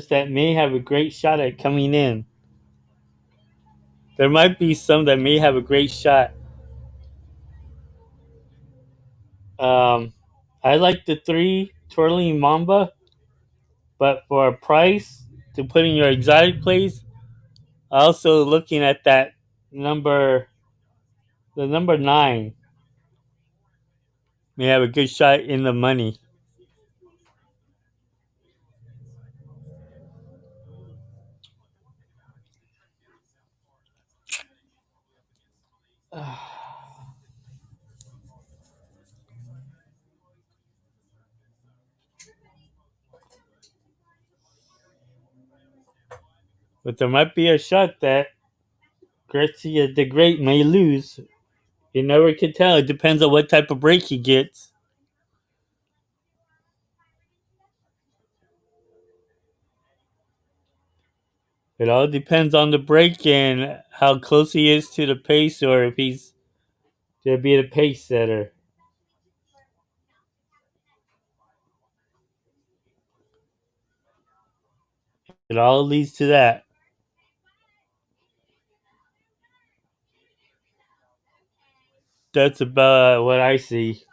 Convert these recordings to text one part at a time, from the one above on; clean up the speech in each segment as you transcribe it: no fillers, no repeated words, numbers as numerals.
that may have a great shot at coming in. There might be some that may have a great shot. Um, I like the three twirling mamba, but for a price to put in your exotic plays, also looking at that number, the number nine may have a good shot in the money. But there might be a shot that Gretzky the Great may lose. You never can tell. It depends on what type of break he gets. It all depends on the break and how close he is to the pace, or if he's to be the pace setter. It all leads to that. That's about what I see.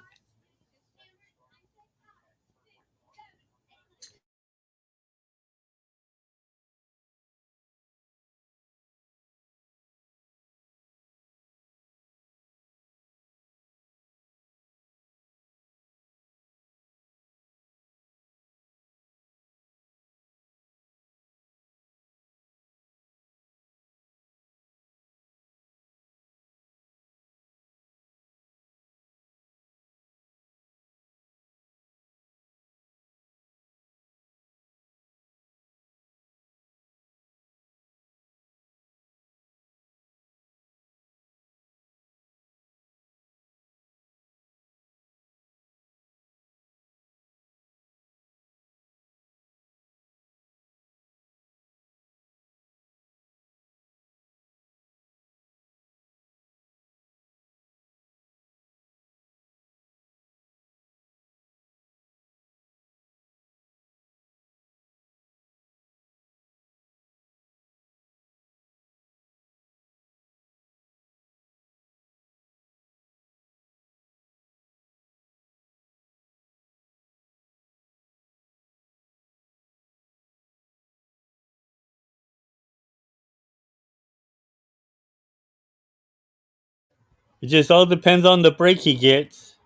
It just all depends on the break he gets.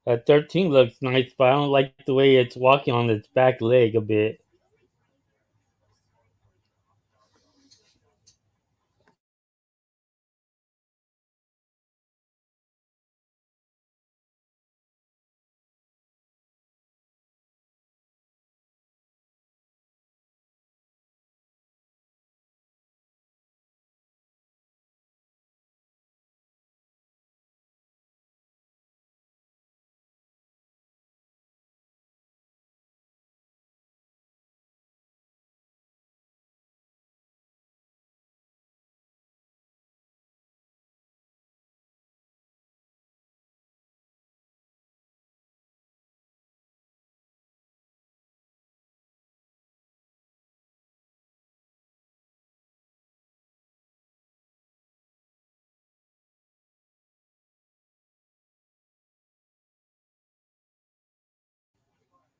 That 13 looks nice, but I don't like the way it's walking on its back leg a bit.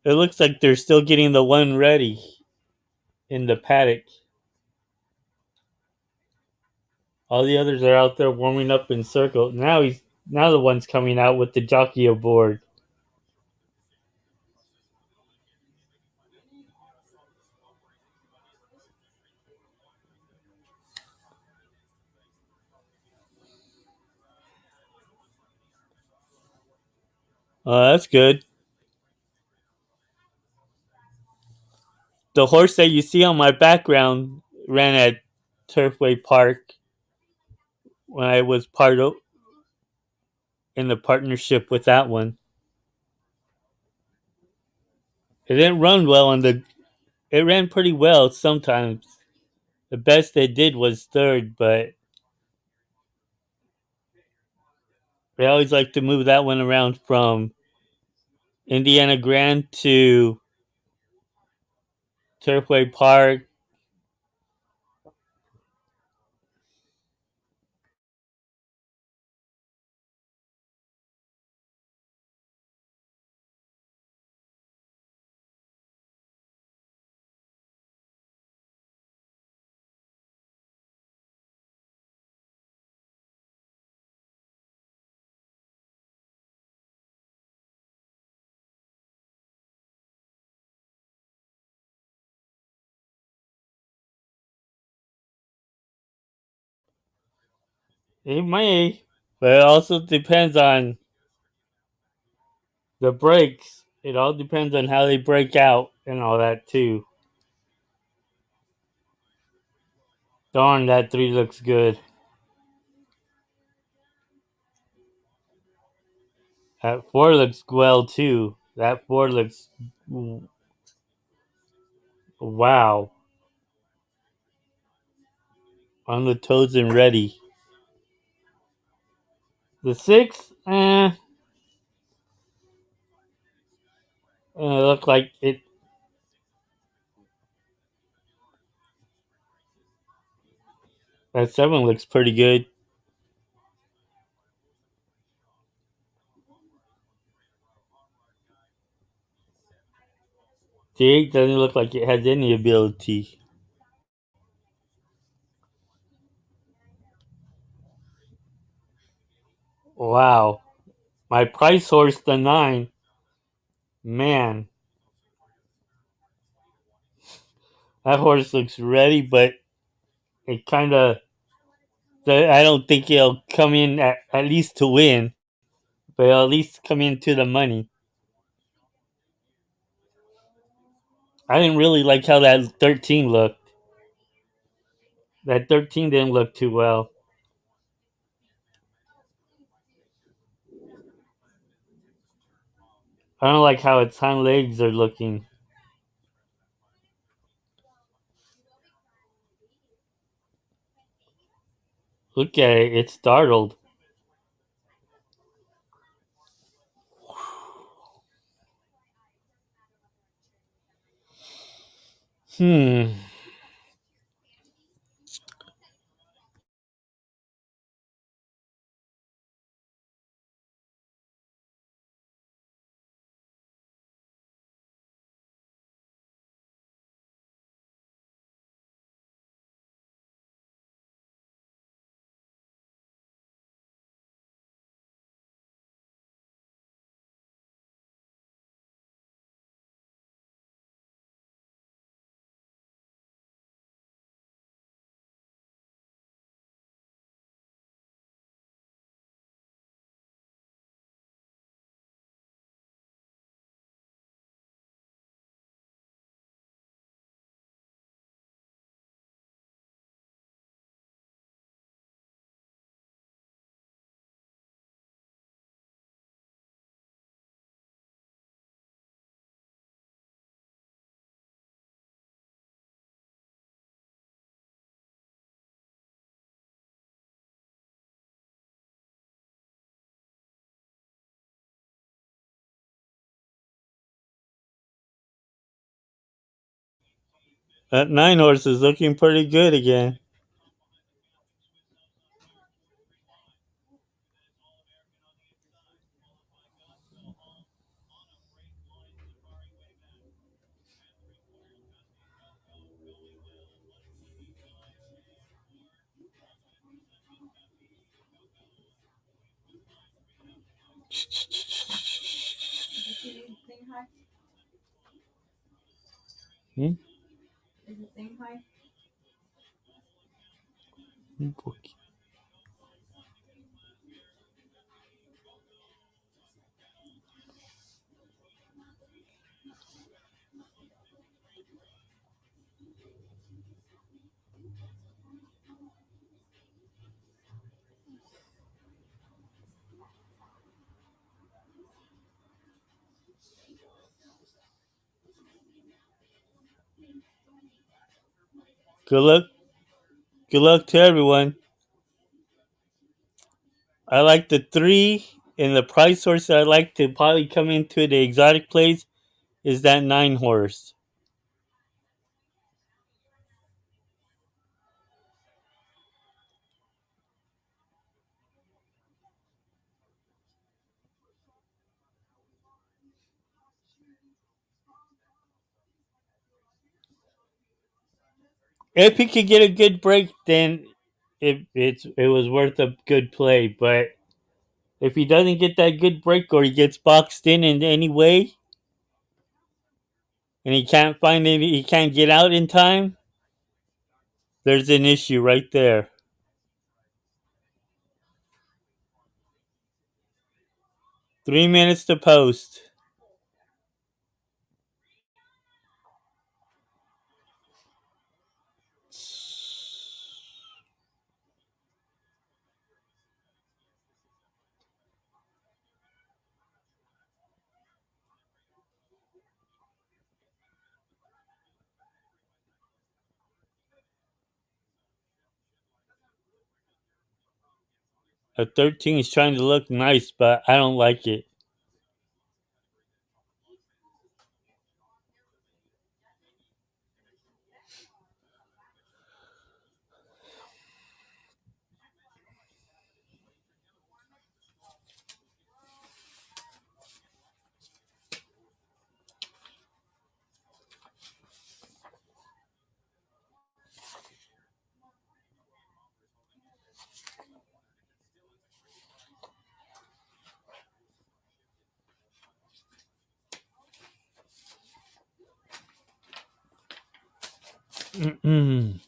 It looks like they're still getting the one ready in the paddock. All the others are out there warming up in circle. Now the one's coming out with the jockey aboard. That's good. The horse that you see on my background ran at Turfway Park when I was part of in the partnership with that one. It didn't run well on the. It ran pretty well sometimes. The best they did was third, but they always like to move that one around from Indiana Grand to Turfway Park. It may, but it also depends on the breaks. It all depends on how they break out and all that too. Darn, that three looks good. That four looks well too. That four looks wow. On the toes and ready. The six, look like it. That seven looks pretty good. The eight doesn't look like it has any ability. Wow. My price horse, the nine, man, that horse looks ready, but it kind of. I don't think he'll come in at least to win, but he'll at least come into the money. I didn't really like how that 13 looked. That 13 didn't look too well. I don't like how its hind legs are looking. Look at it, it's startled. Hmm. That nine horse is looking pretty good again. Hmm? Good luck. Good luck to everyone. I like the three, and the price horse that I like to probably come into the exotic place is that nine horse. if he could get a good break, then it was worth a good play. But if he doesn't get that good break, or he gets boxed in any way, and he can't get out in time, there's an issue right there. 3 minutes to post. A 13 is trying to look nice, but I don't like it. Mm-mm.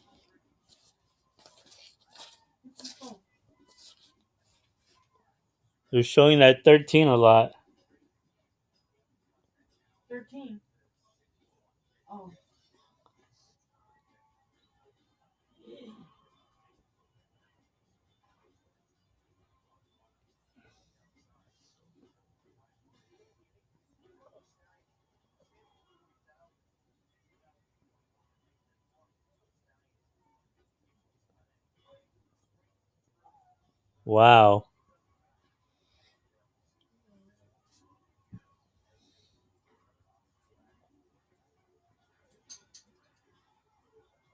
They're showing that 13 a lot. Wow.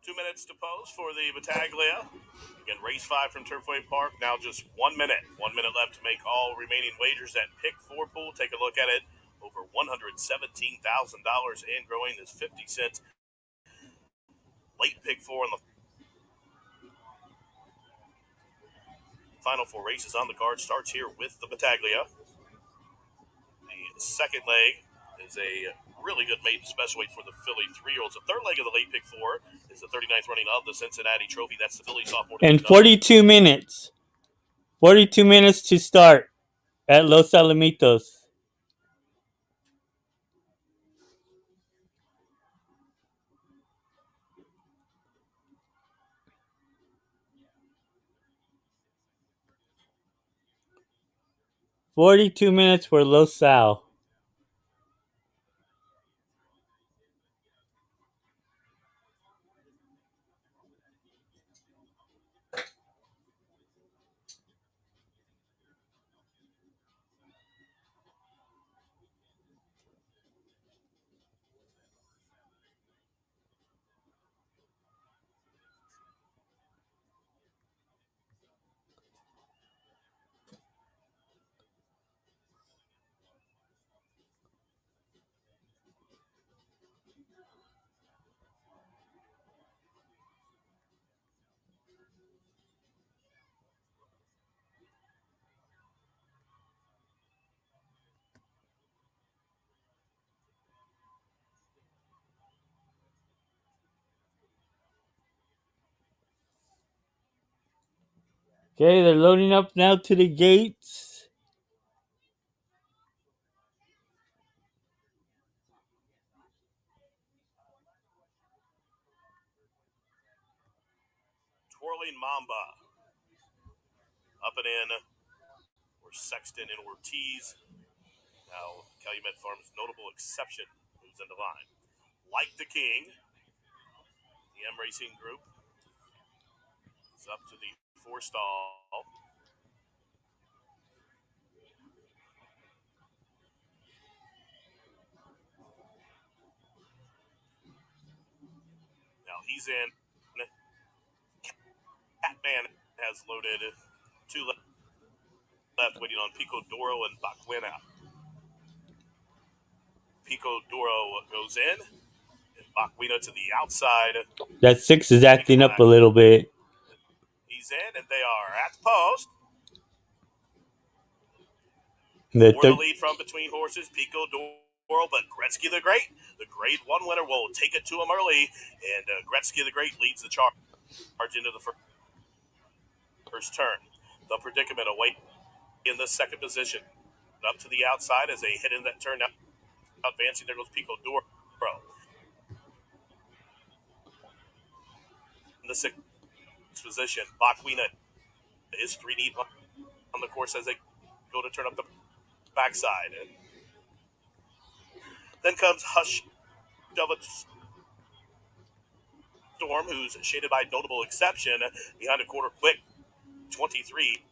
2 minutes to pose for the Battaglia. Again, race 5 from Turfway Park. Now just 1 minute. 1 minute left to make all remaining wagers. That pick 4 pool, take a look at it. Over $117,000 and growing. This 50 cents late pick 4 on the final 4 races on the card. Starts here with the Battaglia. The second leg is a really good maiden special weight for the Philly 3-year-olds. The third leg of the late pick 4 is the 39th running of the Cincinnati Trophy. That's the Philly sophomore. And 42 minutes. 42 minutes to start at Los Alamitos. 42 minutes for Los Sal. Okay, they're loading up now to the gates. Twirling Mamba up and in for Sexton and Ortiz. Now, Calumet Farms' notable exception moves into line. Like the King, the M Racing Group is up to the 4 stall. Now he's in. Catman has loaded 2 left, waiting on Pico Doro and Baquena. Pico Doro goes in, and Bakwina to the outside. That 6 is Pink and acting up a black. little bit. He's in, and they are at the post. The For the third. lead from between horses, Pico Doral, but Gretzky the Grade 1 winner, will take it to him early, and Gretzky the Great leads the charge into the first turn. The predicament away in the second position. Up to the outside as they hit in that turn. Now advancing, there goes Pico Doral. In the sixth position, Bakwina is 3 deep on the course as they go to turn up the backside. And then comes Hush of a Storm, who's shaded by notable exception behind a quarter quick 23.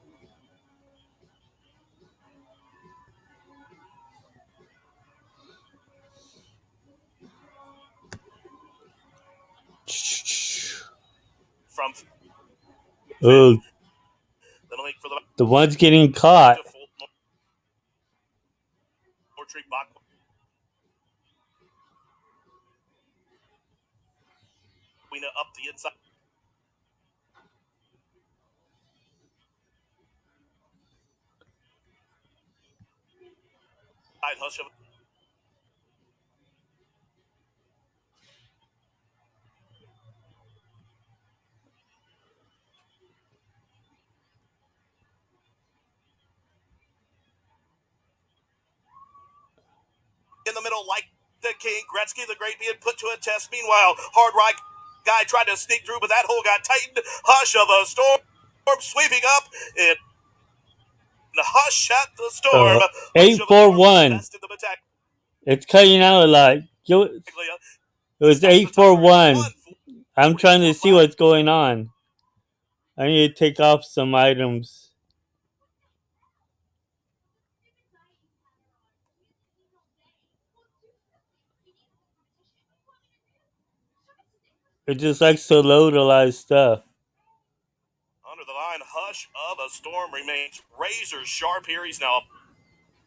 From Oh, fifth, then link for the one's getting caught. to full Tree Bakwina up the inside. Hush of in the middle, like the King. Gretzky the Great being put to a test. Meanwhile, Hard Rock guy tried to sneak through, but that hole got tightened. Hush of a Storm sweeping up, and Hush at the Storm. Hush Eight of a four Storm, the one. best in the Battaglia. It's cutting out a lot. It was Stops the eight four timer at one. I'm trying to see 1:44 left. what's going on. I need to take off some items. It just likes to load a lot of stuff. Under the line, Hush of a Storm remains razor sharp here. He's now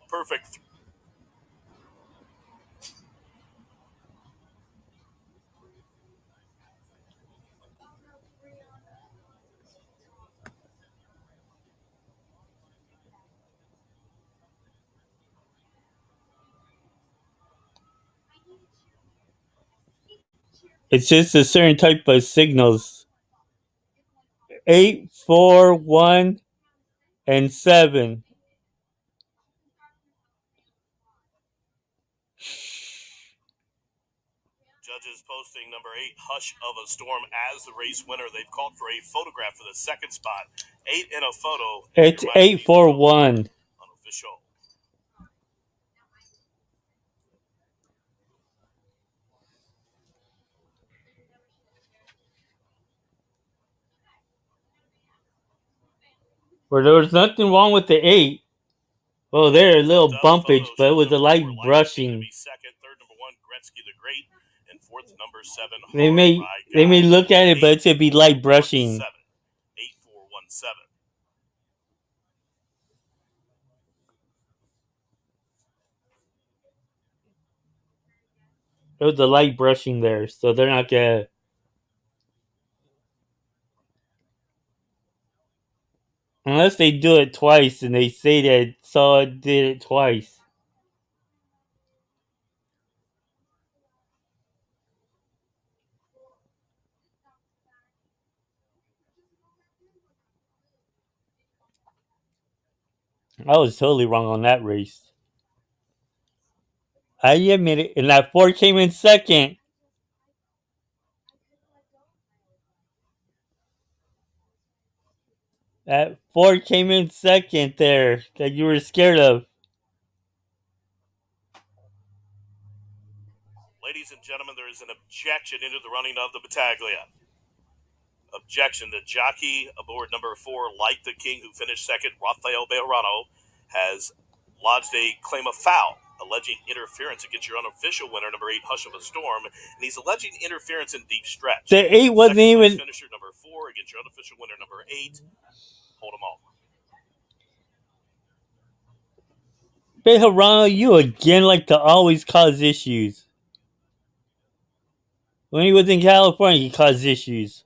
a perfect. It's just a certain type of signals. 8, 4, 1, and 7. Judges posting number 8, Hush of a Storm, as the race winner. They've called for a photograph for the second spot. 8 in a photo. It's 8, 4, 1. Unofficial. Where there was nothing wrong with the 8. Well, there a little bumpage, but it was a light brushing. Second, third, number 1, Gretzky the Great, and fourth, number 7, They Hard may Ride they may Guy. look at it, but it should be light brushing. 8417. There was a light brushing there, so they're not gonna. Unless they do it twice and they say that saw it did it twice. I was totally wrong on that race. I admit it, and that 4 came in second. That 4 came in second there that you were scared of. Ladies and gentlemen, there is an objection into the running of the Battaglia. Objection. The jockey aboard number 4, Like the King, who finished second, Rafael Bejarano, has lodged a claim of foul, alleging interference against your unofficial winner, number 8, Hush of a Storm, and he's alleging interference in deep stretch. The 8 wasn't Second place even. finisher, number 4, against your unofficial winner, number 8. Hold them all. Bejarano, you again like to always cause issues. When he was in California, he caused issues.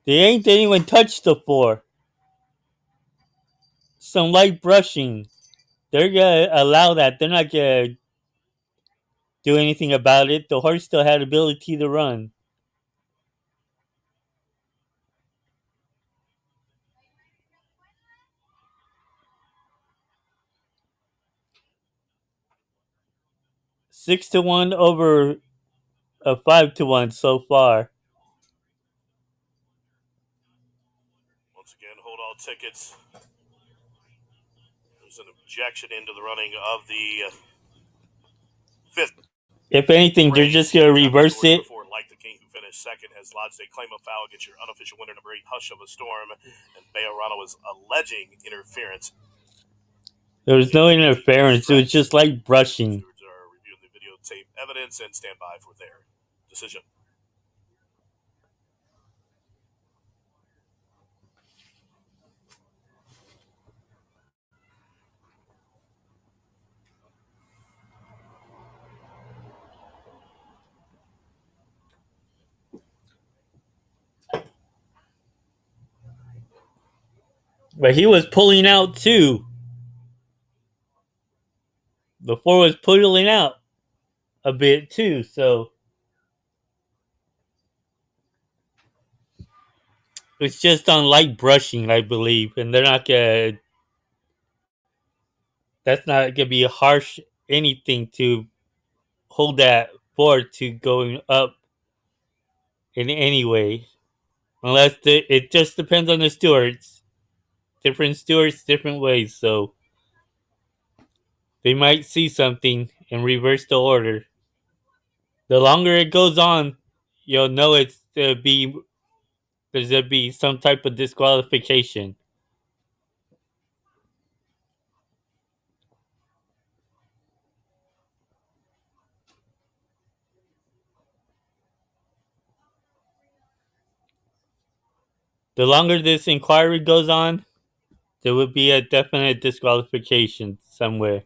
They ain't anyone touched the four. Some light brushing. They're gonna allow that. They're not gonna do anything about it. The horse still had ability to run. 6-1 over a 5-1 so far. Once again, hold all tickets. There's an objection into the running of the fifth If anything, they're just race. gonna John Lewis, reverse horse number it. 4, Like the King, who finished second, has lodged a claim of foul against your unofficial winner, number 8, Hush of a Storm. And Bejarano was alleging interference. There was no In the interference. It was stretch. just light brushing. Stewards are reviewing the videotape evidence and stand by for their decision. But he was pulling out too. The four was pulling out a bit too. So it's just on light brushing, I believe, and they're not gonna. That's not gonna be harsh anything to hold that forward to going up in any way, unless it just depends on the stewards. Different stewards, different ways. So they might see something and reverse the order. The longer it goes on, you'll know there's gonna be some type of disqualification. The longer this inquiry goes on, there would be a definite disqualification somewhere.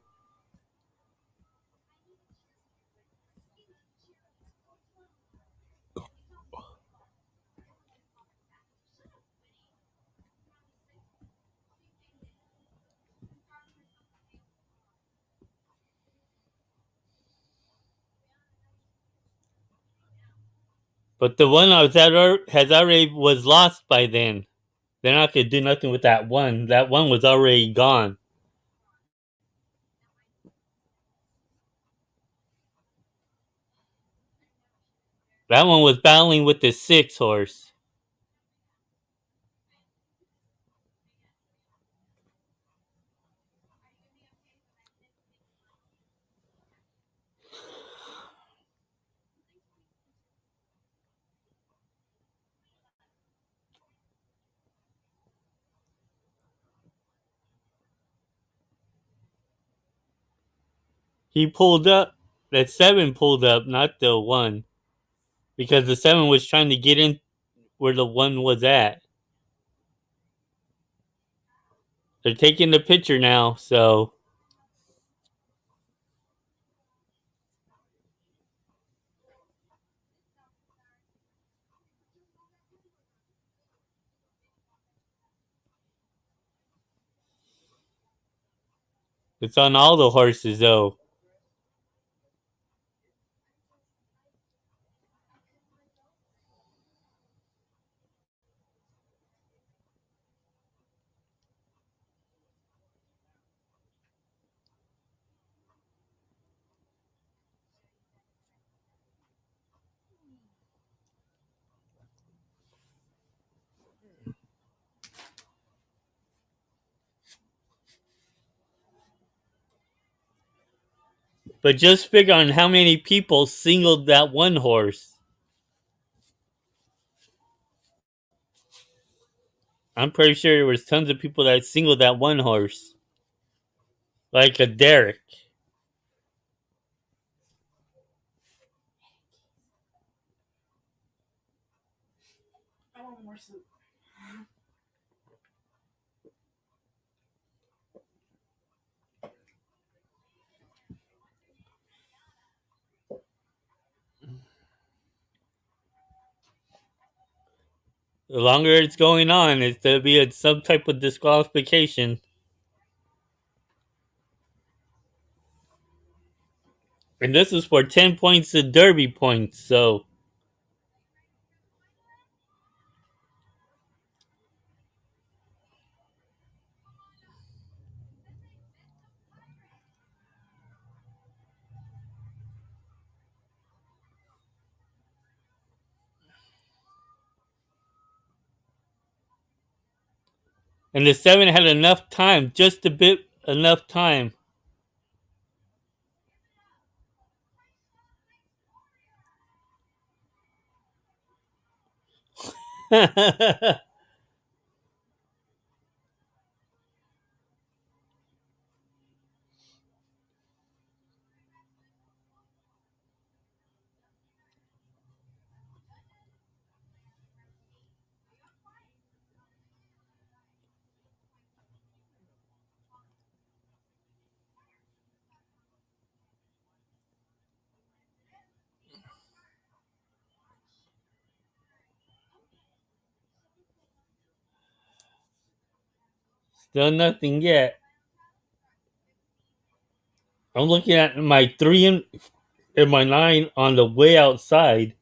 But the one has already was lost by then. They're not gonna do nothing with that one. That one was already gone. That one was battling with the 6 horse. He pulled up. That 7 pulled up, not the 1, because the 7 was trying to get in where the 1 was at. They're taking the picture now, so it's on all the horses though. But just figure on how many people singled that one horse. I'm pretty sure there was tons of people that singled that one horse, like a Derek. The longer it's going on, it's going to be some type of disqualification. And this is for 10 points to Derby points, so. And the 7 had enough time, just a bit enough time. Still nothing yet. I'm looking at my 3 and my 9 on the way outside.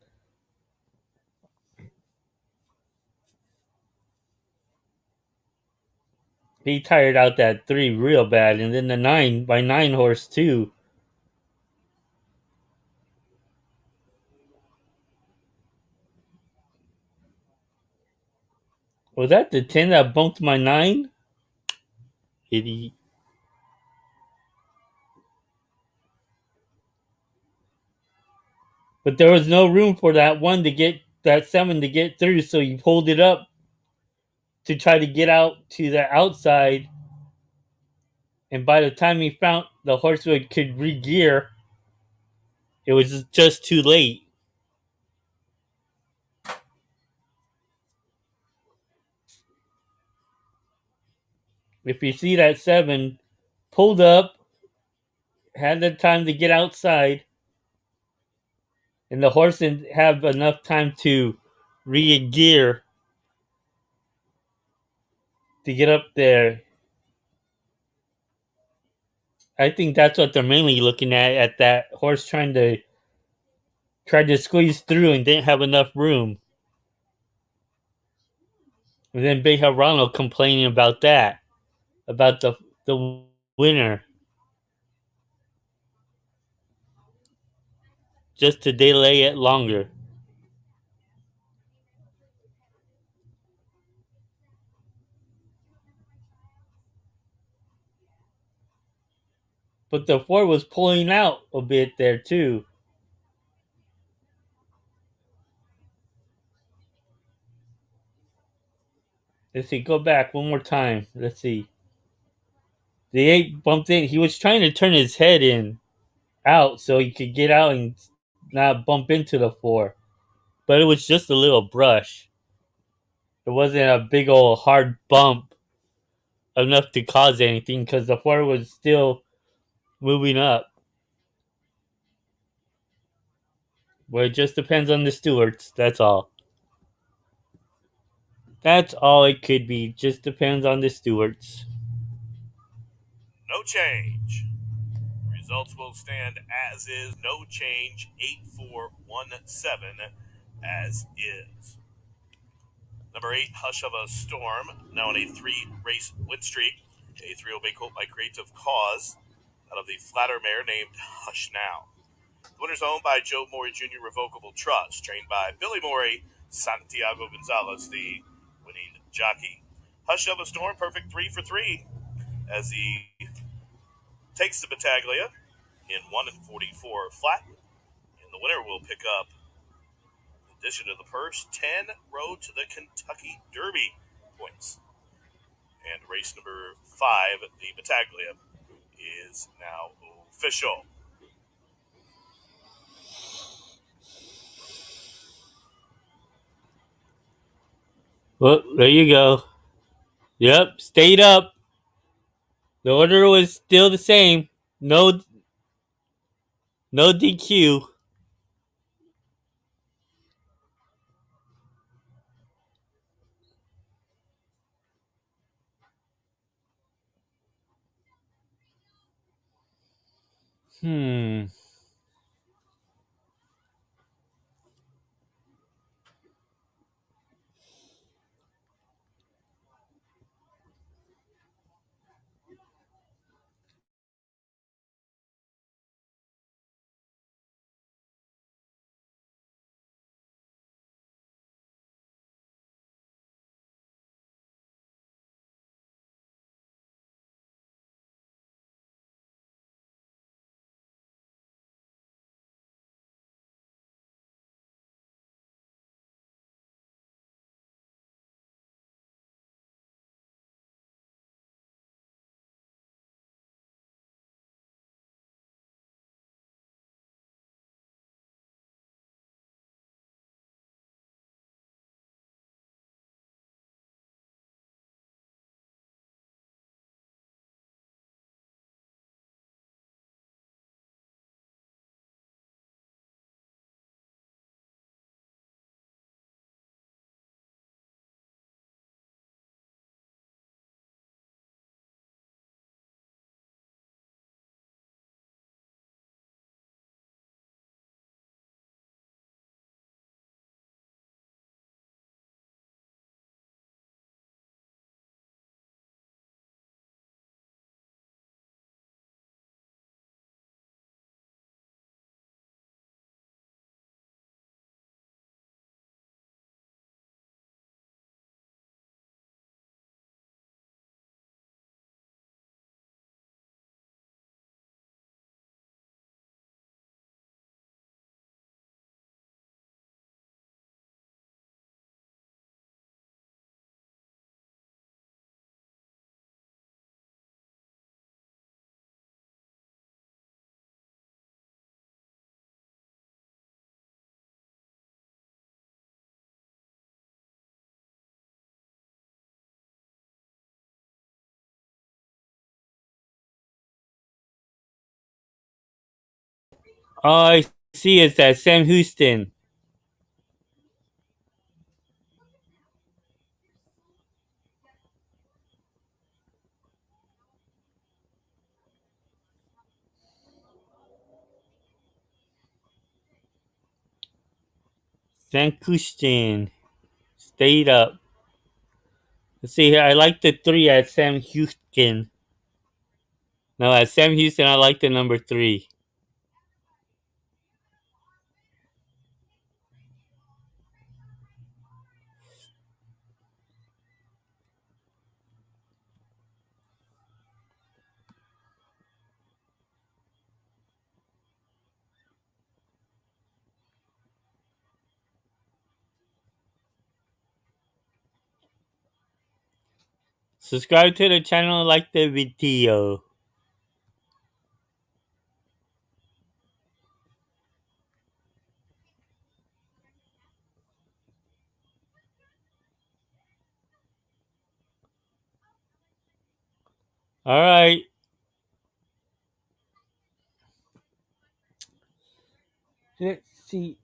He tired out that 3 real bad, and then the 9 by 9 horse too. Was that the 10 that bumped my 9? Idiot. But there was no room for that 1 to get that 7 to get through, so he pulled it up to try to get out to the outside. And by the time he found the horse could re-gear, it was just too late. If you see that 7 pulled up, had the time to get outside, and the horse didn't have enough time to re-gear to get up there. I think that's what they're mainly looking at that horse try to squeeze through and didn't have enough room. And then Bejarano complaining about that, about the winner, just to delay it longer. But the 4 was pulling out a bit there too. Let's see, go back one more time. Let's see. The 8 bumped in. He was trying to turn his head in out so he could get out and not bump into the 4. But it was just a little brush. It wasn't a big old hard bump enough to cause anything because the 4 was still moving up. Well, it just depends on the stewards. That's all. That's all it could be. Just depends on the stewards. No change. Results will stand as is. No change. 8417 as is. Number 8, Hush of a Storm, now on a 3-race win streak. A3 will be caught by Creative Cause out of the flatter mare named Hush Now. The winner's owned by Joe Morey Jr. Revocable Trust, trained by Billy Morey, Santiago Gonzalez, the winning jockey. Hush of a Storm, perfect 3 for 3 as he takes the Battaglia in 1:44 flat. And the winner will pick up, in addition to the purse, 10 Road to the Kentucky Derby points. And race number 5, the Battaglia, is now official. Well, there you go. Yep, stayed up. The order was still the same. No, no DQ. Hmm. All I see is that Sam Houston. Sam Houston stayed up. Let's see here. I like the three at Sam Houston. No, at Sam Houston, I like the number three. Subscribe to the channel, like the video. All right. Let's see.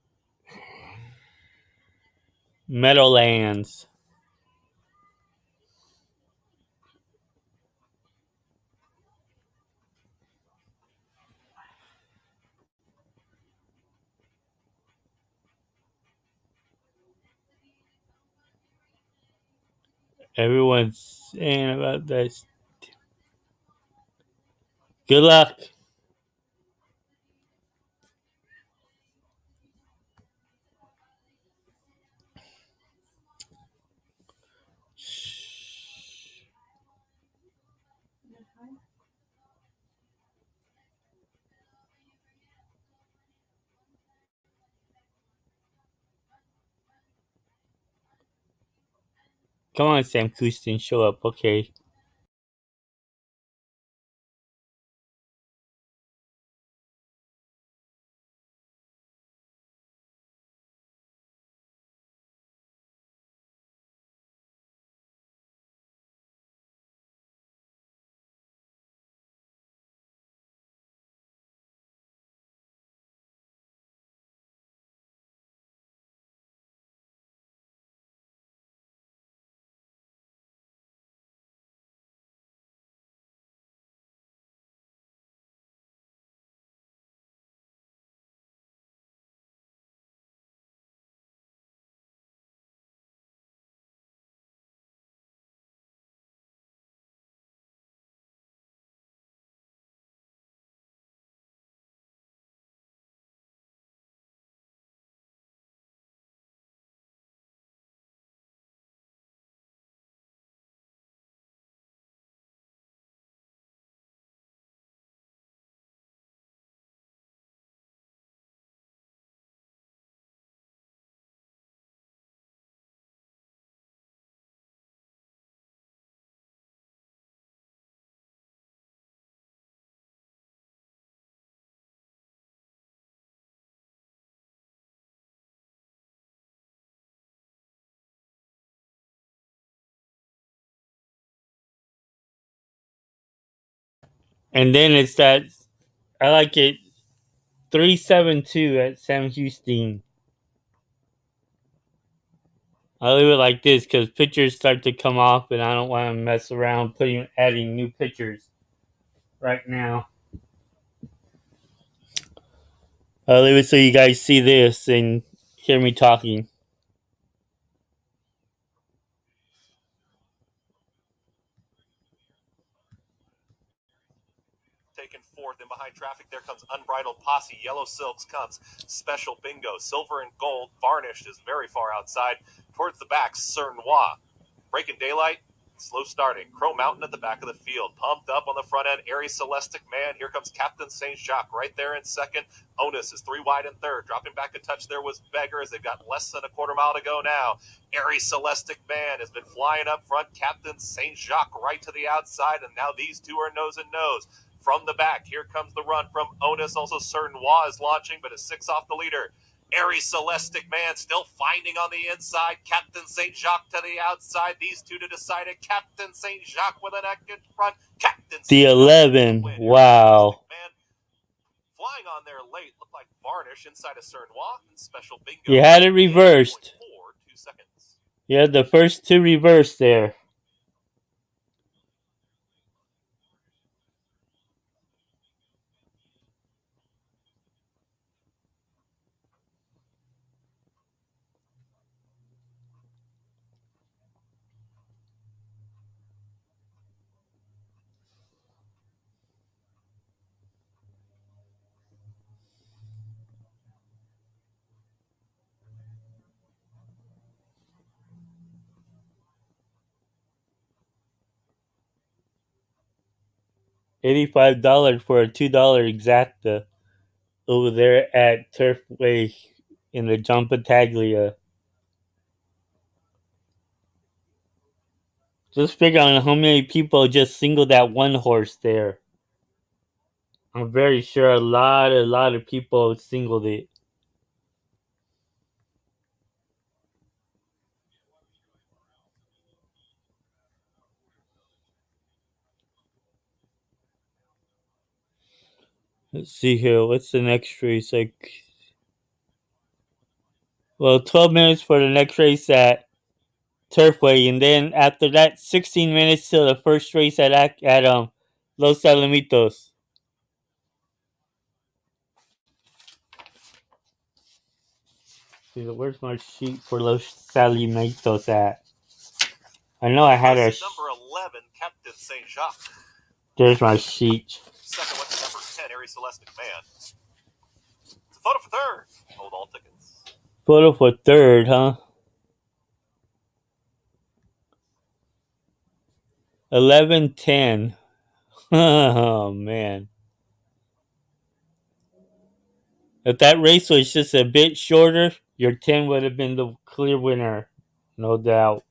Meadowlands. Everyone's saying about this. Good luck. Come on, Sam Houston, show up. Okay. And then it's that I like it 372 at Sam Houston. I leave it like this because pictures start to come off, and I don't want to mess around adding new pictures right now. I'll leave it so you guys see this and hear me talking. Taken fourth, and behind traffic there comes Unbridled Posse. Yellow Silks comes. Special Bingo. Silver and Gold. Varnished is very far outside. Towards the back, Sir Noir. Breaking Daylight. Slow starting. Crow Mountain at the back of the field. Pumped up on the front end. Airy Celestic Man. Here comes Captain St. Jacques right there in second. Onus is 3 wide in third. Dropping back a touch there was Beggar as they've got less than a quarter mile to go now. Airy Celestic Man has been flying up front. Captain St. Jacques right to the outside. And now these two are nose and nose. From the back, here comes the run from Onus. Also, Sir Noir is launching, but is 6 off the leader. Airy Celestic Man still finding on the inside. Captain St. Jacques to the outside. These two to decide it. Captain St. Jacques with an neck in front. Captain The St. Jacques 11. win. Wow. Man flying on there late. Looked like Varnish inside of Sir Noir and Special Bingo. You had it reversed. 2 seconds. You had the first two reversed there. $85 for a $2 exacta over there at Turfway in the John Battaglia. Just figure on how many people just singled that one horse there. I'm very sure a lot of people singled it. Let's see here. What's the next race? Well, 12 minutes for the next race at Turfway, and then after that, 16 minutes till the first race at Los Alamitos. See, where's my sheet for Los Alamitos at? I know I had a. Number 11, Captain St. Jacques. There's my sheet. Second went to number 10, Airy Celestic Man. It's a photo for third. Hold all tickets. Photo for third, huh? 11:10. Oh man! If that race was just a bit shorter, your 10 would have been the clear winner, no doubt.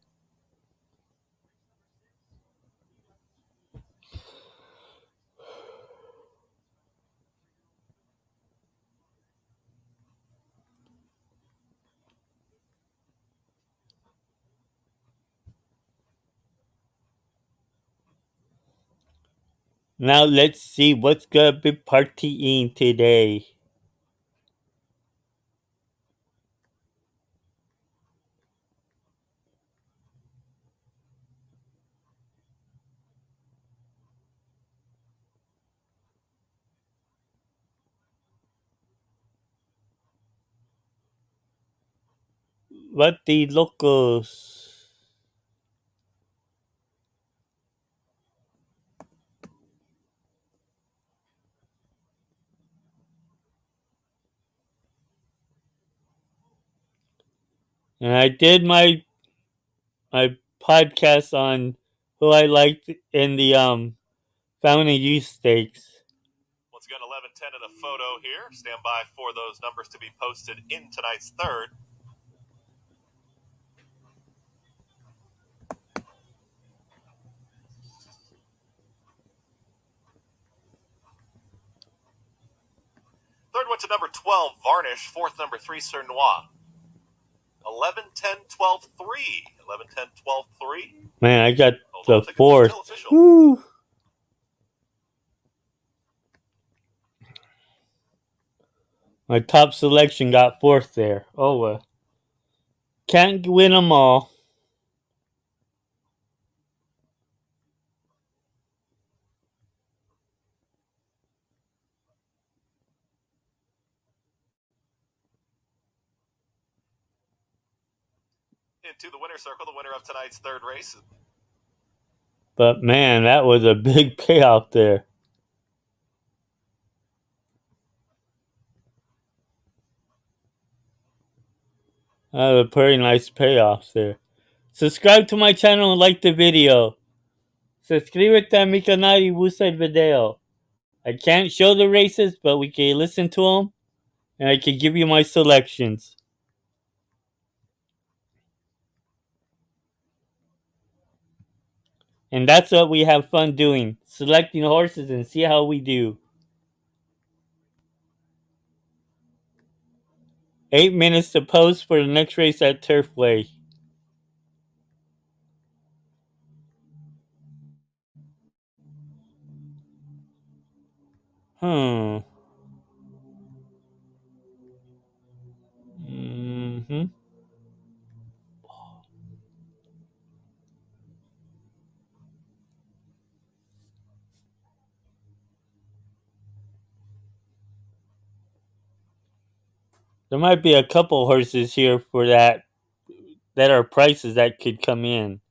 Now let's see what's gonna be partying today. What the locos? And I did my podcast on who I liked in the Fountain Youth Stakes. Once again, 11:10 in a photo here. Stand by for those numbers to be posted in tonight's third. Third went to number 12, Varnish. Fourth, number 3, Sir Noir. 11, 10, 12, 3. 11, 10, 12, 3. Man, I got Hold the on, fourth. Woo. My top selection got fourth there. Oh well. Can't win them all. Into the winner's circle, the winner of tonight's third race. But man, that was a big payout there. That was a pretty nice payoff there. Subscribe to my channel and like the video. Suscríbete a mi canal y gusta el video. I can't show the races, but we can listen to them, and I can give you my selections. And that's what we have fun doing, selecting horses and see how we do. 8 minutes to post for the next race at Turfway. Hmm. Mm-hmm. There might be a couple horses here for that are prices that could come in,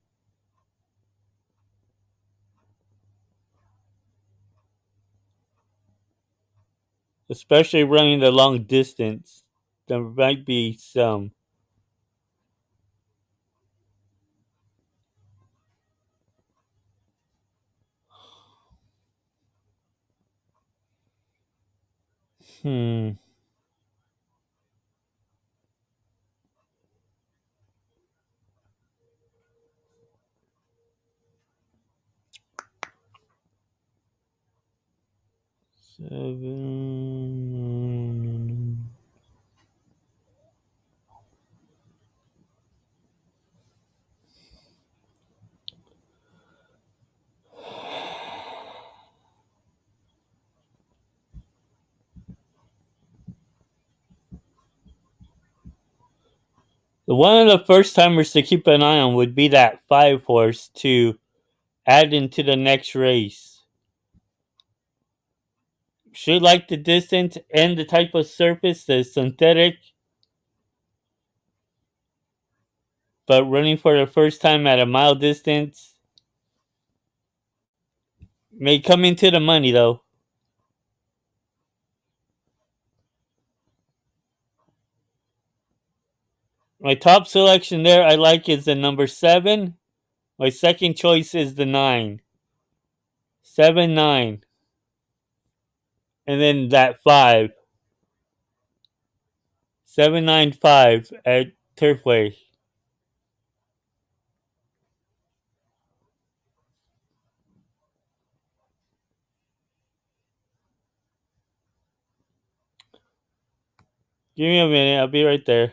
especially running the long distance. There might be some. Hmm. Seven. One of the first timers to keep an eye on would be that 5 horse to add into the next race. Should like the distance and the type of surface, the synthetic, but running for the first time at a mile distance may come into the money though. My top selection there I like is the number 7. My second choice is the 9. 7, 9. And then that 5. 795 at Turfway. Give me a minute, I'll be right there.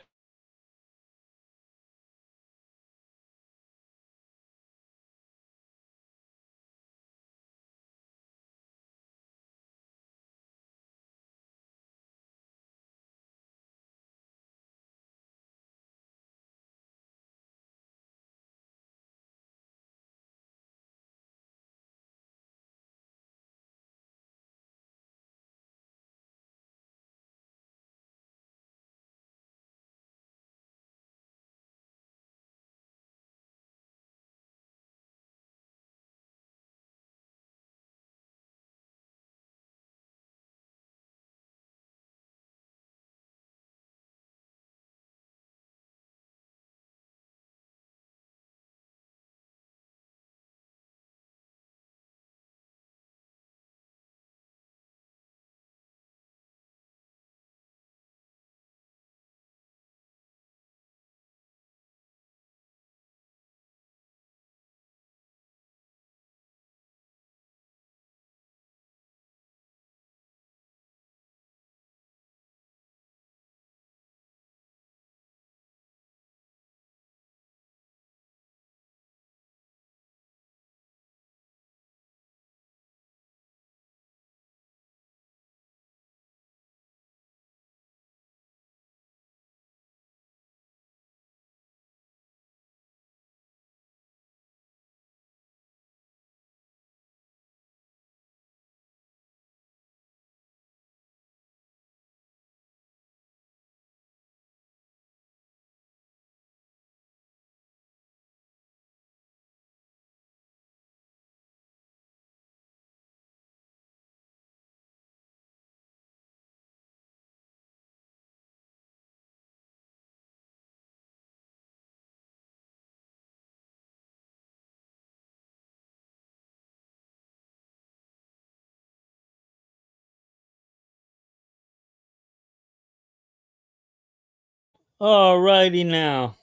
Alrighty now.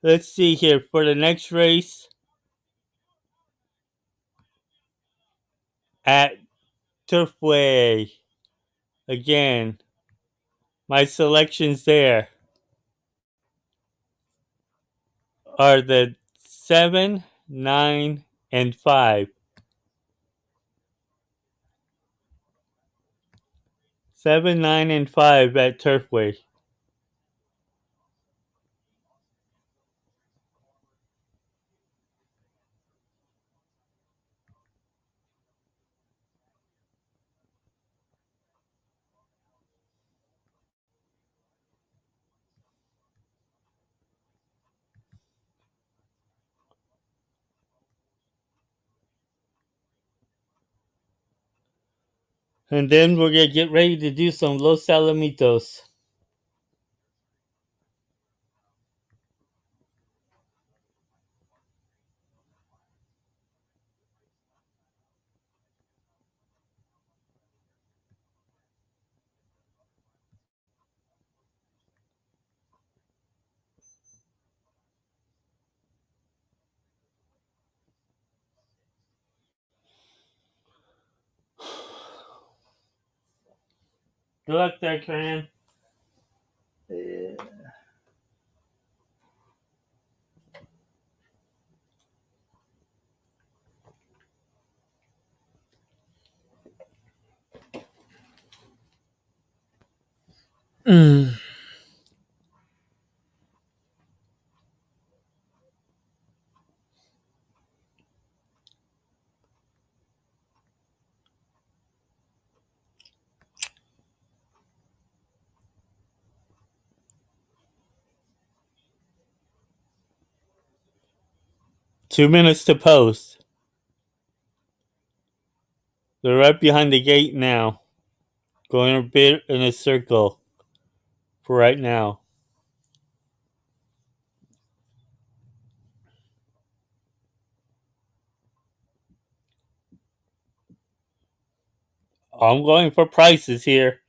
Let's see here for the next race at Turfway. Again, my selections there are the 7, 9, and 5. 7, 9, and 5 at Turfway. And then we're going to get ready to do some Los Alamitos. 'Good luck there, Corinne. Mm. 2 minutes to post. They're right behind the gate now. Going a bit in a circle for right now. I'm going for prices here.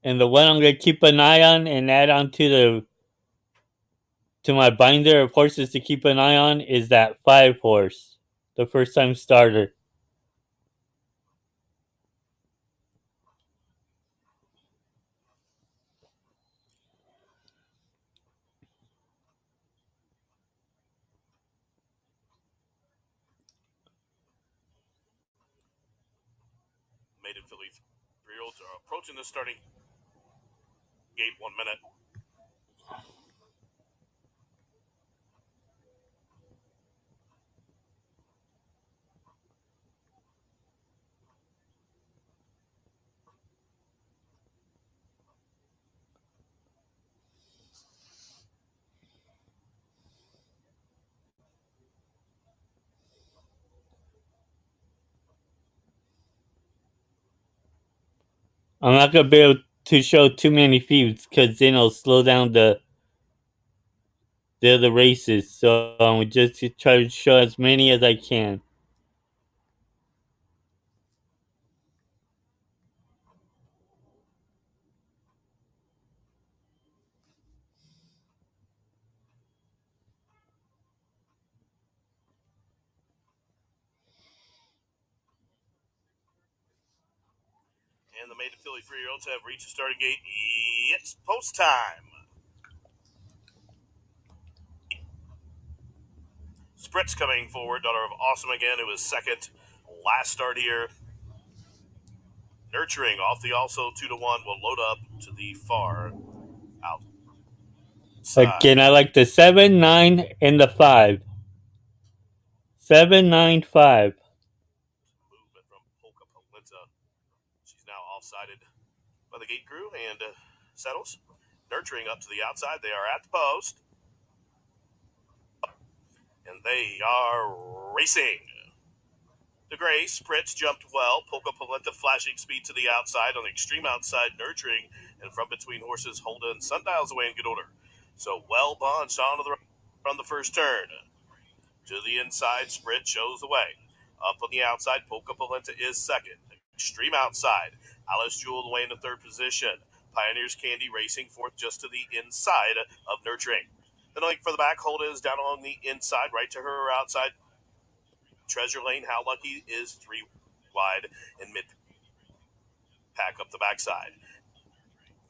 And the one I'm going to keep an eye on and add on to my binder of horses to keep an eye on is that 5 horse. The first time starter. Maiden filly 3-year-olds are approaching the starting gate 1 minute. I'm not going to be able to show too many feuds because then it'll slow down the other races. So I'm just to try to show as many as I can. And the maiden filly 3-year-olds have reached the starting gate. It's post time. Spritz coming forward, daughter of Awesome again, who was second last start here. Nurturing off the also 2-1 will load up to the far outside. Again, I like the 7, 9, and the 5. 7, 9, 5. Movement from Polka Polenta. She's now offsided by the gate crew and settles. Nurturing up to the outside. They are at the post. And they are racing. The gray Spritz jumped well. Polka Polenta flashing speed to the outside. On the extreme outside, Nurturing. And from between horses, Holda and Sundial's away in good order. So well bunched onto the from the first turn. To the inside, Spritz shows the way. Up on the outside, Polka Polenta is second. Extreme outside. Alice Jewel away into third position. Pioneers Candy racing fourth just to the inside of Nurturing. Then like for the back, Holda is down along the inside, right to her outside. Treasure Lane, How Lucky is three wide and mid pack up the backside.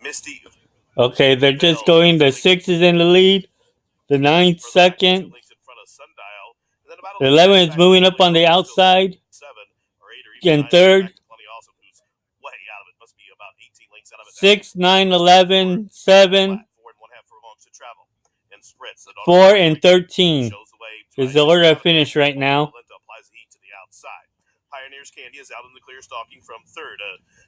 Misty Okay, they're just Bell going. is The 2 lengths six is in the lead. The ninth for the back is 2 second. lengths in front of Sundial. And then about a The length and a 11 half is back to moving up Plenty on the Awesome, still outside. 7 or 8 or even In 9 lengths third. back to Plenty Awesome, who's way out of it. Must be about 18 lengths out of it now. 6, 9, Racing to fourth. 11, 7, Flat, 4 1/2 furlongs to travel. And Spritz, the daughter 4, of and Nurturing, 13 shows the way, is tries the to order get of out of it. finish right now. Valenta applies the heat to the outside. Pioneers Candy is out in the clear, stalking from third.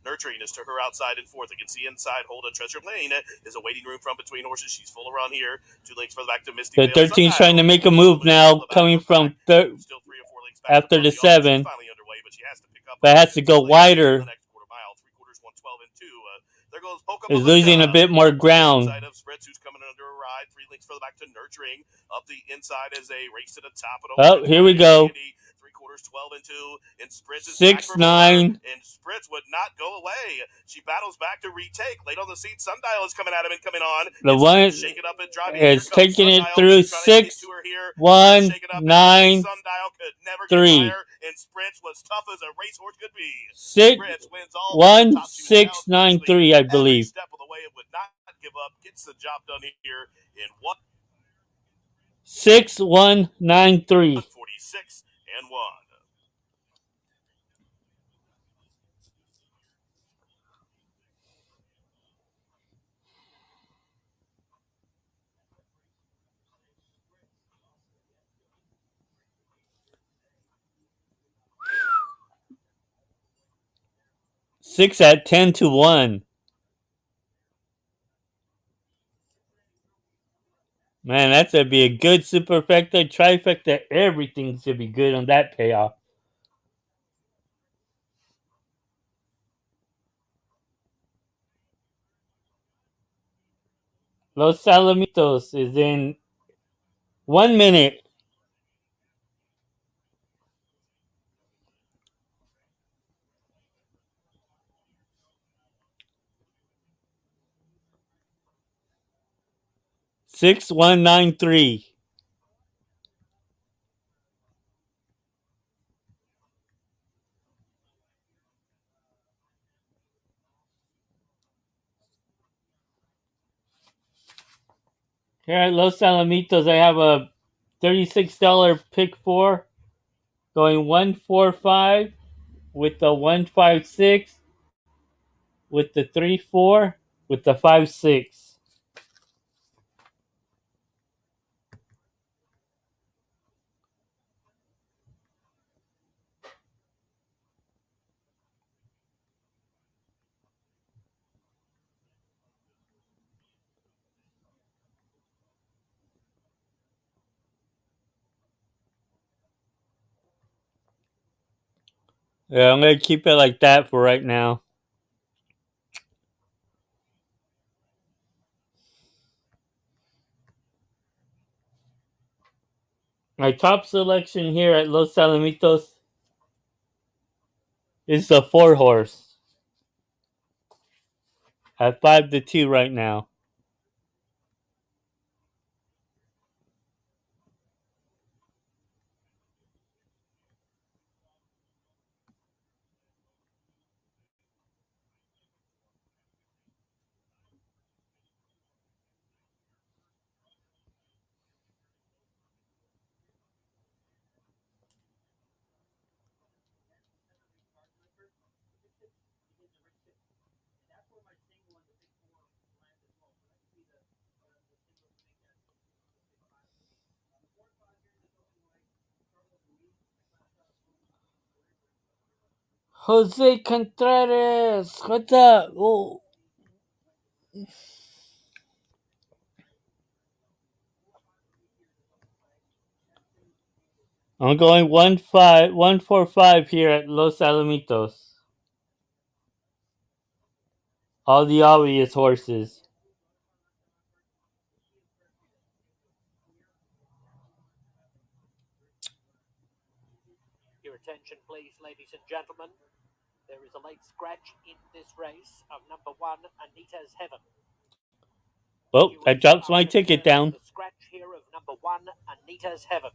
Nurturing is to her outside and fourth. Against the inside, Hold a Treasure Lane is a waiting room from between horses. She's full around here. 2 lengths for the back to Misty The Vale. 13 is trying to Sundial make a is a little move bit slow in now, the back coming of the pack. from third Still 3 or 4 lengths back to after the Plenty Awesome. She's 7. finally underway, but she has to pick up But has to 15 go lengths in the wider. next quarter mile. 3/4, 112 and 2. There goes Polka Is losing a Belinda bit more on the ground. inside of Spritz, who's coming under a ride. 3 lengths for the back to Nurturing. Up the inside as a race to the top and over Oh, to here we Pioneers go. Candy. 3/4, 12 and 2. And Spritz is back 6, for more. 9. And Spritz would not go away. She battles back to retake. Late on the seat, Sundial is coming at him and coming on. The And Spritz one shake it up and drive in. Here is comes taking it Sundial through trying to get 6, to her here. Spritz 1, shake it up and 9, Sundial could never get 3. by her. And Spritz was tough as a racehorse could be. 6, Spritz wins all but the 1, top 2 6, cows 9, virtually 3, I every believe. step of the way. It would not give up. Gets the job done here in 6, 1, 9, 3. 146 and 1. 6 at 10 to 1. Man, that's going to be a good superfecta, trifecta. Everything should be good on that payoff. Los Alamitos is in 1 minute. Six one nine three. Here at Los Alamitos, I have a $36 pick four going 145 with the 156 with the 3-4 with the 5-6. Yeah, I'm gonna keep it like that for right now. My top selection here at Los Alamitos is the 4 horse at 5-2 right now. Jose Contreras, what's up? Oh. I'm going 145 here at Los Alamitos. All the obvious horses. Your attention, please, ladies and gentlemen. There is a late scratch in this race of number one, Anita's Heaven. Well, that drops my ticket down. The scratch here of number one, Anita's Heaven.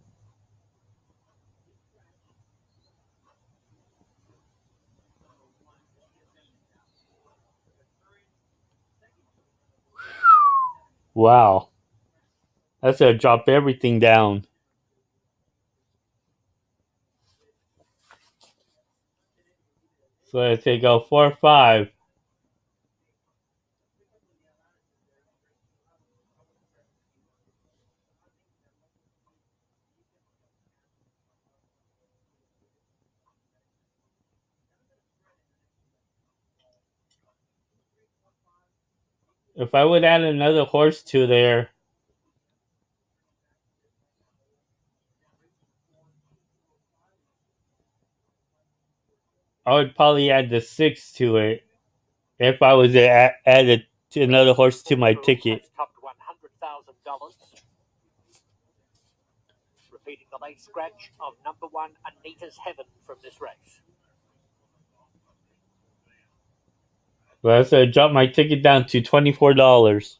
Wow. That's gonna drop everything down. So if they go 4-5, if I would add another horse to there, I would probably add the 6 to it if I was to another horse to my ticket. $100,000. Repeating the late scratch of number one, Anita's Heaven from this race. But that's gonna drop my ticket down to $24.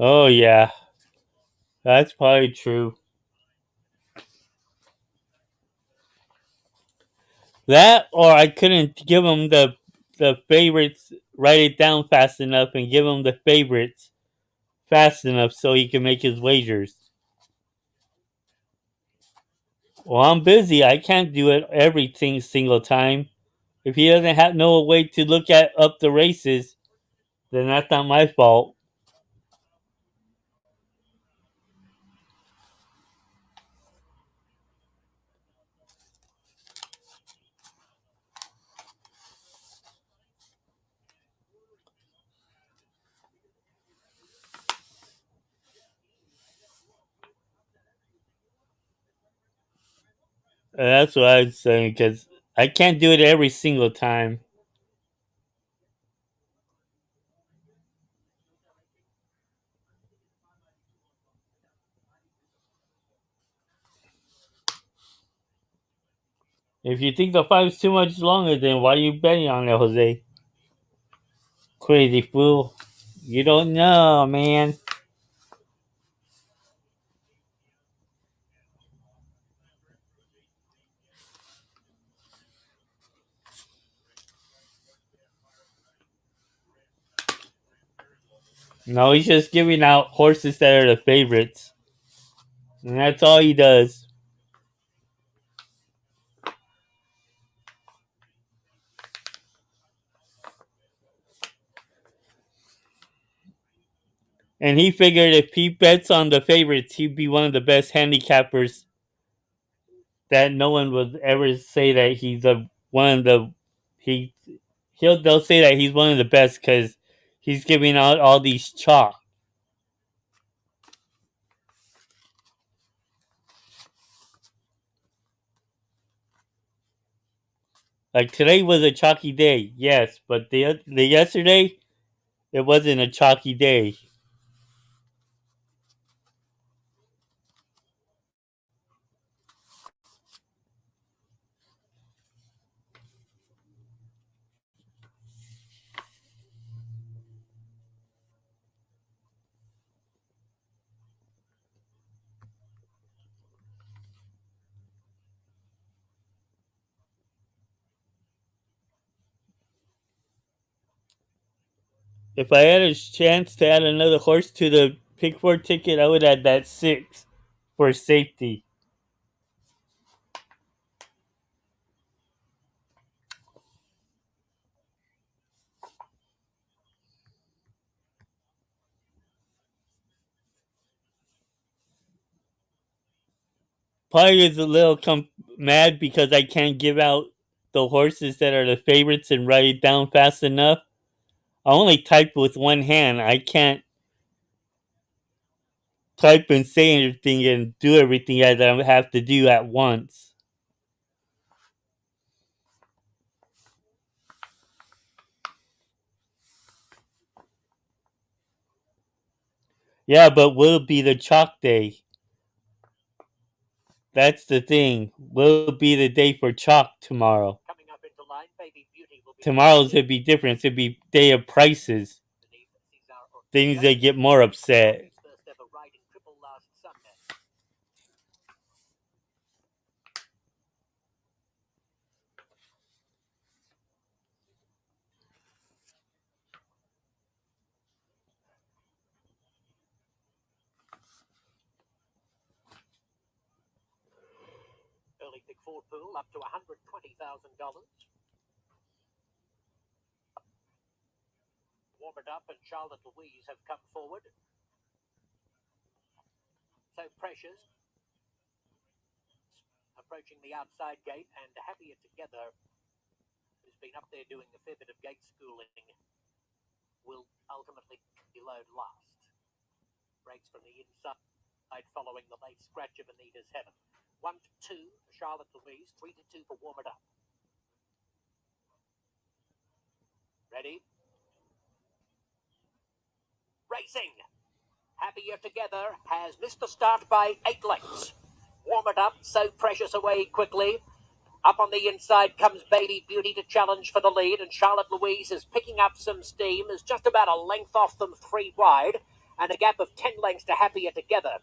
Oh yeah, that's probably true. That or I couldn't give him the favorites, write it down fast enough, and give him the favorites fast enough so he can make his wagers. Well, I'm busy. I can't do it everything single time. If he doesn't have no way to look at up the races, then that's not my fault. And that's what I'm saying because I can't do it every single time. If you think the fight is too much longer, then why are you betting on it, Jose? Crazy fool. You don't know, man. No, he's just giving out horses that are the favorites. And that's all he does. And he figured if he bets on the favorites, he'd be one of the best handicappers that no one would ever say that he's one of the he they'll say that he's one of the best because he's giving out all these chalk. Like today was a chalky day, yes, but the yesterday it wasn't a chalky day. If I had a chance to add another horse to the pick four ticket, I would add that 6 for safety. Probably is a little mad because I can't give out the horses that are the favorites and write it down fast enough. I only type with one hand. I can't type and say anything and do everything as I have to do at once. Yeah, but will it be the chalk day? That's the thing. Will it be the day for chalk tomorrow? Coming up into line, Baby Beauty will be Tomorrow's it'd be different. It'd be day of prices. Things they get more upset. first ever riding triple last Sunday. Early pick four pool up to $120,000. Warm it up and Charlotte Louise have come forward. So Precious approaching the outside gate and Happier Together, who's been up there doing a fair bit of gate schooling, will ultimately load last. Breaks from the inside following the late scratch of Anita's Heaven. 1-2 for Charlotte Louise, 3-2 for Warm It Up. Ready? Racing. Happier Together has missed the start by 8 lengths. Warm It Up, So Precious away quickly. Up on the inside comes Baby Beauty to challenge for the lead, and Charlotte Louise is picking up some steam, is just about a length off them 3 wide, and a gap of 10 lengths to Happier Together.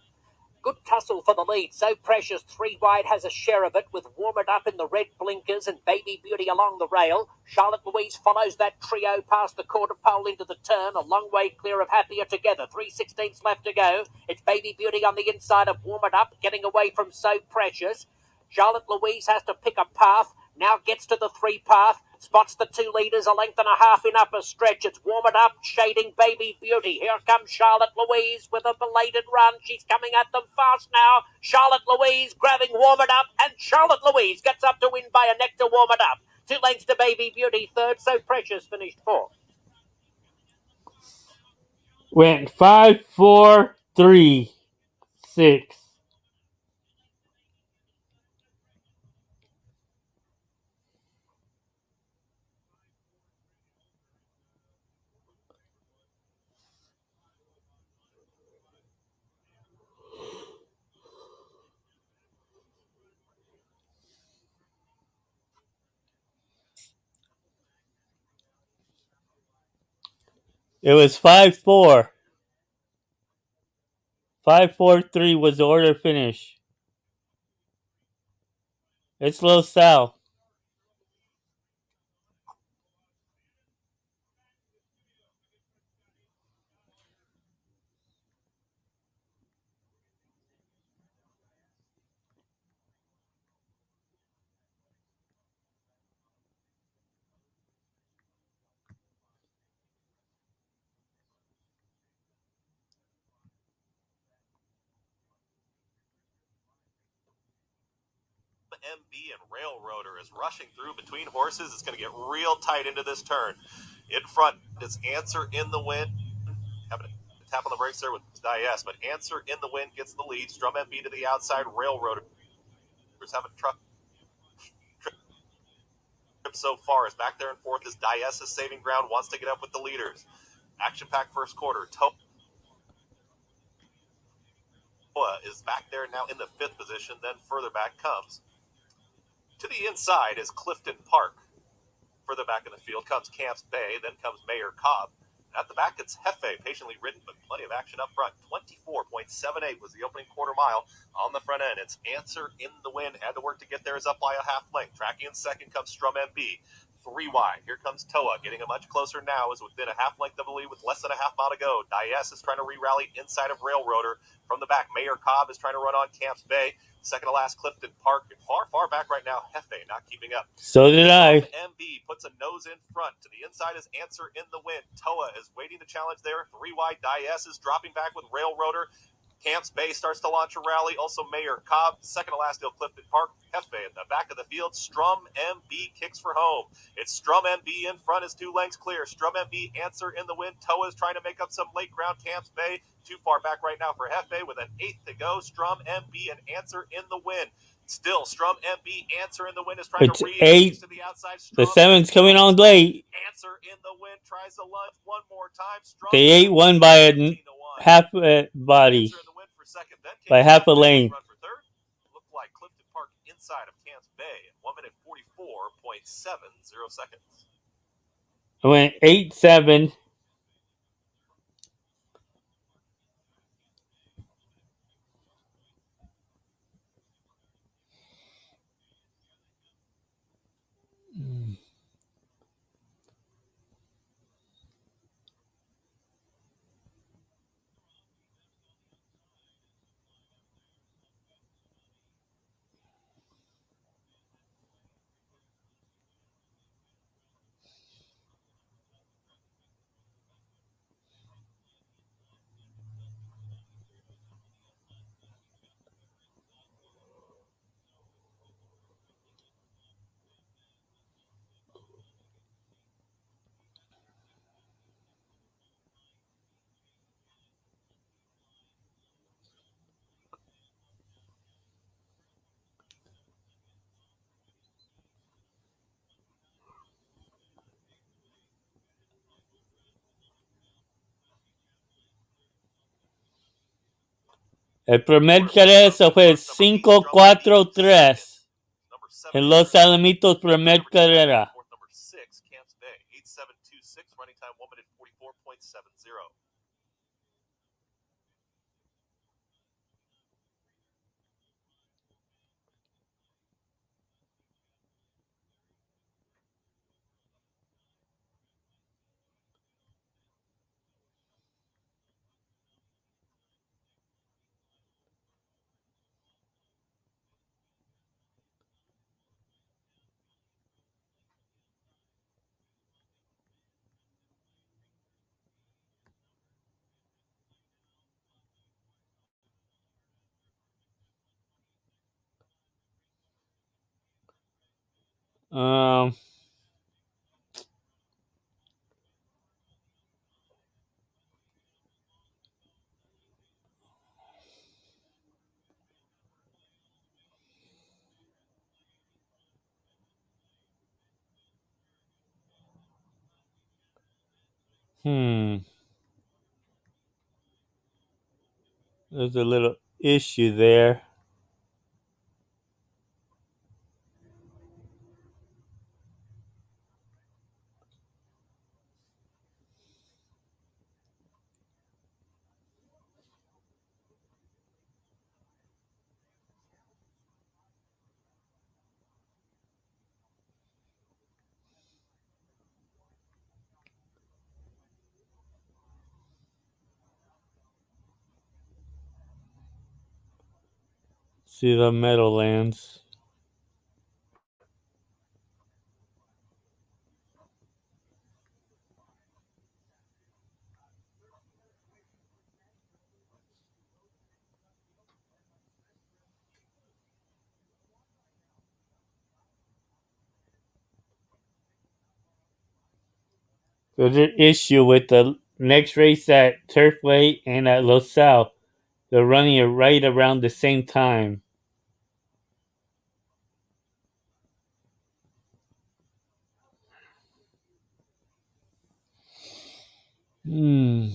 Good tussle for the lead. So Precious 3 wide has a share of it, with Warm It Up in the red blinkers and Baby Beauty along the rail. Charlotte Louise follows that trio past the quarter pole into the turn, a long way clear of Happier Together. 3/16 left to go. It's Baby Beauty on the inside of Warm It Up, getting away from So Precious. Charlotte Louise has to pick a path, now gets to the 3 path, spots the 2 leaders, a length and a half in upper stretch. It's Warm It Up, shading Baby Beauty. Here comes Charlotte Louise with a belated run. She's coming at them fast now. Charlotte Louise grabbing Warm It Up, and Charlotte Louise gets up to win by a neck to Warm It Up. 2 lengths to Baby Beauty, third. So Precious finished fourth. Went 5, 4, 3, 6. It was 5-4. 5-4-3 was the order finish. It's low south. MB and Railroader is rushing through between horses. It's going to get real tight into this turn. In front is Answer in the Wind. Having a tap on the brakes there with Dias, but Answer in the Wind gets the lead. Strum MB to the outside. Railroader is having trip so far. Is back there in fourth. Is Dias is saving ground. Wants to get up with the leaders. Action pack first quarter. Toa is back there now in the fifth position. Then further back comes. To the inside is Clifton Park. Further back in the field comes Camps Bay, then comes Mayor Cobb. At the back, it's Hefe, patiently ridden, but plenty of action up front. 24.78 was the opening quarter mile. On the front end, it's Answer in the Wind. Had to work to get there, is up by a half length. Tracking in second comes Strum MB. 3 wide. Here comes Toa, getting a much closer now, is within a half length of the lead with less than a half mile to go. Dias is trying to re-rally inside of Railroader. From the back, Mayor Cobb is trying to run on Camps Bay. Second to last, Clifton Park. Far back right now, Hefe not keeping up. So did I. MB puts a nose in front. To the inside is Answer in the Wind. Toa is waiting to challenge there. 3 wide. Dias is dropping back with Railroader. Camps Bay starts to launch a rally. Also Mayor Cobb. Second to last, Clifton Park. Hefe at the back of the field. Strum MB kicks for home. It's Strum MB in front is 2 lengths clear. Strum MB, Answer in the Wind. Toa is trying to make up some late ground. Camps Bay too far back right now for Hefe with an 8th to go. Strum MB and Answer in the Wind. Still, Strum MB, Answer in the Wind is trying It's to read 8. to the outside. The Strum 7's coming on late. Answer in the Wind tries to lunge one more time. Strum The 8 won by a half a body Dancer in the win for second. Then by came half a Camp Bay's lane. run for third. Looked like Clifton Park inside of Camp Bay. 1 minute 44.70 seconds. I went 8-7. El primer carrera fue 5-4-3 en Los Alamitos, primer carrera. Fourth, number 6, Camps Bay. 8.726, running time 1 minute 44.70. Um, hmm. There's a little issue there. See the Meadowlands. There's an issue with the next race at Turfway and at Los Al. They're running it right around the same time. Hmm.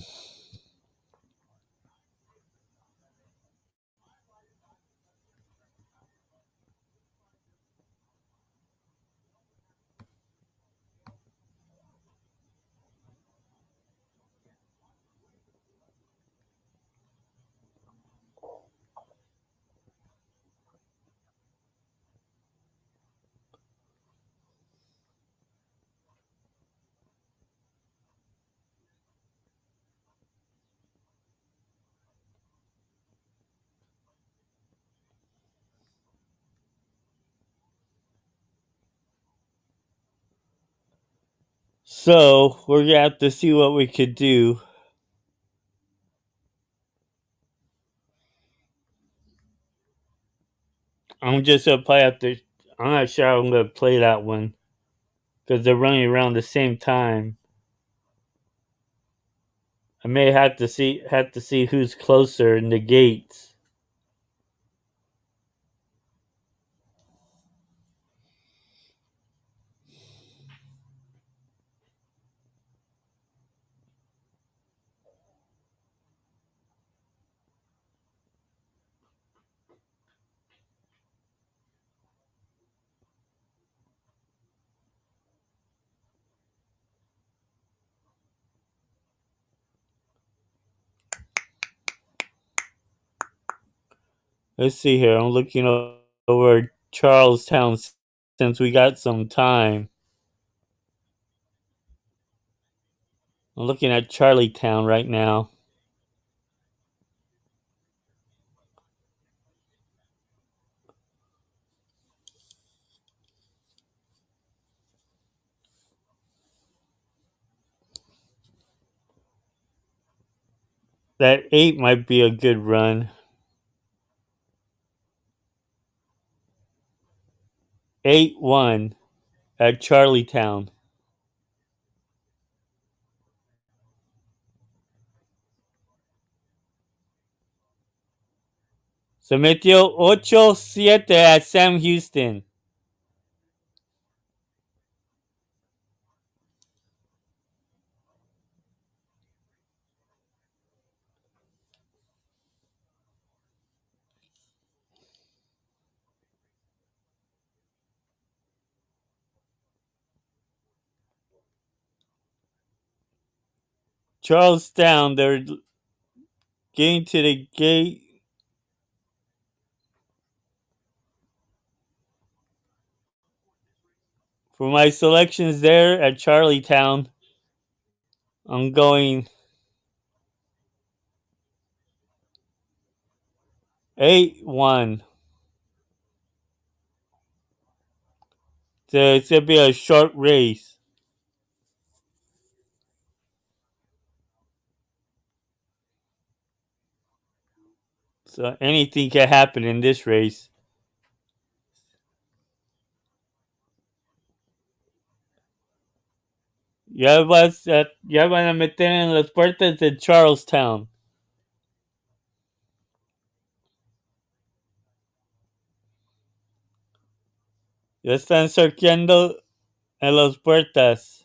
So we're gonna have to see what we could do. I'm just gonna play out the. I'm not sure I'm gonna play that one because they're running around the same time. I may have to see who's closer in the gates. Let's see here. I'm looking over Charlestown since we got some time. I'm looking at Charlietown right now. That 8 might be a good run. 8-1 at Charlietown. Se metió 8-7 at Sam Houston. Charlestown, they're getting to the gate. For my selections there at Charlietown, I'm going 8-1. So it's going to be a short race. So anything can happen in this race. Ya van a meter en las puertas de Charlestown. Ya están cerqueando en las puertas.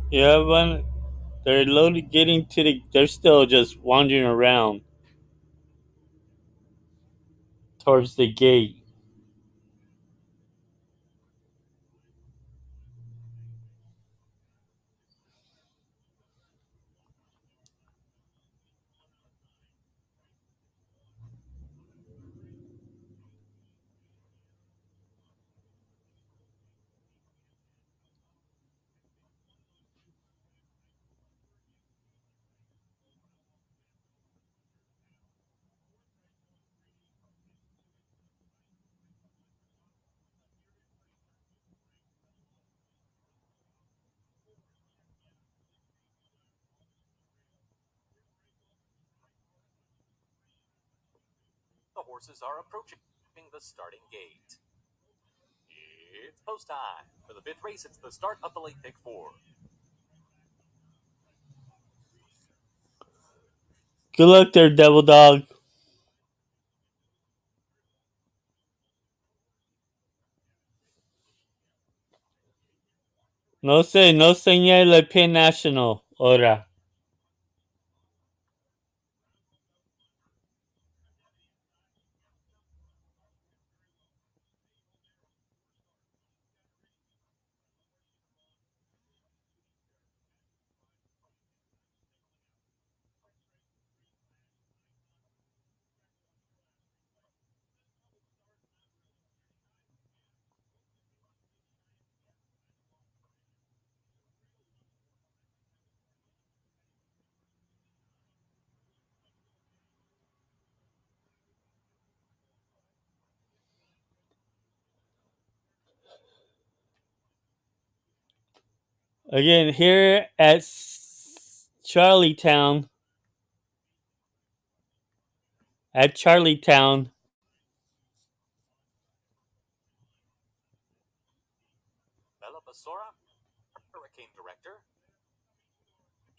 Yeah, van, they're loaded getting to the. They're still just wandering around towards the gate. The horses are approaching the starting gate. It's post time. For the fifth race, it's the start of the late pick four. Good luck there, Devil Dog. No señal el pin national. Ahora. Again, here at Charlietown, at Charlietown, Bella Basora, Hurricane Director,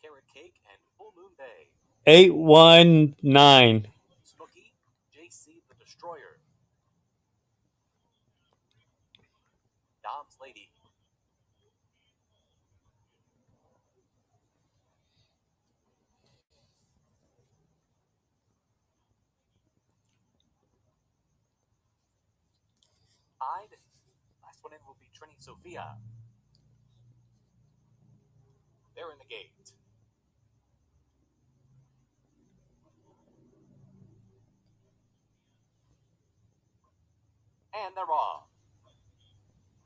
Carrot Cake, and Full Moon Bay. 819. Smokey, JC the Destroyer, Dom's Lady, Hyde. Last one in will be Trini Sophia. They're in the gate. And they're off.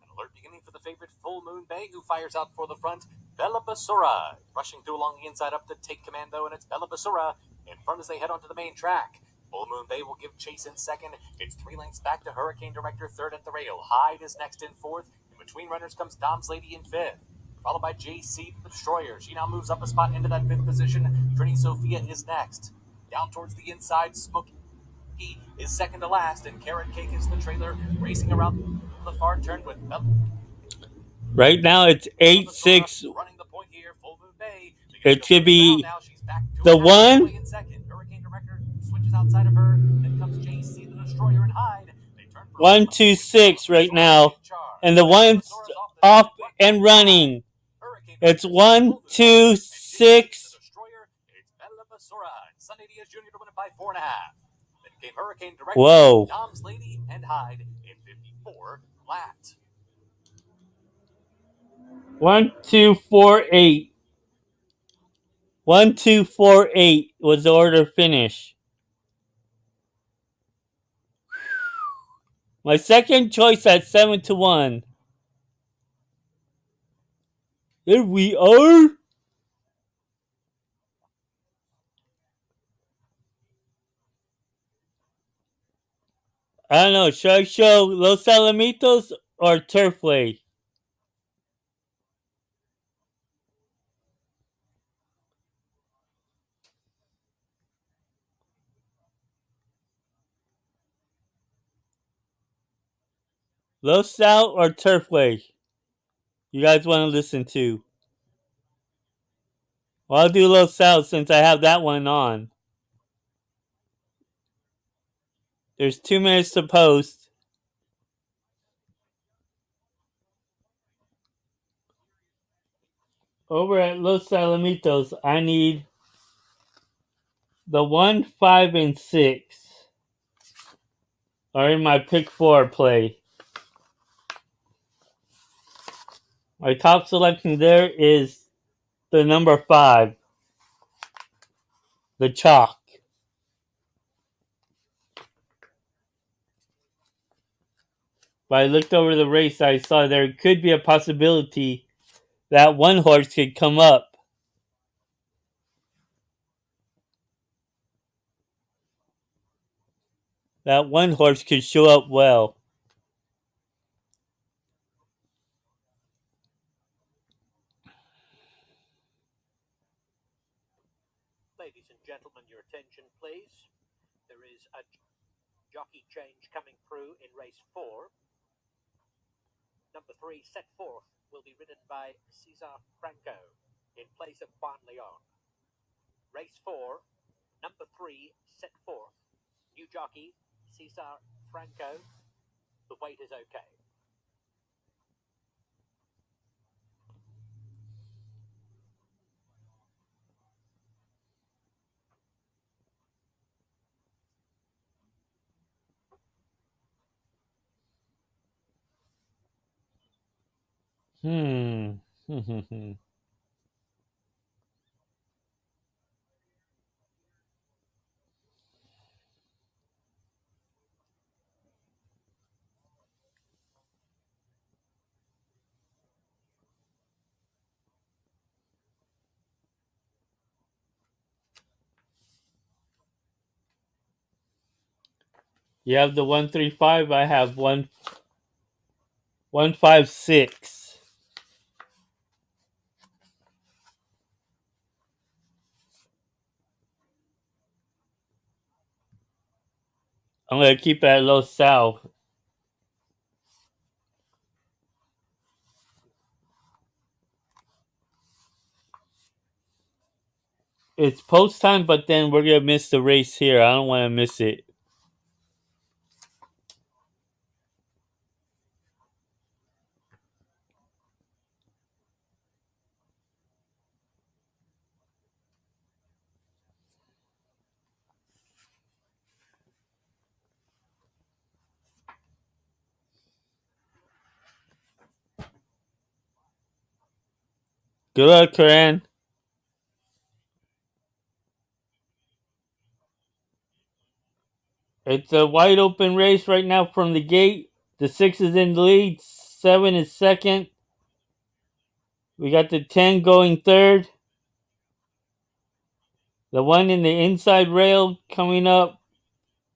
An alert beginning for the favorite Full Moon Bay, who fires out for the front. Bella Basura rushing through along the inside up to take command, though, and it's Bella Basura in front as they head onto the main track. Full Moon Bay will give chase in second. It's 3 lengths back to Hurricane Director, third at the rail. Hyde is next in fourth. In between runners comes Dom's Lady in fifth, followed by JC the Destroyer. She now moves up a spot into that fifth position. Trini Sophia is next. Down towards the inside, Smokey is second to last, and Carrot Cake is the trailer, racing around the far turn with Bella. Right now it's 8-6. Running the point here, Full Moon Bay. It should be now. She's back the one. in second. Hurricane Director switches outside of her. Then comes JC the Destroyer and Hyde. They turn for 1-2-6 right now, and the one's off and running. It's 1-2-6. It's Bella Basura and Sunny Diaz Jr. to win it by 4.5. Then came Hurricane Director, Whoa. Dom's Lady, and Hyde in 54 flat. 1-2-4-8. 1-2-4-8 was the order finish. My second choice at 7-1. There we are. I don't know. Should I show Los Alamitos or Turfway? Los Al or Turfway? You guys want to listen to? Well, I'll do Los Al since I have that one on. There's 2 minutes to post. Over at Los Alamitos, I need the 1, 5, and 6 are in my pick 4 play. My top selection there is the number 5, the Chalk. But I looked over the race, I saw there could be a possibility that one horse could come up. That one horse could show up well. Ladies and gentlemen, your attention, please. There is a jockey change coming through in race 4. Number 3, set forth, will be ridden by Cesar Franco in place of Juan Leon. Race 4, number 3, set forth. New jockey, Cesar Franco. The weight is okay. You have the 135, I have 156. I'm gonna keep it at Los Sal. It's post time, but then we're gonna miss the race here. I don't want to miss it. Good luck, Coran. It's a wide open race right now from the gate. The 6 is in the lead. 7 is second. We got the 10 going third. The one in the inside rail coming up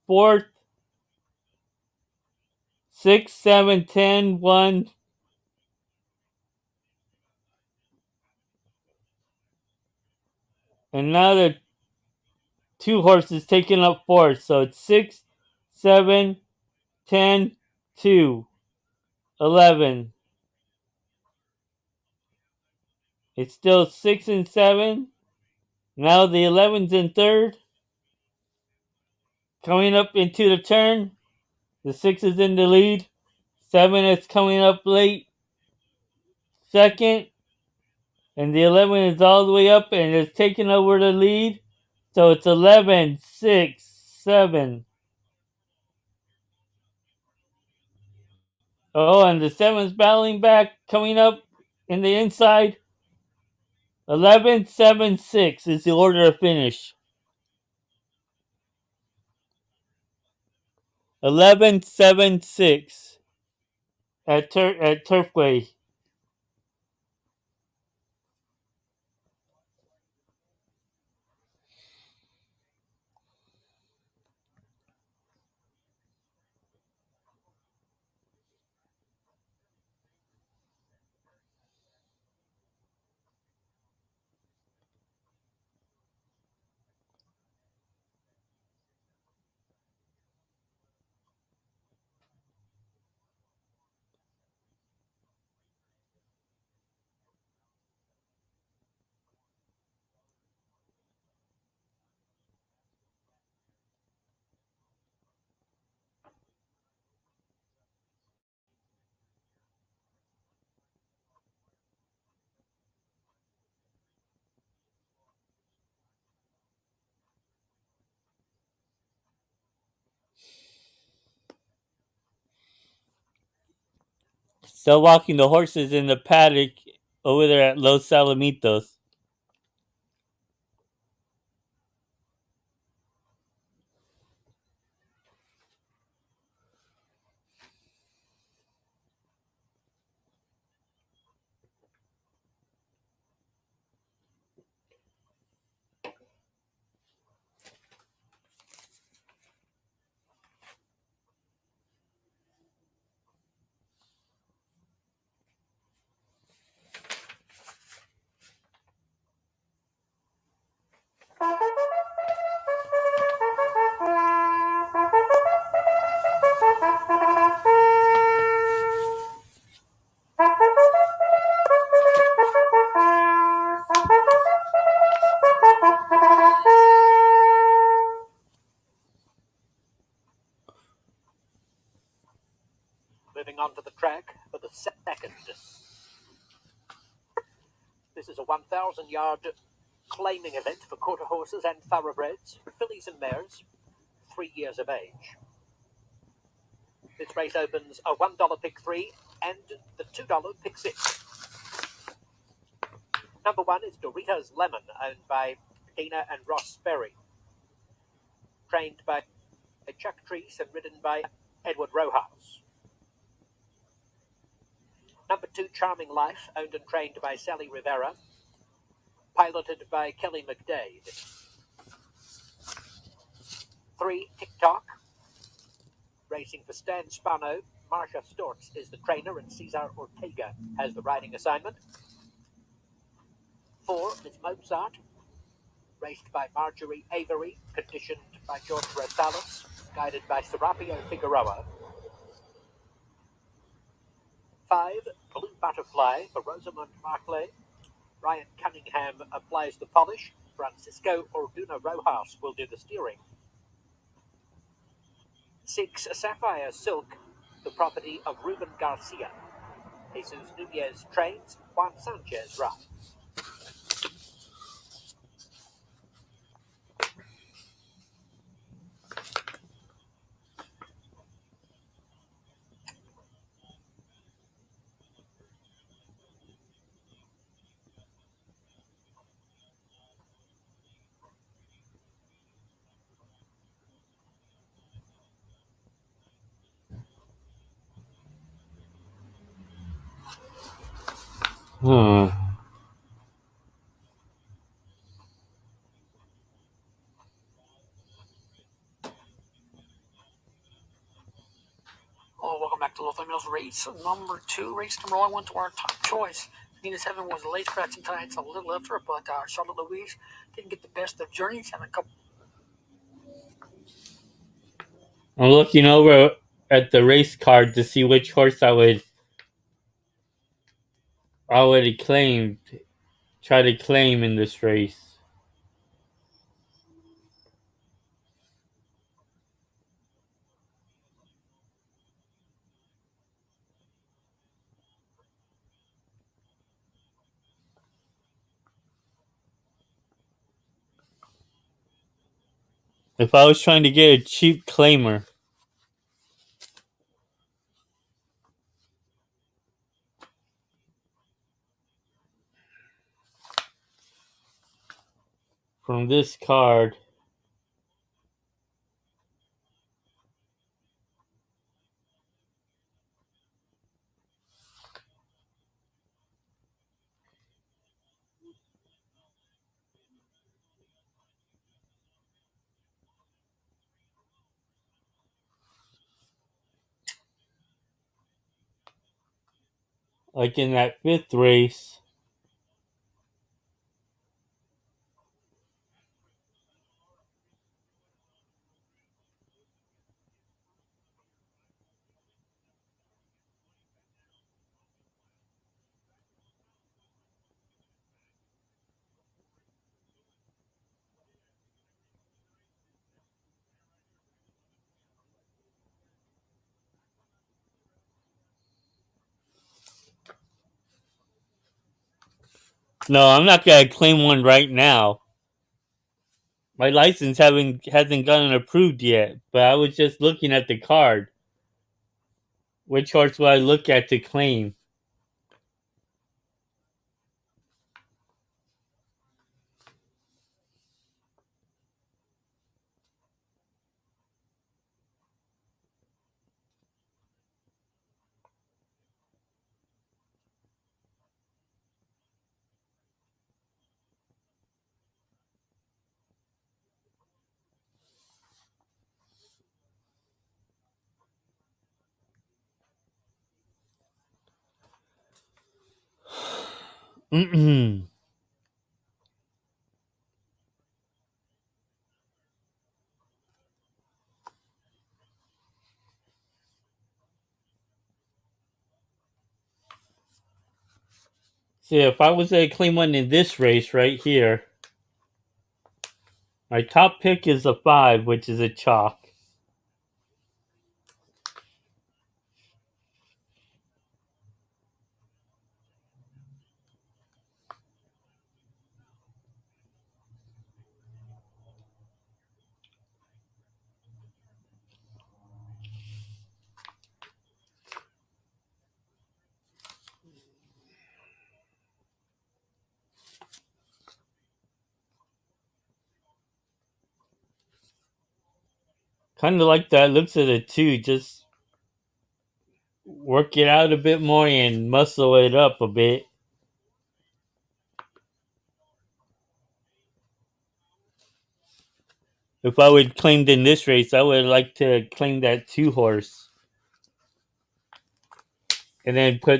fourth. 6, 7, 10, 1. And now the 2 horses taking up fourth. So it's 6, 7, 10, 2, 11. It's still 6 and 7. Now the 11's in third. Coming up into the turn. The 6 is in the lead. 7 is coming up late. Second. And the 11 is all the way up and is taking over the lead. So it's 11, 6, 7. Oh, and the 7's battling back, coming up in the inside. 11, 7, 6 is the order of finish. 11, 7, 6 at Turfway. Still walking the horses in the paddock over there at Los Alamitos. Moving on to the track for the second. This is a 1,000-yard claiming event for quarter horses and thoroughbreds, fillies and mares, 3 years of age. This race opens a $1 pick 3 and the $2 pick 6. Number 1 is Doritos Lemon, owned by Dina and Ross Berry. Trained by Chuck Treese and ridden by Edward Rojas. Number 2, Charming Life, owned and trained by Sally Rivera. Piloted by Kelly McDade. 3, TikTok, racing for Stan Spano. Marcia Stortz is the trainer and Cesar Ortega has the riding assignment. 4, Miss Mozart, raced by Marjorie Avery, conditioned by George Rosales. guided by Serapio Figueroa. 5, Blue Butterfly for Rosamund Markley. Ryan Cunningham applies the polish. Francisco Orduna Rojas will do the steering. 6, Sapphire Silk, the property of Ruben Garcia. Jesus Nunez trains, Juan Sanchez rides. Hmm. Oh, welcome back to Los Mills race number 2. Race number 1 went to our top choice. Venus 7 was late scratching tides a little after, but Charlotte Louise didn't get the best of journeys and a couple. I'm looking over at the race card to see which horse I would try to claim in this race. If I was trying to get a cheap claimer from this card, like in that fifth race, no, I'm not gonna claim one right now. My license hasn't gotten approved yet, but I was just looking at the card. Which horse will I look at to claim? See, if I was to claim one in this race right here, my top pick is a 5, which is a chalk. Kind of like that looks at it too. Just work it out a bit more and muscle it up a bit. If I would claim in this race, I would like to claim that 2 horse. And then try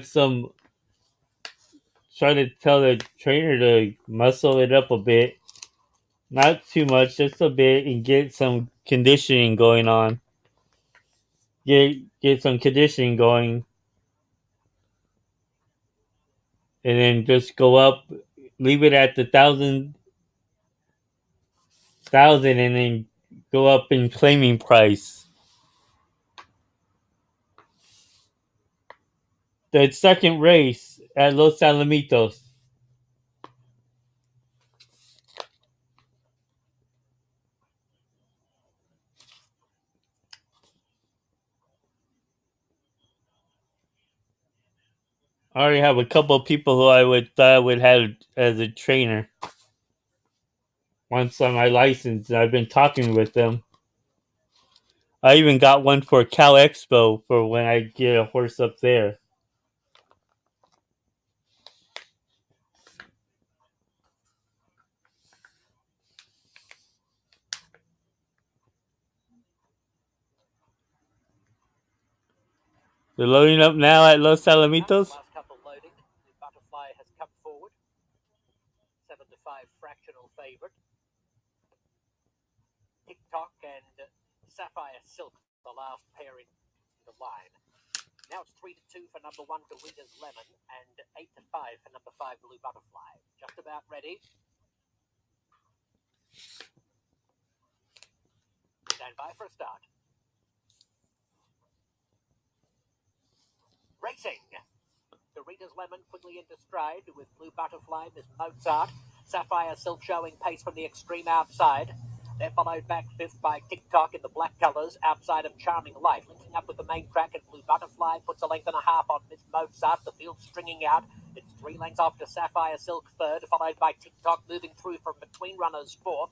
to tell the trainer to muscle it up a bit. Not too much, just a bit, and get some conditioning going on. get some conditioning going, and then just go up, leave it at the thousand, and then go up in claiming price. The second race at Los Alamitos. I already have a couple of people who I would have as a trainer once on my license. I've been talking with them. I even got one for Cal Expo for when I get a horse up there. They're loading up now at Los Alamitos. Last couple loading. The Butterfly has come forward. 7-5 fractional favourite. TikTok and Sapphire Silk, the last pair in the line. Now it's 3-2 for number 1, Doritos Lemon, and 8-5 for number 5, Blue Butterfly. Just about ready. Stand by for a start. Racing. Doritos Lemon quickly into stride with Blue Butterfly, Miss Mozart. Sapphire Silk showing pace from the extreme outside. They're followed back fifth by TikTok in the black colours outside of Charming Life. Linking up with the main track, and Blue Butterfly puts a length and a half on Miss Mozart. The field stringing out. It's 3 lengths off to Sapphire Silk third, followed by TikTok moving through from between runners fourth.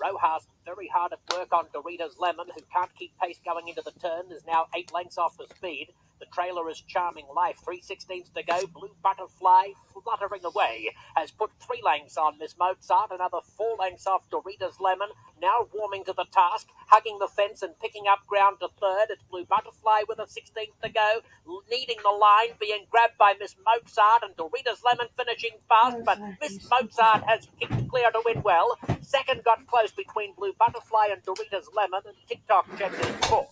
Rojas very hard at work on Doritos Lemon, who can't keep pace going into the turn. Is now 8 lengths off the speed. The trailer is Charming Life. 3/16 to go. Blue Butterfly fluttering away. Has put 3 lengths on Miss Mozart. Another 4 lengths off Doritos Lemon. Now warming to the task. Hugging the fence and picking up ground to third. It's Blue Butterfly with a 16th to go. Needing the line. Being grabbed by Miss Mozart. And Doritos Lemon finishing fast. But Miss Mozart has kicked clear to win well. Second got close between Blue Butterfly and Doritos Lemon. And TikTok checked in fourth.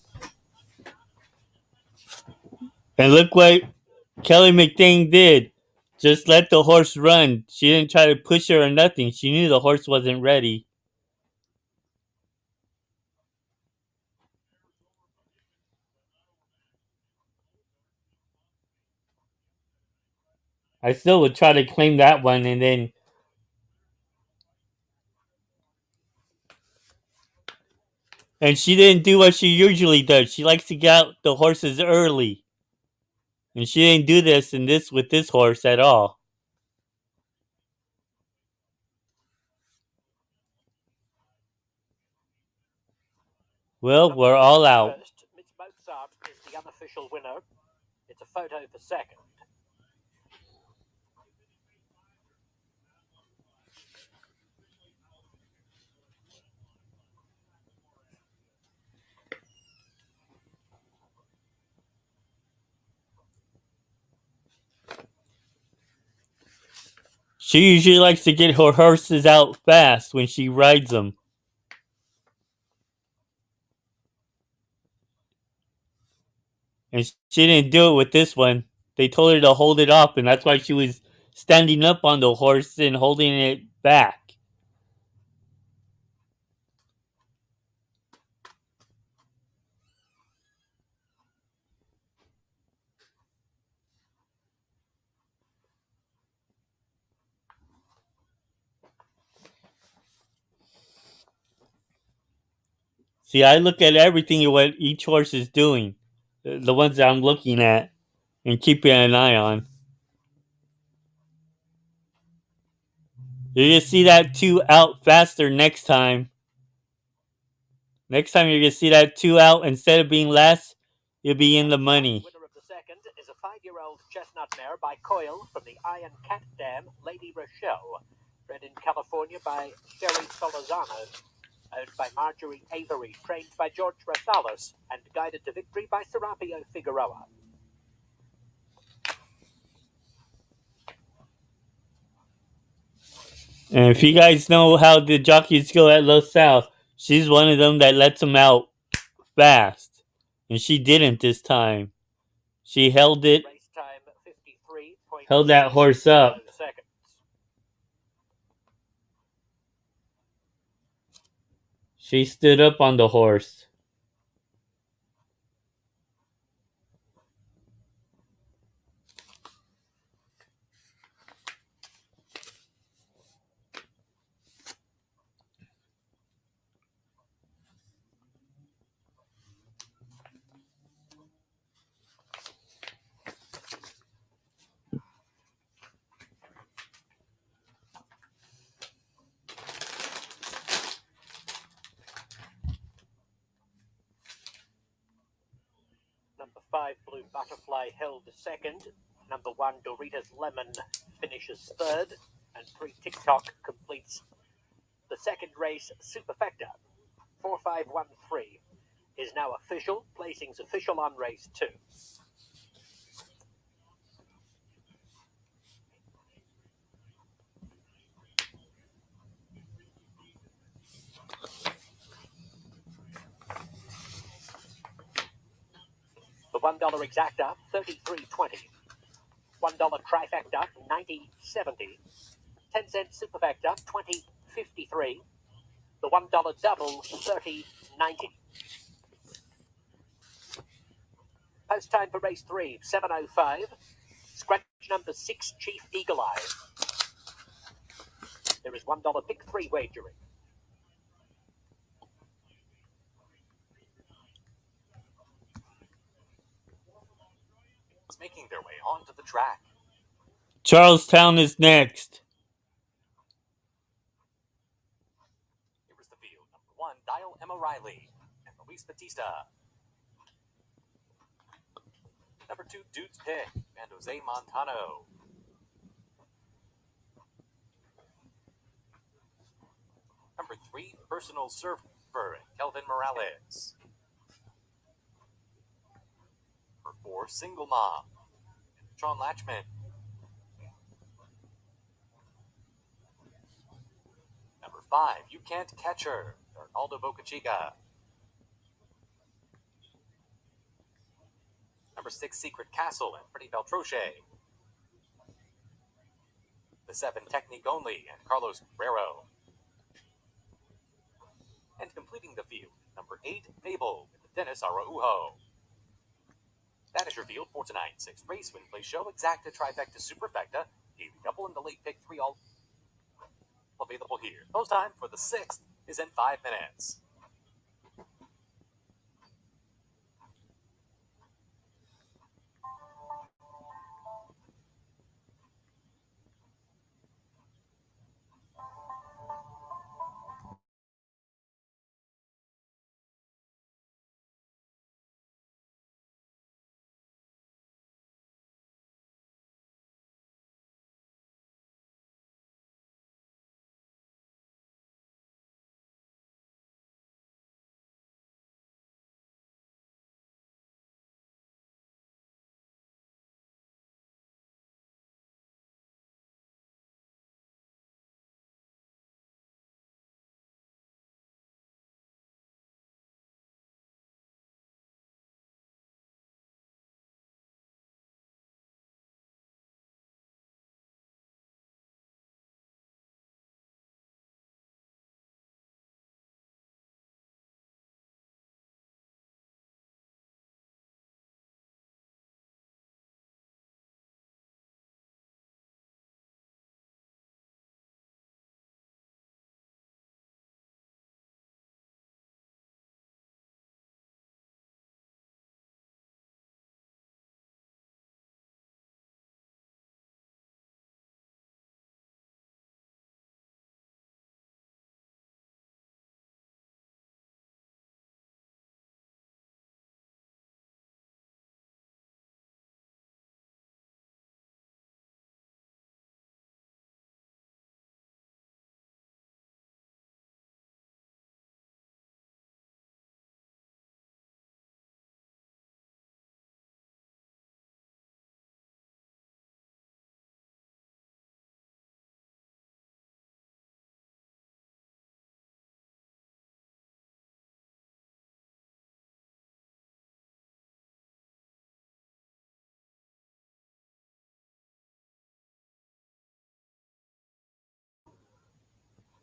And look what Kelly McDane did. Just let the horse run. She didn't try to push her or nothing. She knew the horse wasn't ready. I still would try to claim that one, and she didn't do what she usually does. She likes to get out the horses early. And she didn't do this with this horse at all. Well, we're all out. First, Miss Mozart is the unofficial winner. It's a photo for second. She usually likes to get her horses out fast when she rides them. And she didn't do it with this one. They told her to hold it up, and that's why she was standing up on the horse and holding it back. See, I look at everything and what each horse is doing. The ones that I'm looking at and keeping an eye on. You're going to see that 2 out faster next time. Next time you're going to see that 2 out. Instead of being last, you'll be in the money. Winner of the second is a 5-year-old chestnut mare by Coyle from the Iron Cat Dam, Lady Rochelle. Bred in California by Sherry Solozano. Owned by Marjorie Avery, trained by George Rosales, and guided to victory by Serapio Figueroa. And if you guys know how the jockeys go at Los South, she's one of them that lets them out fast. and she didn't this time. She held it, Race time 53.60 held that horse up. seconds. She stood up on the horse. Number 5, Blue Butterfly, held second. Number 1, Doritos Lemon, finishes third. And 3, TikTok completes the second race. Superfecta 4513 is now official. Placings official on race 2. The $1 exacta, 33.20. $1 trifecta, 90.70. 10-cent superfecta, 20.53. The $1 double, 30.90. Post time for race 3, 7:05. Scratch number 6, Chief Eagle Eye. There is $1 pick 3 wagering. Making their way onto the track. Charlestown is next. Here's the field. Number 1, Dial Emma Riley and Luis Batista. Number 2, Dude's Pick and Jose Montano. Number 3, Personal Surfer and Kelvin Morales. Number 4, Single Mom and Sean Latchman. Number 5, You Can't Catch Her, Arnaldo Bocachica. Number 6, Secret Castle and Freddie Beltroche. The 7, Technique Only and Carlos Guerrero. And completing the field, number 8, Fable with Dennis Araujo. That is your field for tonight's 6th race win play show. Exacta, Trifecta, Superfecta, Daily Double, and the Late Pick 3 all available here. Post time for the 6th is in 5 minutes.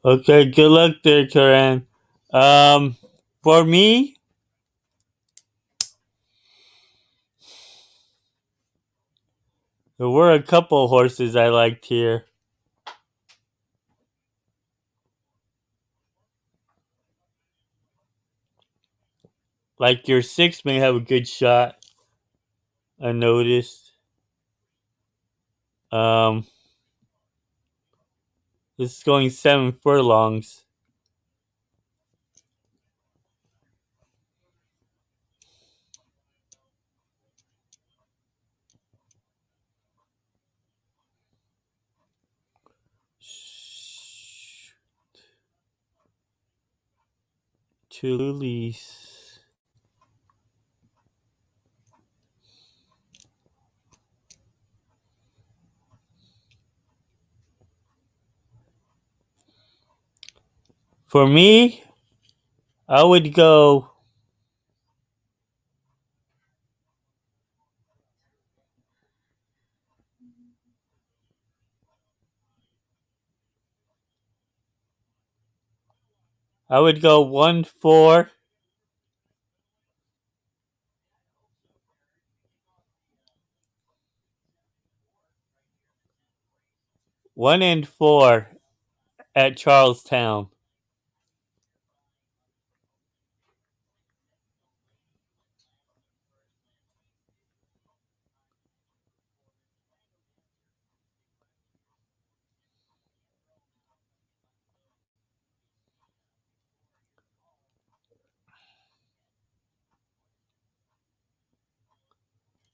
Okay, good luck there, Karen. Um, for me, there were a couple horses I liked here. Like your six may have a good shot. I noticed. Um, this is going 7 furlongs. To release. For me, I would go. I would go 1, 4, 1 and 4 at Charlestown.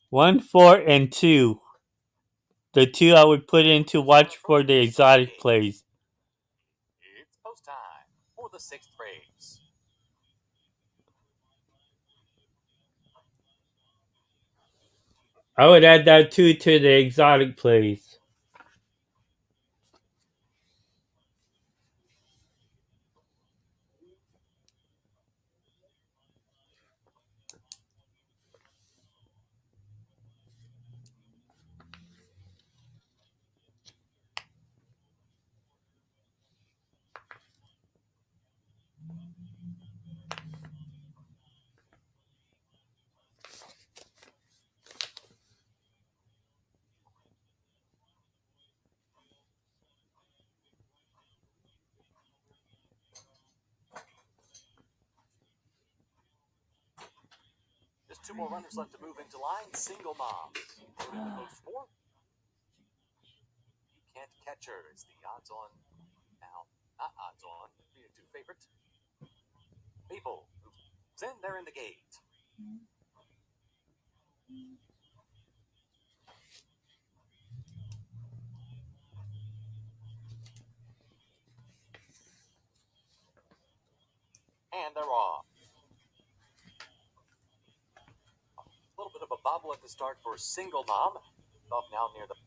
One, 4, and 2. The two I would put in to watch for the exotic plays. It's post time for the sixth race. I would add that two to the exotic plays. Just two more runners left to move into line. Single mom. Loaded with those four. You can't catch her. It's the odds on. Now, not odds on. 3-2 favorite. People. Then they're in the gate. And they're off. A little bit of a bobble at the start for Single Mom. Up now near the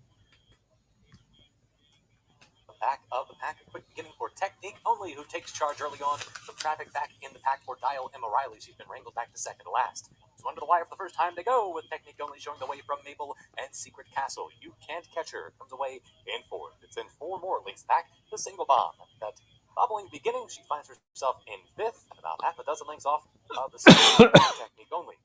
back of the pack. A quick beginning for Technique Only, who takes charge early on. Some traffic back in the pack for Dial Emma Riley. She's been wrangled back to second to last. So under the wire for the first time they go, with Technique Only showing the way from Mabel and Secret Castle. You Can't Catch Her comes away in fourth. It's in four more links back. The Single Bomb. That bobbling beginning, she finds herself in fifth, and about half a dozen links off of the second Technique Only.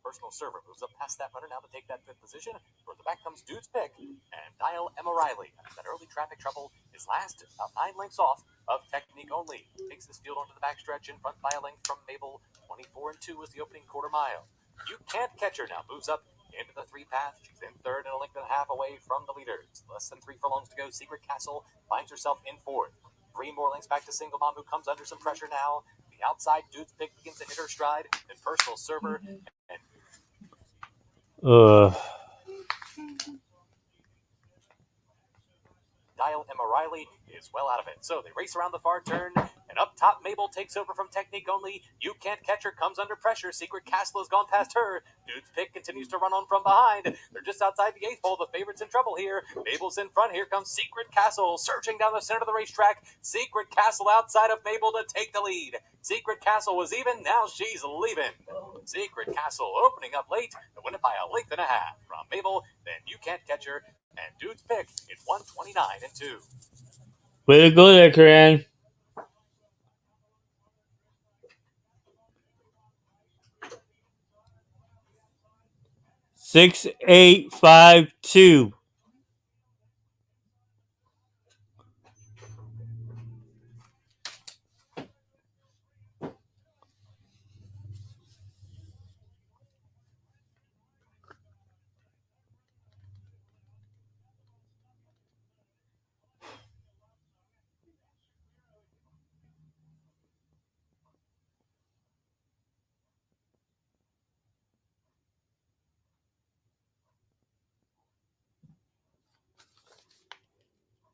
Personal Server moves up past that runner now to take that fifth position. Toward the back comes Dude's Pick and Dial Emma Riley. That early traffic trouble is last, about 9 lengths off of Technique Only. Takes this field onto the backstretch in front by a length from Mabel. 24-2 is the opening quarter mile. You Can't Catch Her now moves up into the three path. She's in third and a length and a half away from the leaders. Less than 3 furlongs to go. Secret Castle finds herself in fourth. 3 more lengths back to Single Mom, who comes under some pressure now. The outside Dude's Pick begins to hit her stride, and Personal Server and Dial Emma Riley is well out of it. So they race around the far turn, and up top, Mabel takes over from Technique Only. You Can't Catch Her comes under pressure. Secret Castle has gone past her. Dude's Pick continues to run on from behind. They're just outside the eighth pole. The favorite's in trouble here. Mabel's in front. Here comes Secret Castle surging down the center of the racetrack. Secret Castle outside of Mabel to take the lead. Secret Castle was even. Now she's leaving. Secret Castle opening up late to win it by a length and a half from Mabel. Then You Can't Catch Her and Dude's Pick in 129-2. Way to go there, Karen. 6852.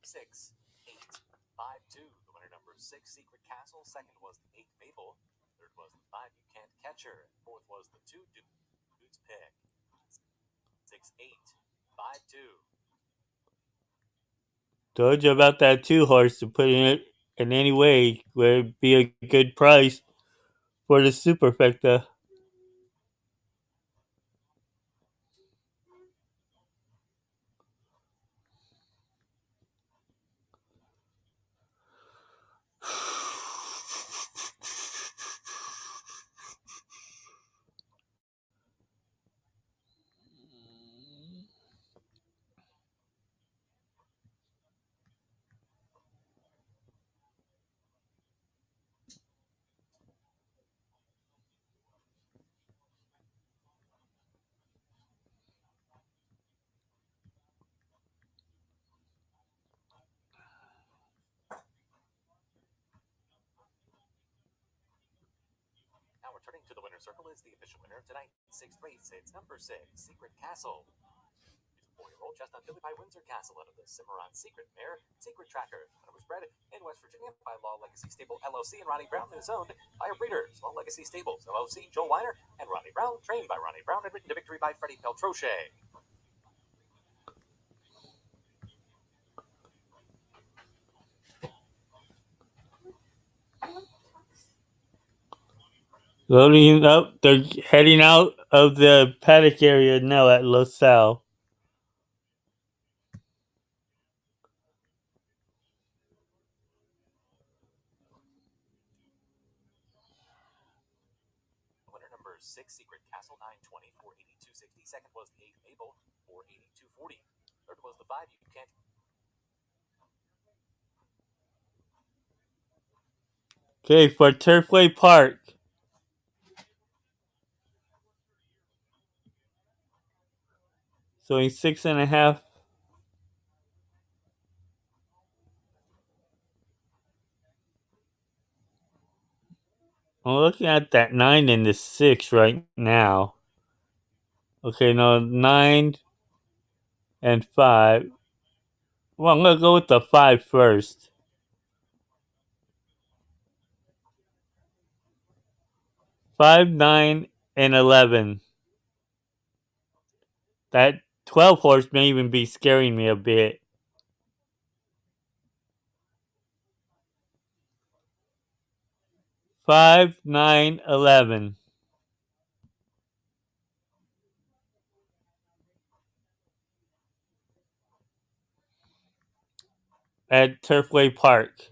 Six, eight, 5-2. The winner, number 6, Secret Castle. Second was the 8, Mabel. Third was the 5, You Can't Catch Her. Fourth was the 2, Dude's Pick. 6-8, 5-2. Told you about that 2 horse to put in it in any way would be a good price for the superfecta. Now returning to the winner's circle is the official winner of tonight's 6th race. It's number 6, Secret Castle. He's a 4-year-old chestnut filly by Windsor Castle out of the Cimarron Secret mare, Secret Tracker. It was bred in West Virginia by Law Legacy Stable LLC and Ronnie Brown, and is owned by a breeder, Law Legacy Stables LLC, Joel Weiner, and Ronnie Brown, trained by Ronnie Brown, and written to victory by Freddie Peltrochet. Loading up, they're heading out of the paddock area now at LaSalle. Winner number 6, Secret Castle, 920, 482.60. Second was the 8, Mabel, 482.40. Third was the 5, You Can't. Okay, for Turfway Park. So he's 6.5. I'm looking at that 9 and the 6 right now. Okay, no, 9 and 5. Well, I'm gonna go with the 5 first. 5, 9, and 11. That 12 horse may even be scaring me a bit. 5, 9, 11. At Turfway Park.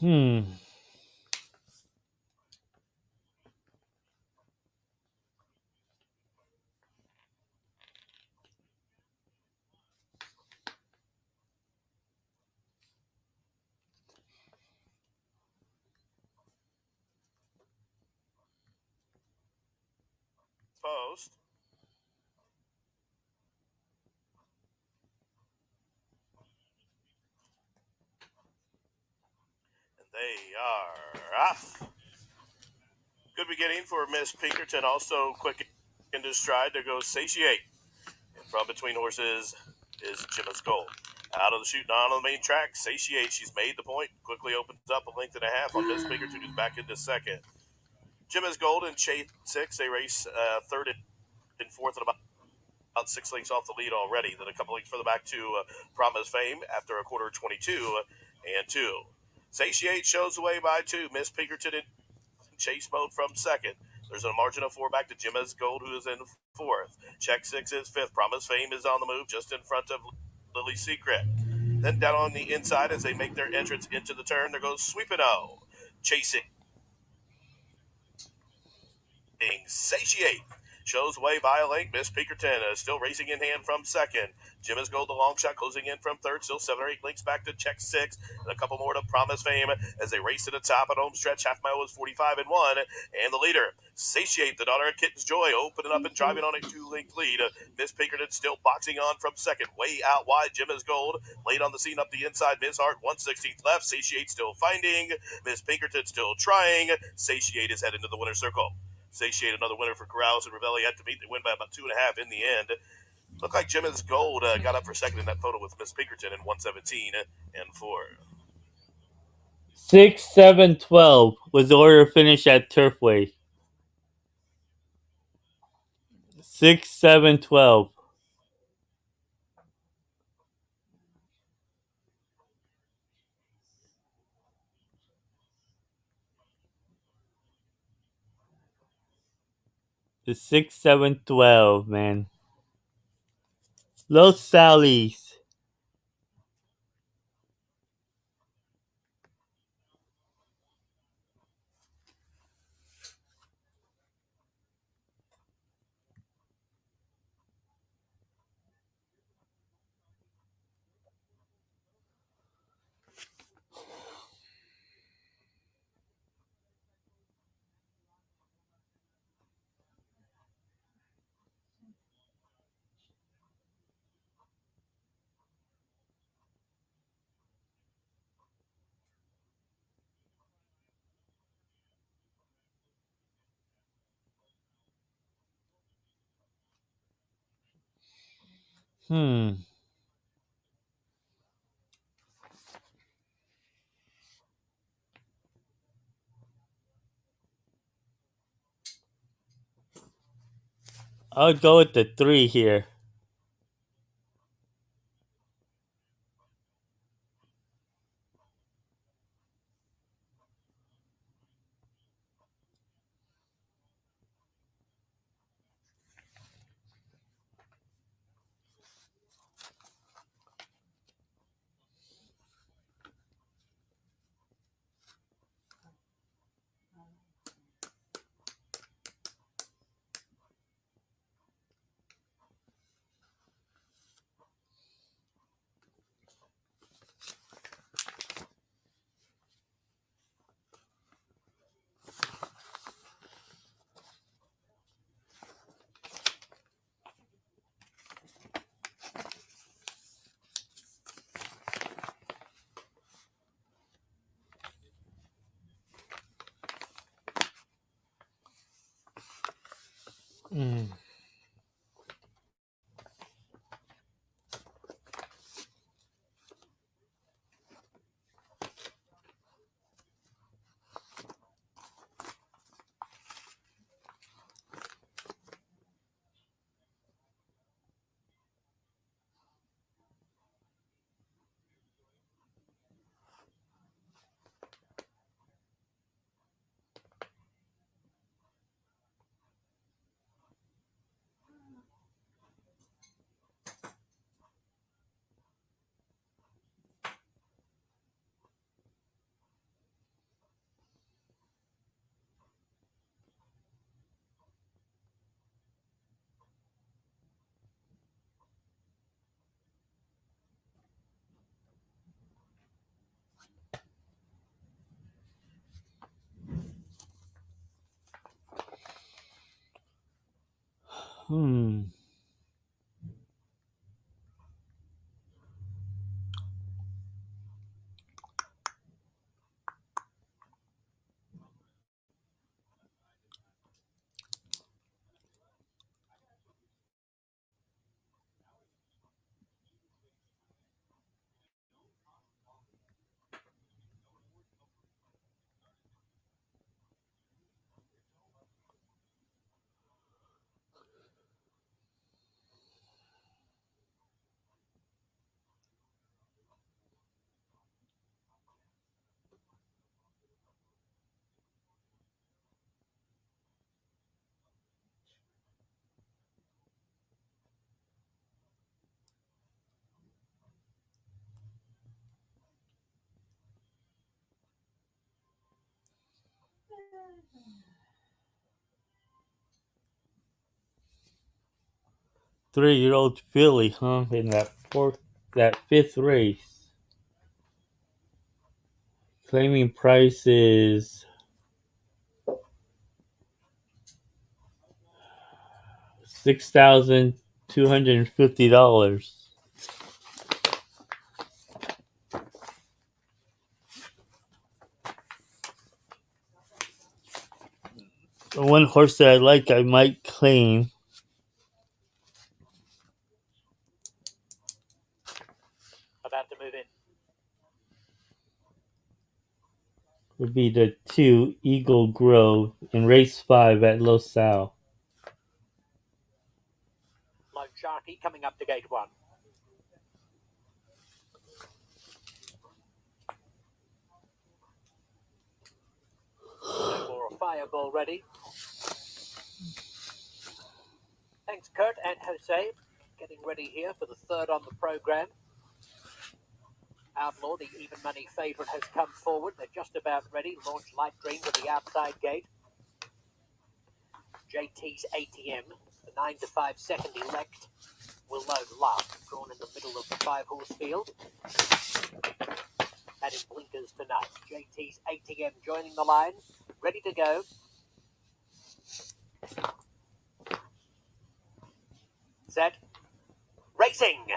Hmm. Post. And they are off. Good beginning for Miss Pinkerton. Also quick into stride. There goes Satiate. And from between horses is Gemma's Gold. Out of the chute and on the main track, Satiate. She's made the point. Quickly opens up a length and a half on Miss Pinkerton, who's back into second. Gemma's Gold and Chase 6. They race third and fourth and about about 6 lengths off the lead already. Then a couple lengths further back to Promise Fame after a quarter 22-2. Satiate shows away by 2. Miss Pinkerton in chase mode from second. There's a margin of 4 back to Jim's Gold, who is in fourth. Check 6 is fifth. Promise Fame is on the move just in front of Lily Secret. Then down on the inside as they make their entrance into the turn, there goes Sweepin' O. Chasing Satiate shows way by a length. Miss Pinkerton still racing in hand from second. Jim is Gold, the long shot, closing in from third. Still 7 or 8 lengths back to check 6. And a couple more to Promise Fame as they race to the top at home stretch. Half mile was 45-1. And the leader, Satiate, the daughter of Kitten's Joy, opening up and driving on a 2 length lead. Miss Pinkerton still boxing on from second. Way out wide, Jim is Gold. Late on the scene up the inside. Miss Hart, 1/16th left. Satiate still finding. Miss Pinkerton still trying. Satiate is heading to the winner's circle. Satiate, another winner for Corrales and Ravelli had to beat. They win by about 2.5 in the end. Looked like Jim is Gold got up for second in that photo with Miss Pinkerton in 1:17-4. 6-7-12 was the order finish at Turfway. 6-7-12. The 6-7-12, man. Los Sallies. Hmm. I'll go with the 3 here. Hmm. Hmm. 3-year-old filly, huh? In that fifth race. Claiming price is $6,250. The one horse that I like, I might claim, About to move in. would be the 2 Eagle Grove in race 5 at Los Al. Lone Sharky coming up to gate 1. No more fireball ready. Thanks, Kurt and Jose. Getting ready here for the third on the program. Outlaw, the even money favourite, has come forward. They're just about ready. Launch Light Dream to the outside gate. JT's ATM, the 9 to 5 second elect, will load last, drawn in the middle of the 5-horse field. Adding blinkers tonight. JT's ATM joining the line, ready to go. Set. Racing!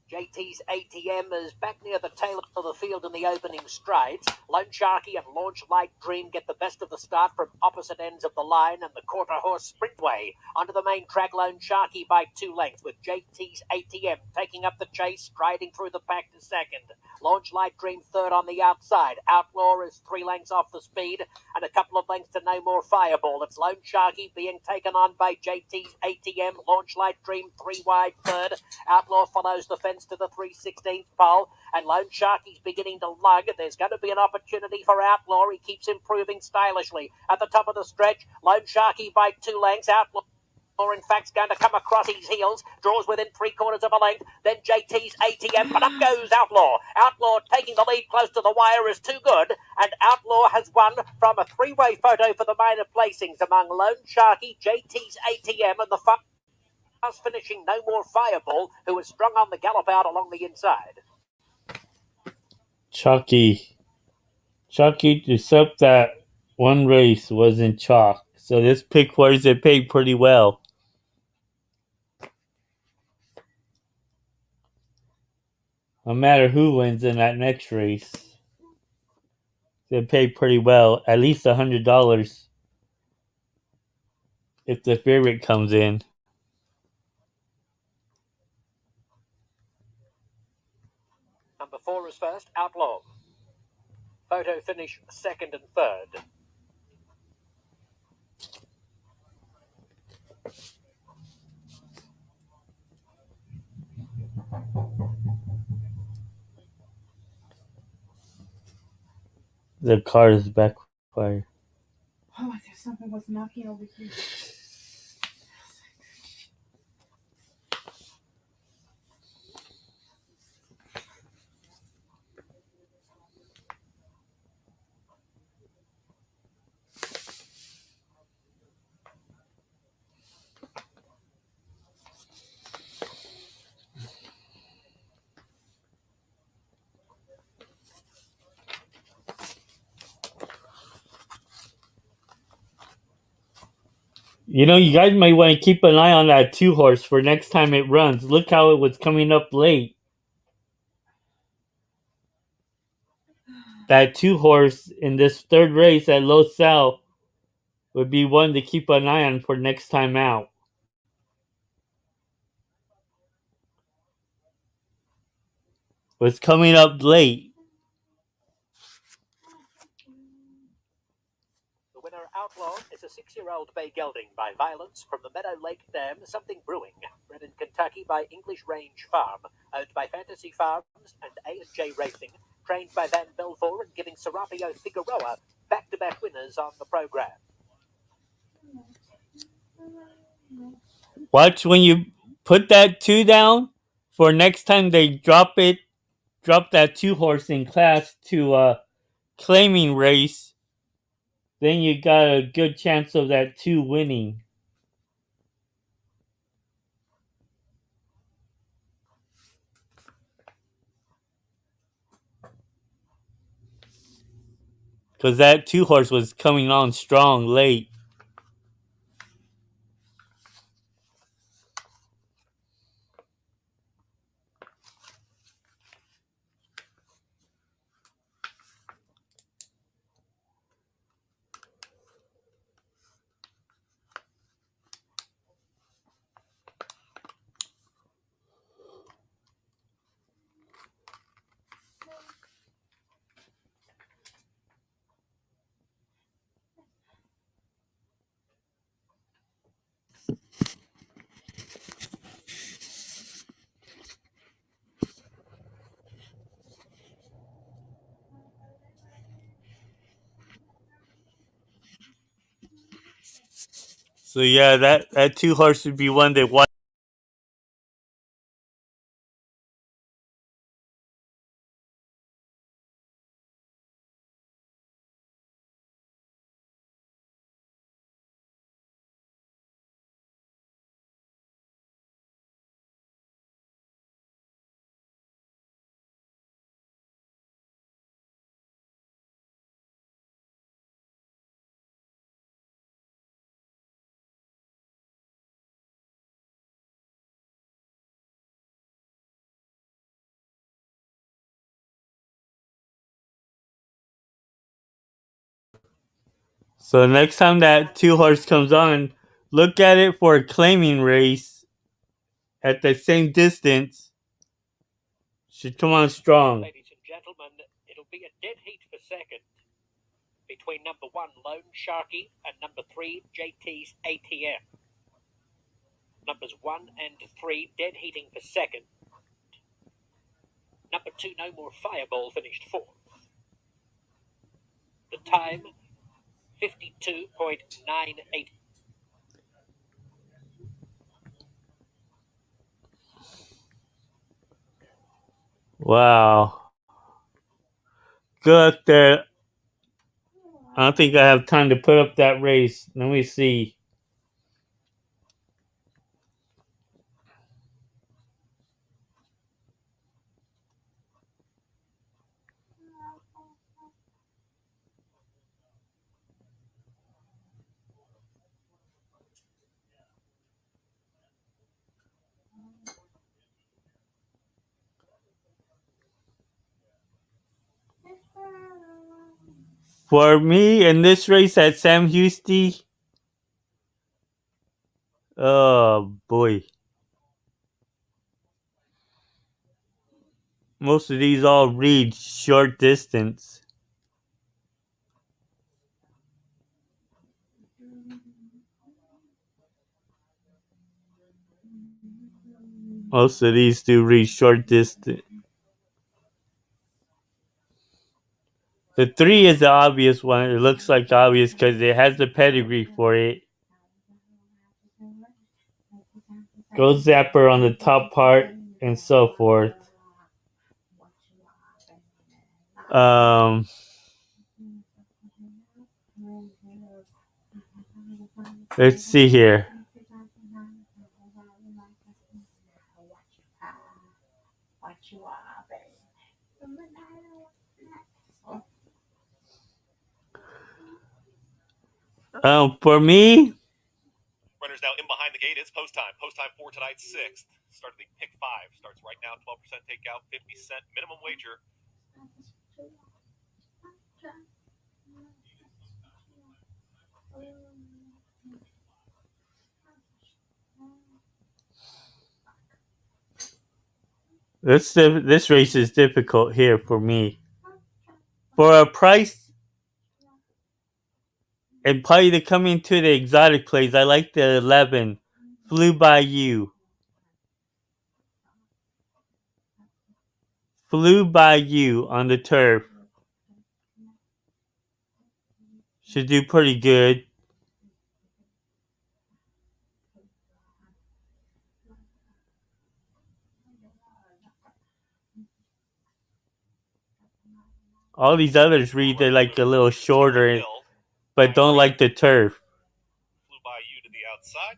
JT's ATM is back near the tail of the field in the opening strides. Lone Sharky and Launch Light Dream get the best of the start from opposite ends of the line, and the quarter horse Sprintway onto the main track. Lone Sharky by 2 lengths, with JT's ATM taking up the chase, striding through the pack to second. Launch Light Dream third on the outside. Outlaw is 3 lengths off the speed, and a couple of lengths to No More Fireball. It's Lone Sharky being taken on by JT's ATM. Launch Light Dream 3 wide third. Outlaw follows the fence to the 3/16th pole, and Lone Sharky's beginning to lug. There's going to be an opportunity for Outlaw. He keeps improving stylishly at the top of the stretch. Lone Sharky by 2 lengths. Outlaw, in fact, going to come across his heels, draws within 3/4 of a length. Then JT's ATM, but up goes Outlaw. Outlaw taking the lead close to the wire is too good, and Outlaw has won from a 3-way photo for the minor placings among Lone Sharky, JT's ATM, and the fast finishing No More Fireball, who was strung on the gallop out along the inside. Chucky except that one race was in chalk. So this pick horse, it paid pretty well. No matter who wins in that next race, they pay pretty well. At least $100 if the favorite comes in. Number 4 is first, Outlaw. Photo finish second and third. The car is backfire. Oh, I thought something was knocking over here. You know, you guys might want to keep an eye on that 2 horse for next time it runs. Look how it was coming up late. That 2 horse in this third race at Los Al would be one to keep an eye on for next time out. Was coming up late. The winner, Outlaw, is a 6-year-old bay gelding by Violence from the Meadow Lake Dam, Something Brewing, bred in Kentucky by English Range Farm, owned by Fantasy Farms and A&J Racing, trained by Van Belvoir and giving Serapio Figueroa back-to-back winners on the program. Watch when you put that 2 down for next time they drop that 2 horse in class to claiming race. then you got a good chance of that 2 winning. Because that 2 horse was coming on strong late. So yeah, that 2 horse would be one that won. So next time that 2 horse comes on, look at it for a claiming race at the same distance. Should come on strong. Ladies and gentlemen, it'll be a dead heat for second between number 1 Lone Sharky and number 3 JT's ATM. Numbers 1 and 3 dead heating for second. Number 2 No More Fireball finished 4th. The time 52.98. Wow. Good there. I don't think I have time to put up that race. Let me see. For me in this race at Sam Houston, oh boy. Most of these all read short distance. Most of these do read short distance. The 3 is the obvious one. It looks like obvious because it has the pedigree for it. Go Zapper on the top part and so forth. Um, let's see here. For me, Runners now in behind the gate. It's post time. Post time for tonight's 6th. Start of the pick 5. Starts right now. 12% takeout. 50-cent minimum wager. this race is difficult here for me. For a price and probably to come into the exotic plays, I like the 11. Flew by you. Flew by you on the turf. Should do pretty good. All these others read they're like a little shorter. but don't like the turf. Flew by you to the outside.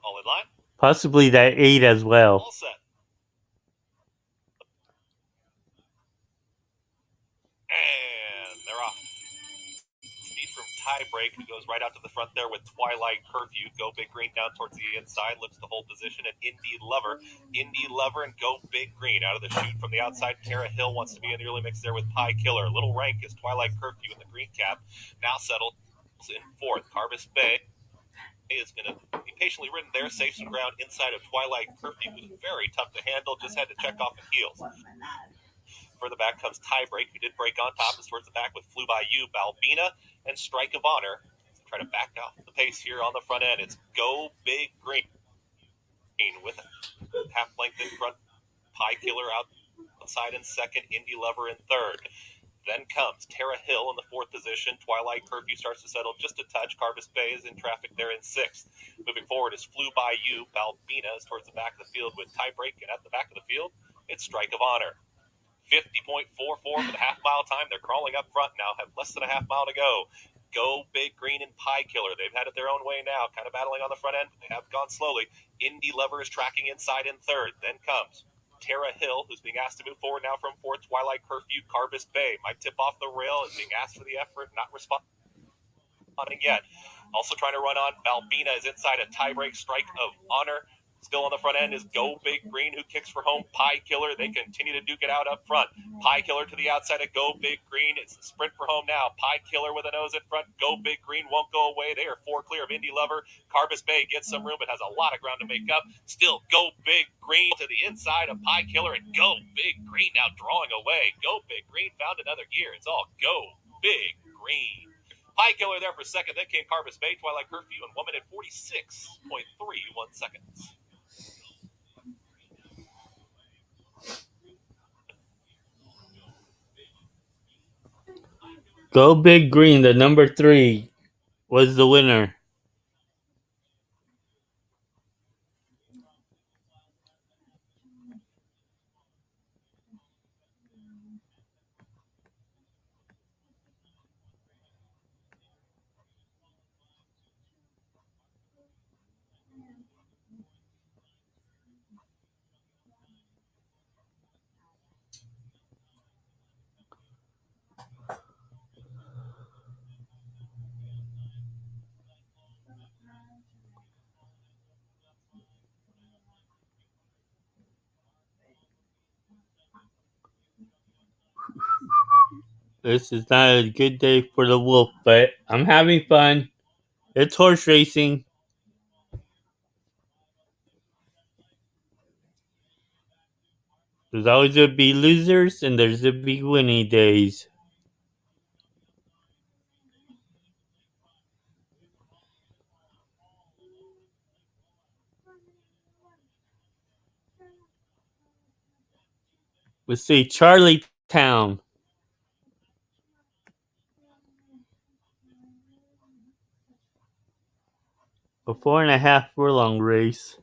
All in line. Possibly that 8 as well. All set. And they're off. Speed from Tiebreak, who goes right out to the front there with Twilight Curfew. Go Big Green down towards the inside, looks to hold position at Indie Lover. Indie Lover and Go Big Green out of the chute from the outside. Tara Hill wants to be in the early mix there with Pie Killer. Little rank is Twilight Curfew in the green cap. Now settled in fourth. Carvis Bay is going to be patiently ridden there, safe some ground inside of Twilight Curfew, who's very tough to handle. Just had to check off the heels. Further back comes Tiebreak, who did break on top, is towards the back with Flew By You, Balbina, and Strike of Honor. Try to back off the pace here on the front end. It's Go Big Green with half length in front. Pie Killer outside in second. Indie Lover in third. Then comes Tara Hill in the fourth position. Twilight Curfew starts to settle just a touch. Carvis Bay is in traffic there in sixth. Moving forward is Flew By You. Balbina is towards the back of the field with Tiebreak, and at the back of the field, it's Strike of Honor. 50.44 for the half mile time. They're crawling up front now, have less than a half mile to go. Go Big Green and Pie Killer. They've had it their own way now, kind of battling on the front end, but they have gone slowly. Indie Lover is tracking inside in third. Then comes Tara Hill, who's being asked to move forward now from fourth. Twilight Curfew, Carvis Bay might tip off the rail, is being asked for the effort, not responding yet. Also trying to run on. Balbina is inside a Tiebreak. Strike of Honor. Still on the front end is Go Big Green, who kicks for home. Pie Killer, they continue to duke it out up front. Pie Killer to the outside of Go Big Green. It's a sprint for home now. Pie Killer with a nose in front. Go Big Green won't go away. They are four clear of Indie Lover. Carvis Bay gets some room, but has a lot of ground to make up. Still Go Big Green to the inside of Pie Killer, and Go Big Green now drawing away. Go Big Green found another gear. It's all Go Big Green. Pie Killer there for second. Then came Carvis Bay, Twilight Curfew, and 1 minute 46.31 seconds. Go Big Green, the number 3, was the winner. This is not a good day for the wolf, but I'm having fun. It's horse racing. There's always going to be losers and there's going to be winning days. Let's see, Charlietown. A 4.5 furlong race.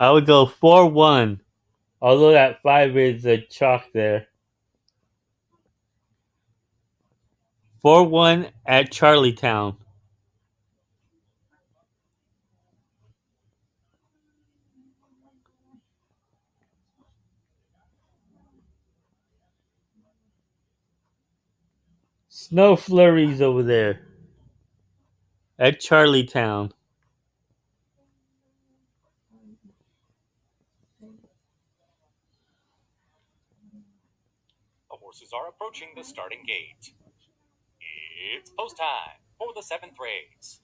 I would go 4-1. Although that 5 is a chalk there. 4-1 at Charlietown. Snow flurries over there at Charlietown. The horses are approaching the starting gate. It's post time for the 7th race.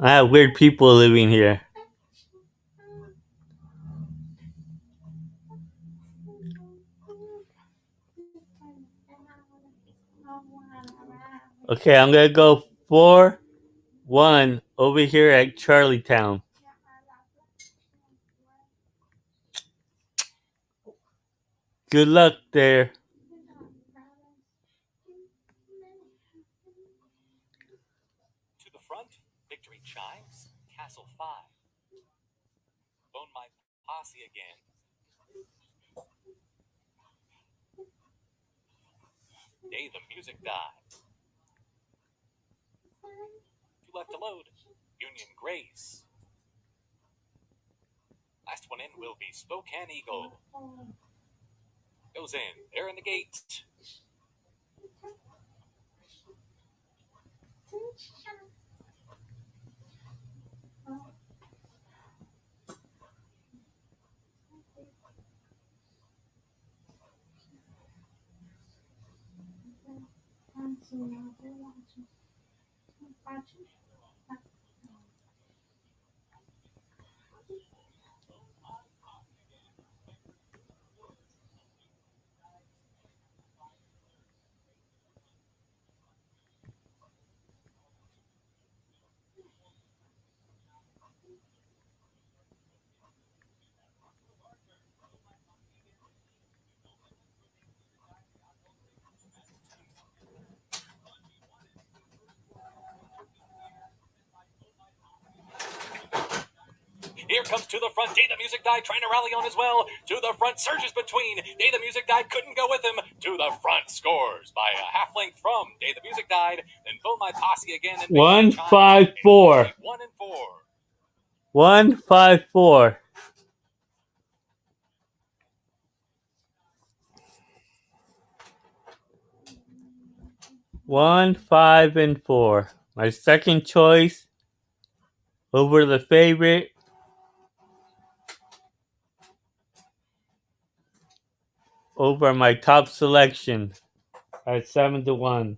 I have weird people living here. Okay, I'm gonna go 4-1 over here at Charlietown. Good luck there. To the front, victory chimes, Castle 5. Phone my posse again. Day the music died. Two left to load. Union Grace. Last one in will be Spokane Eagle. Goes in. They're in the gate. Here comes To the Front. Day the Music Died trying to rally on as well. To the Front surges between. Day the Music Died couldn't go with him. To the Front scores by a half length from Day the Music Died. Then Phone My Posse again. And 1-5-4. 1-4. 1-5-4. 1-5-4. My second choice over the favorite. Over my top selection at 7-1.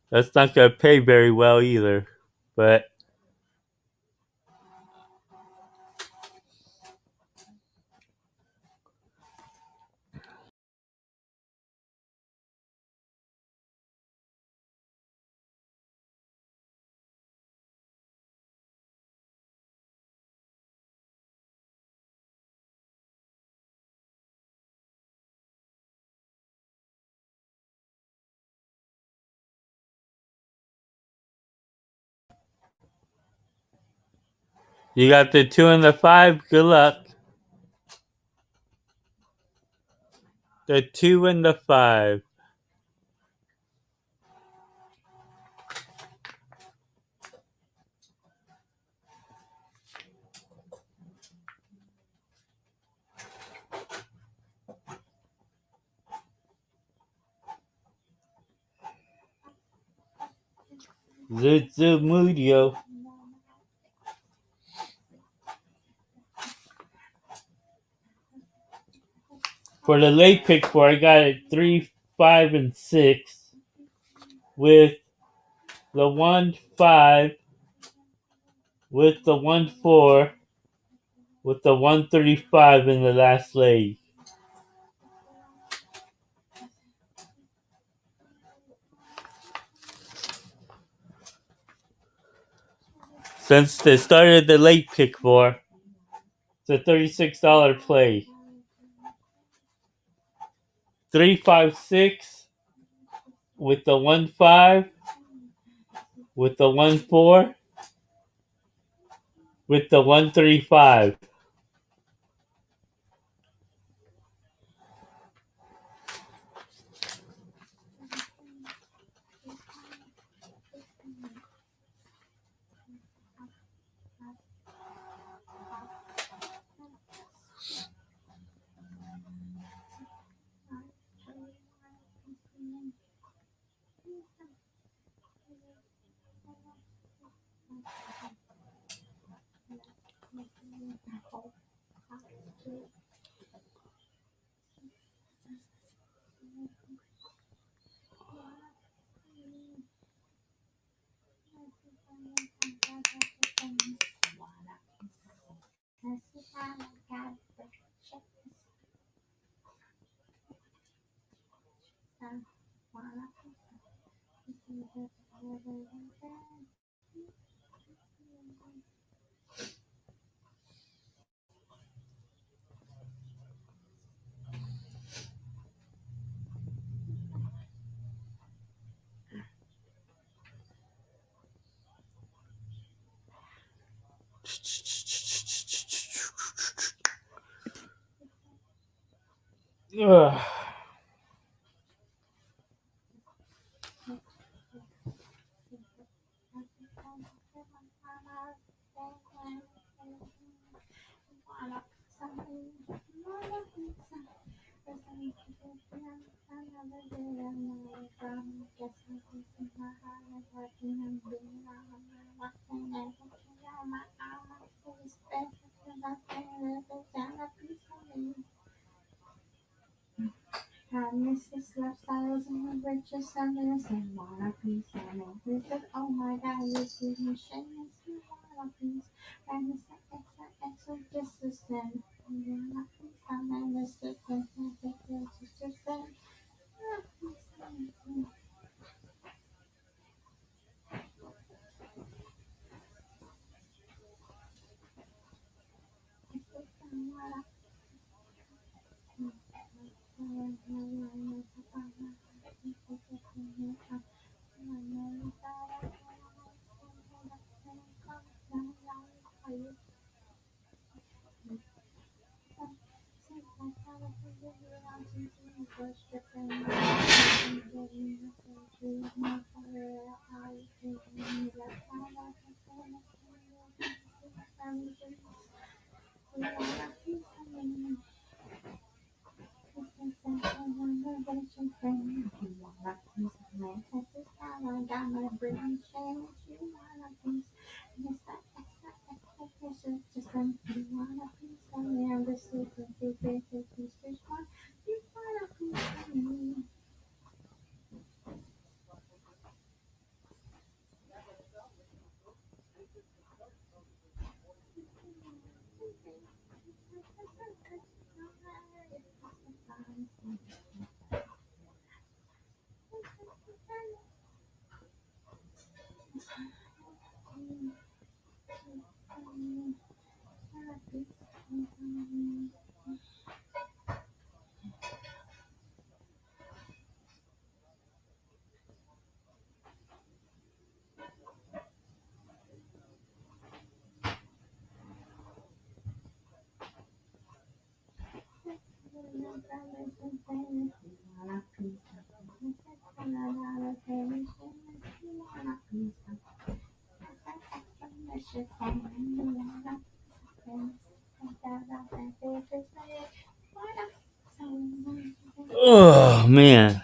That's not gonna pay very well either, but you got the 2 and the 5. Good luck. The 2 and the 5. Zuzumudio. For the late pick four, I got it 3, 5, and 6 with the 1-5, with the 1-4, with the 135 in the last leg. Since they started the late pick four, it's a $36 play. 3-5-6 with the 1-5, with the 1-4, with the 135. Ugh. Mrs. Lifestyles and the riches and this and want a piece and this is oh my god, this is machine you want a piece and this extra distance you want a piece and then this is the Oh man.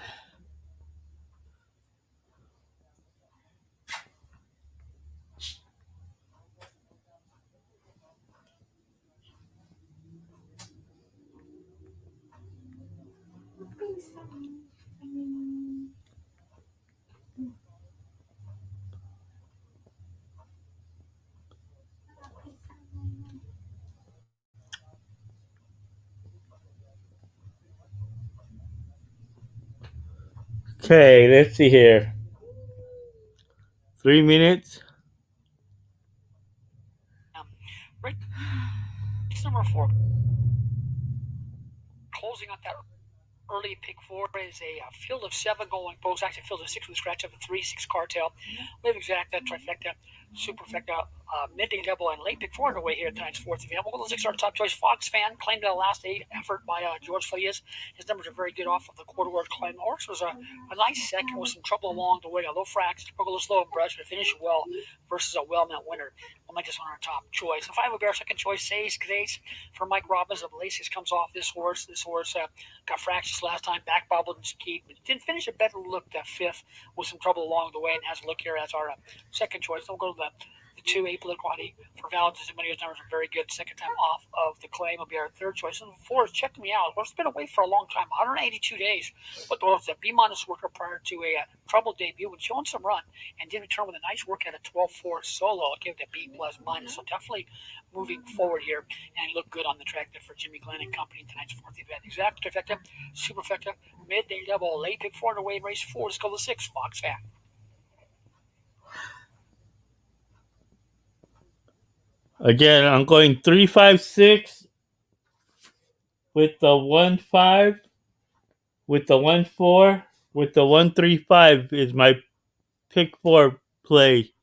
Okay, let's see here. 3 minutes. Race number 4, closing out that early pick 4 is a field of 7 going post. Actually, field of 6 with a scratch of a 3-6 cartel. We have exacta, trifecta, superfecta, midday double, and late pick 4 underway here at tonight's 4th event. We'll go to 6 our top choice. Fox Fan claimed the last 8 effort by George Felias. His numbers are very good off of the quarter word climb. Horse was a nice second with some trouble along the way. A low frax, struggled a little slow and brush, but finished well versus a well-met winner. We'll make this one our top choice. The 5 will be our second choice. Seis Grace for Mike Robbins of Lacey's comes off this horse. This horse got fractious last time, back bobbled and skied, but didn't finish a better look that 5th with some trouble along the way and has a look here as our second choice. Then we'll go to the 2 apolitical honey for Valentine's, and many of his numbers are very good. Second time off of the claim will be our third choice. And 4 is Check Me Out. Horse has been away for a long time, 182 days, but the horse a B-minus worker prior to a trouble debut was showing some run and did return with a nice work at a 12-4 solo. I'll give it a B plus minus, so definitely moving forward here, and he looked good on the track there for Jimmy Glenn and company in tonight's 4th event. Exact, trifecta, superfecta, midday double, late pick 4 underway in race 4. Let's go to 6, Fox Fan. Again, I'm going 3-5-6 with the 1-5, with the 1-4, with the 1-3-5 is my pick 4 play.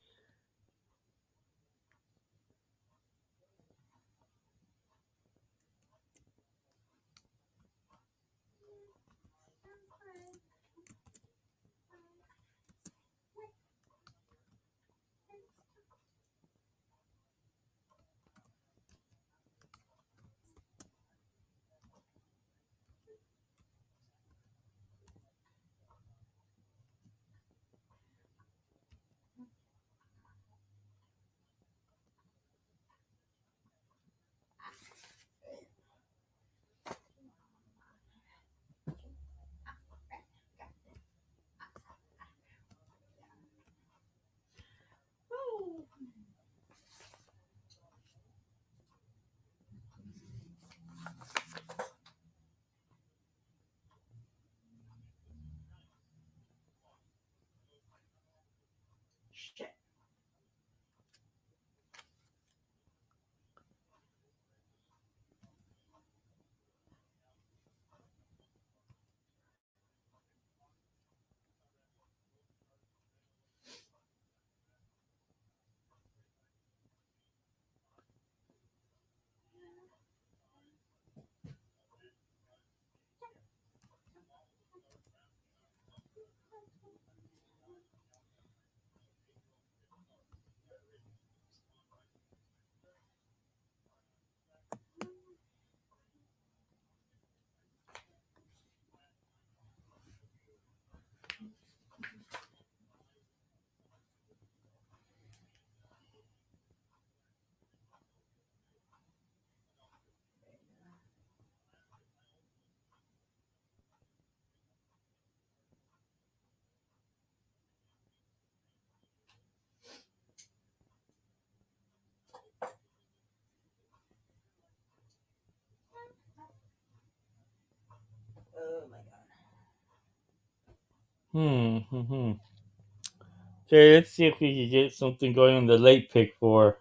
Hmm. Okay, let's see if we can get something going on the late pick four.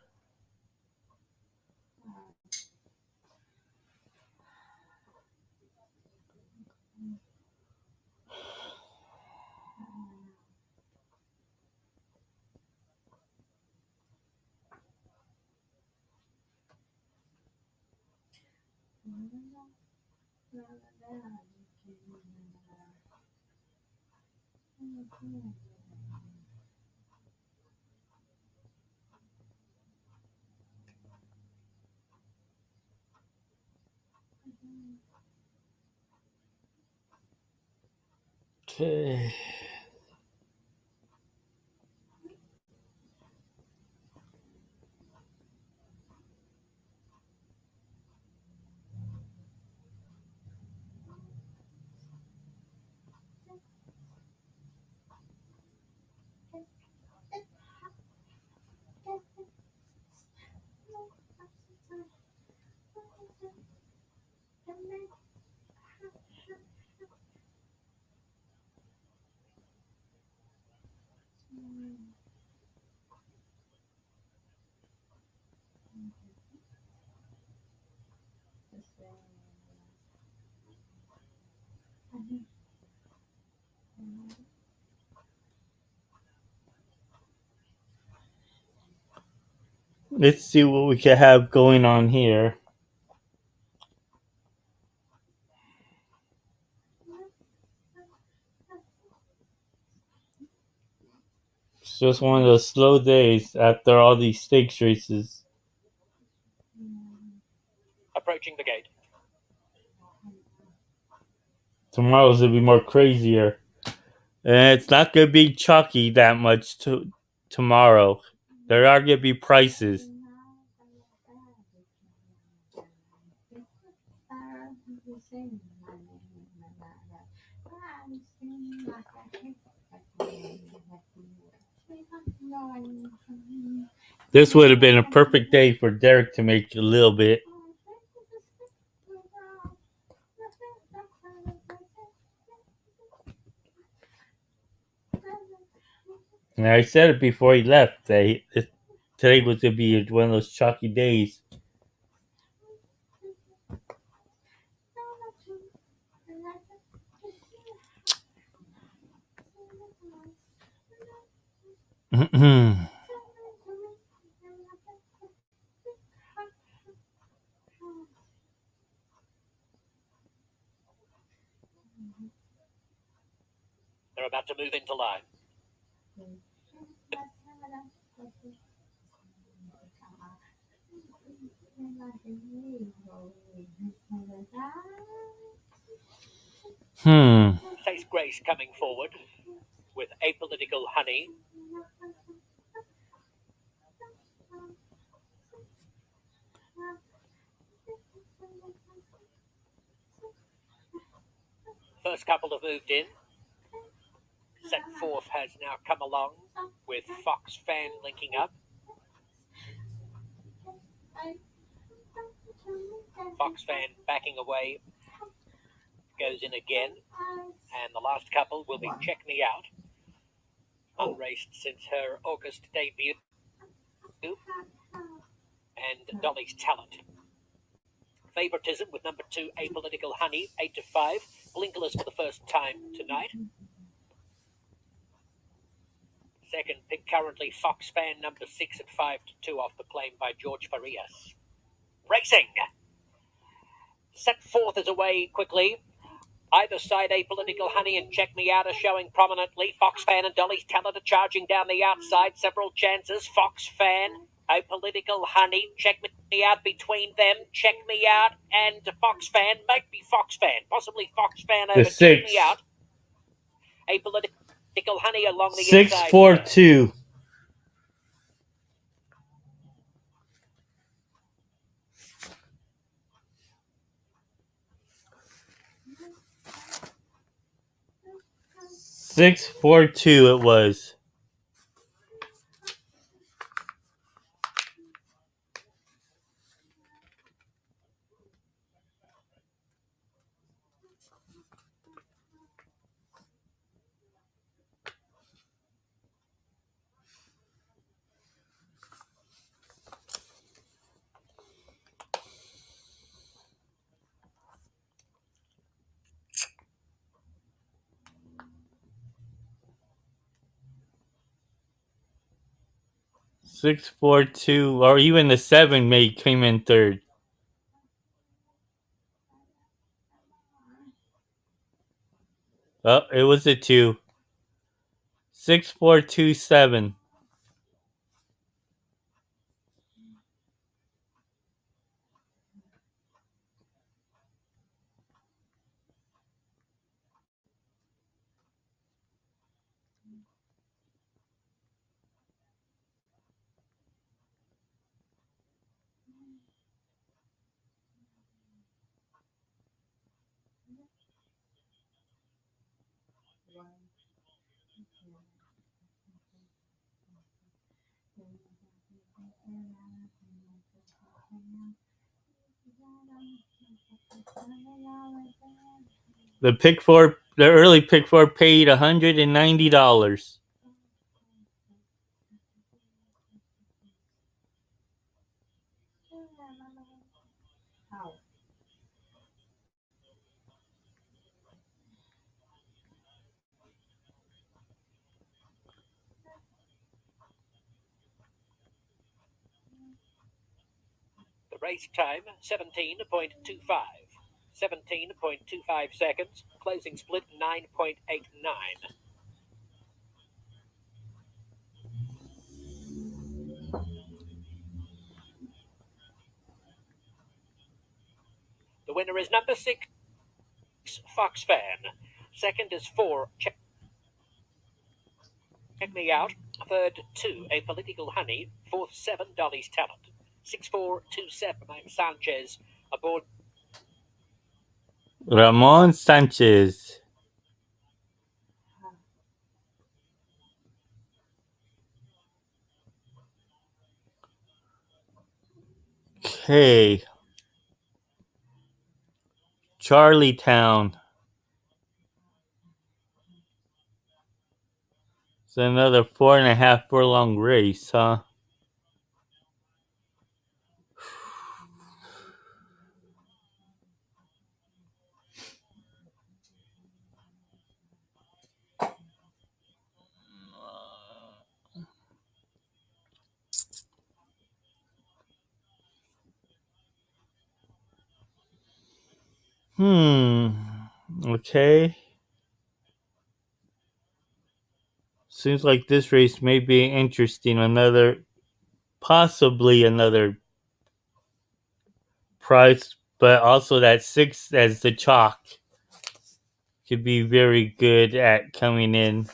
Okay. Let's see what we can have going on here. It's just one of those slow days after all these stakes races. Approaching the gate. Tomorrow's gonna be more crazier. And it's not gonna be chalky that much tomorrow. There are gonna be prices. This would have been a perfect day for Derek to make a little bit. And I said it before he left that today was gonna be one of those chalky days. They're about to move into line. Hmm. Face Grace coming forward with Apolitical Honey. First couple have moved in. Set fourth has now come along with Fox Fan linking up. Fox Fan backing away, goes in again, and the last couple will be Check Me Out, unraced since her August debut, and Dolly's Talent. Favoritism with number 2, Apolitical Honey, 8-5, blinkerless for the first time tonight. Second pick currently Fox Fan, number 6 at 5-2 off the claim by George Farias. Racing! Set fourth is away quickly. Either side, Apolitical Honey and Check Me Out are showing prominently. Fox Fan and Dolly's Talent are charging down the outside. Several chances. Fox Fan, Apolitical Honey, Check Me Out between them. Check Me Out and Fox Fan. Might be Fox Fan. Possibly Fox Fan The over Check Me six. Out. Apolitical Honey along the 6 inside 4 here. 2. Six, 4, 2 it was. 642, or even the 7 may came in third. Oh, it was a 2. 6427. The early pick four paid $190. The race time 17.25. 17.25 seconds. Closing split 9.89. The winner is number 6, Fox Fan. Second is 4, Check Me Out. Third, 2, A Political Honey. Fourth, 7, Dolly's Talent. 6427, Sanchez aboard. Ramon Sanchez. Okay. Charlietown. It's another 4.5 furlong race, huh? Okay. Seems like this race may be interesting. Possibly another price, but also that 6 as the chalk could be very good at coming in.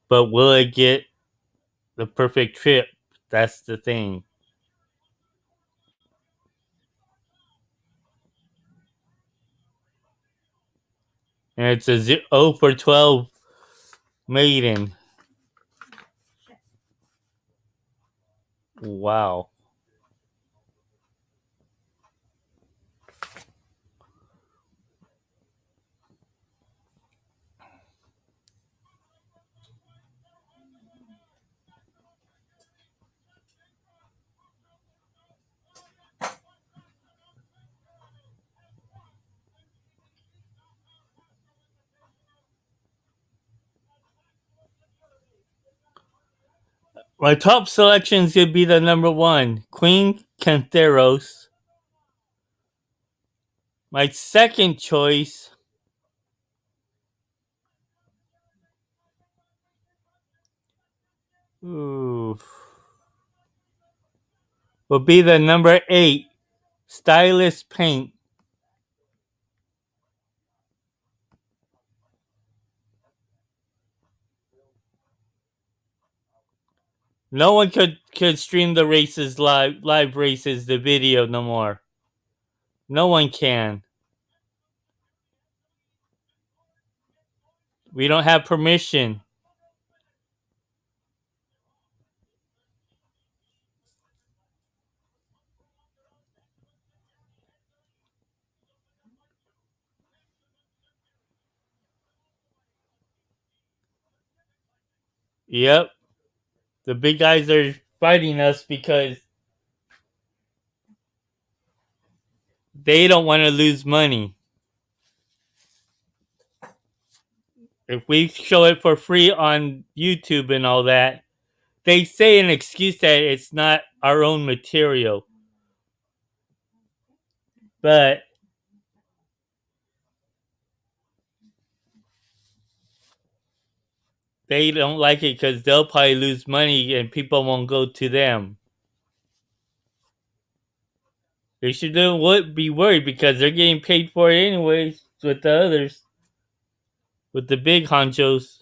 But will it get the perfect trip? That's the thing. And it's a 0 for 12 maiden. Wow. My top selection is going to be the number 1, Queen Cantheros. My second choice will be the number 8, Stylist Paint. No one could stream the races live races, the video no more. No one can. We don't have permission. Yep. The big guys are fighting us because they don't want to lose money. If we show it for free on YouTube and all that, they say an excuse that it's not our own material, but they don't like it because they'll probably lose money and people won't go to them. They shouldn't be worried because they're getting paid for it anyways with the others, with the big honchos.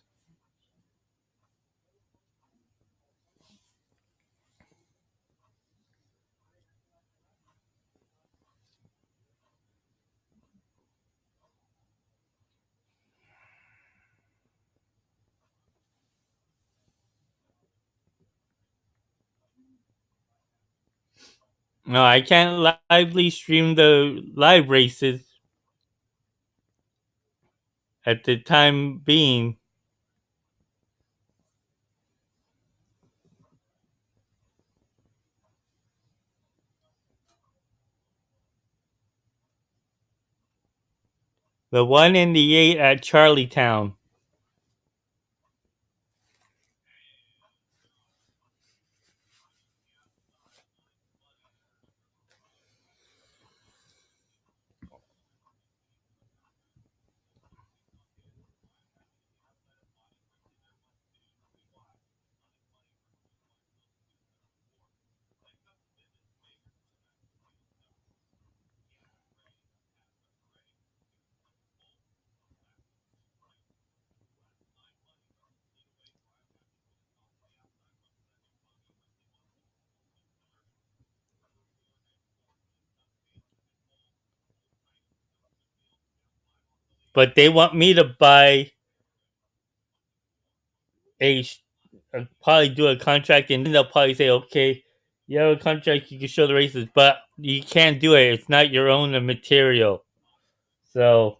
No, I can't lively stream the live races at the time being. The one in the 8 at Charlietown. But they want me to buy a probably do a contract, and then they'll probably say, okay, you have a contract, you can show the races, but you can't do it. It's not your own material. So,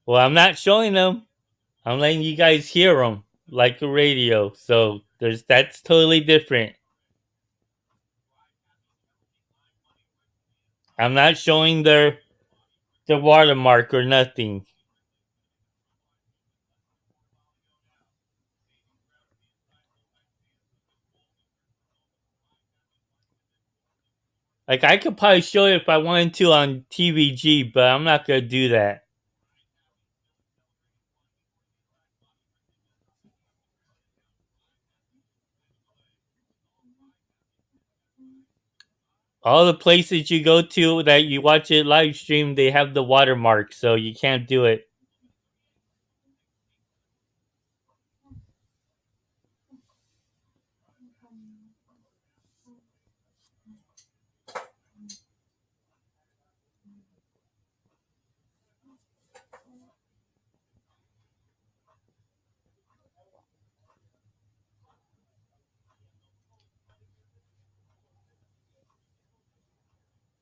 well, I'm not showing them. I'm letting you guys hear them like a radio. So that's totally different. I'm not showing their watermark or nothing. Like I could probably show it if I wanted to on TVG, but I'm not gonna do that. All the places you go to that you watch it live stream, they have the watermark, so you can't do it.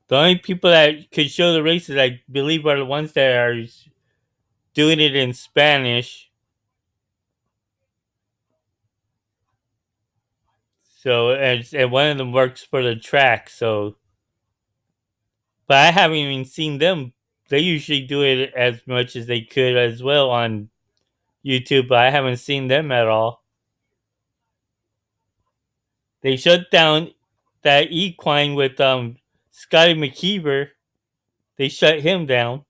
The only people that could show the races, I believe, are the ones that are doing it in Spanish. So, and one of them works for the track. So, but I haven't even seen them. They usually do it as much as they could as well on YouTube, but I haven't seen them at all. They shut down that equine with Scotty McKeever. They shut him down.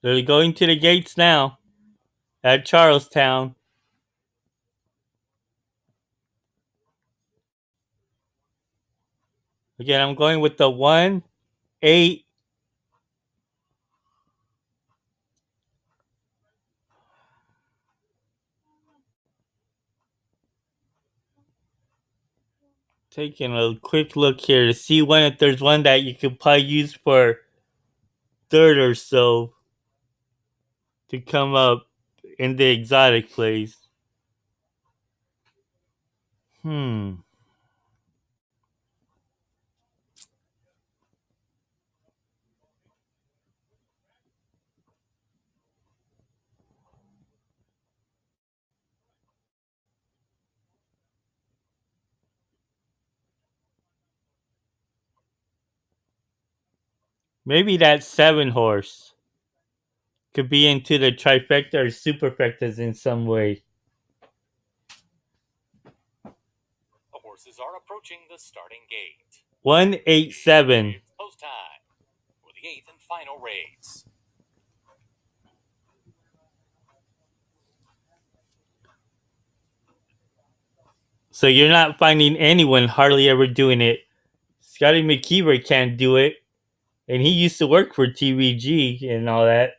They're going to the gates now at Charlestown. Again, I'm going with the 1, 8. Taking a quick look here to see if there's one that you could probably use for third or so to come up in the exotic place. Hmm. Maybe that 7 horse could be into the trifecta or superfectas in some way. The horses are approaching the starting gate. 187. It's post time for the 8th and final race. So you're not finding anyone hardly ever doing it. Scotty McKeever can't do it. And he used to work for TVG and all that.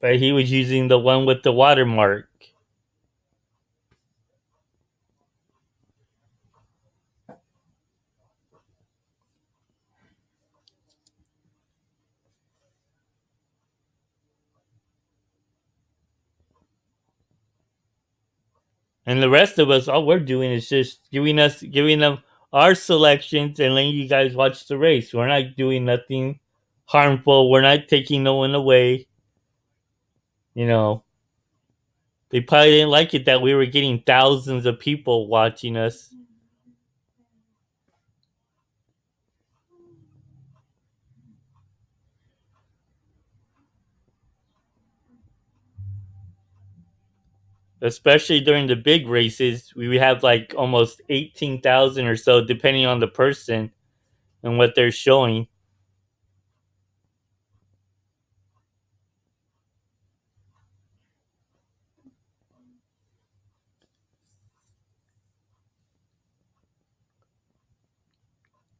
But he was using the one with the watermark. And the rest of us, all we're doing is just giving them our selections and letting you guys watch the race. We're not doing nothing harmful. We're not taking no one away. You know, they probably didn't like it that we were getting thousands of people watching us. Especially during the big races, we have like almost 18,000 or so, depending on the person and what they're showing.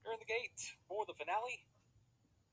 They're in the gate for the finale.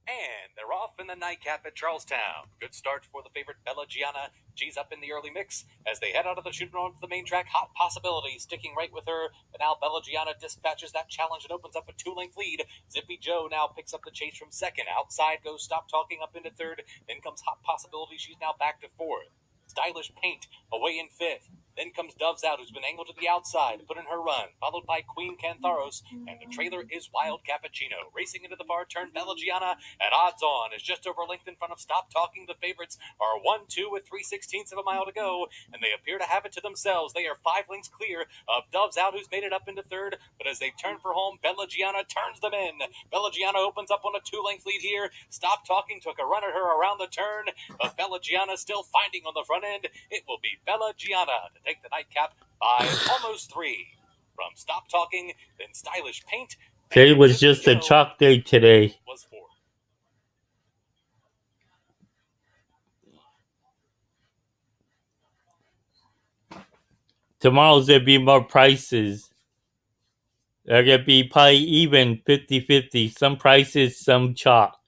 And they're off in the nightcap at Charlestown. Good start for the favorite Bella Gianna. She's up in the early mix as they head out of the shooting onto the main track. Hot Possibility sticking right with her. But now Bella Gianna dispatches that challenge and opens up a 2-length lead. Zippy Joe now picks up the chase from second. Outside goes Stop Talking up into third. Then comes Hot Possibility. She's now back to fourth. Stylish Paint away in fifth. Then comes Doves Out, who's been angled to the outside to put in her run, followed by Queen Cantharos, and the trailer is Wild Cappuccino. Racing into the far turn, Bella Gianna at odds on is just over length in front of Stop Talking. The favorites are 1-2 with 3/16 of a mile to go, and they appear to have it to themselves. They are 5 lengths clear of Doves Out, who's made it up into third, but as they turn for home, Bella Gianna turns them in. Bella Gianna opens up on a 2-length lead here. Stop Talking took a run at her around the turn, but Bella Gianna still finding on the front end. It will be Bella Gianna to take the nightcap by almost 3. From Stop Talking, then Stylish Paint. Today was just a chalk day today. Was 4. Tomorrow's there'll be more prices. They're going to be probably even 50-50. Some prices, some chalk.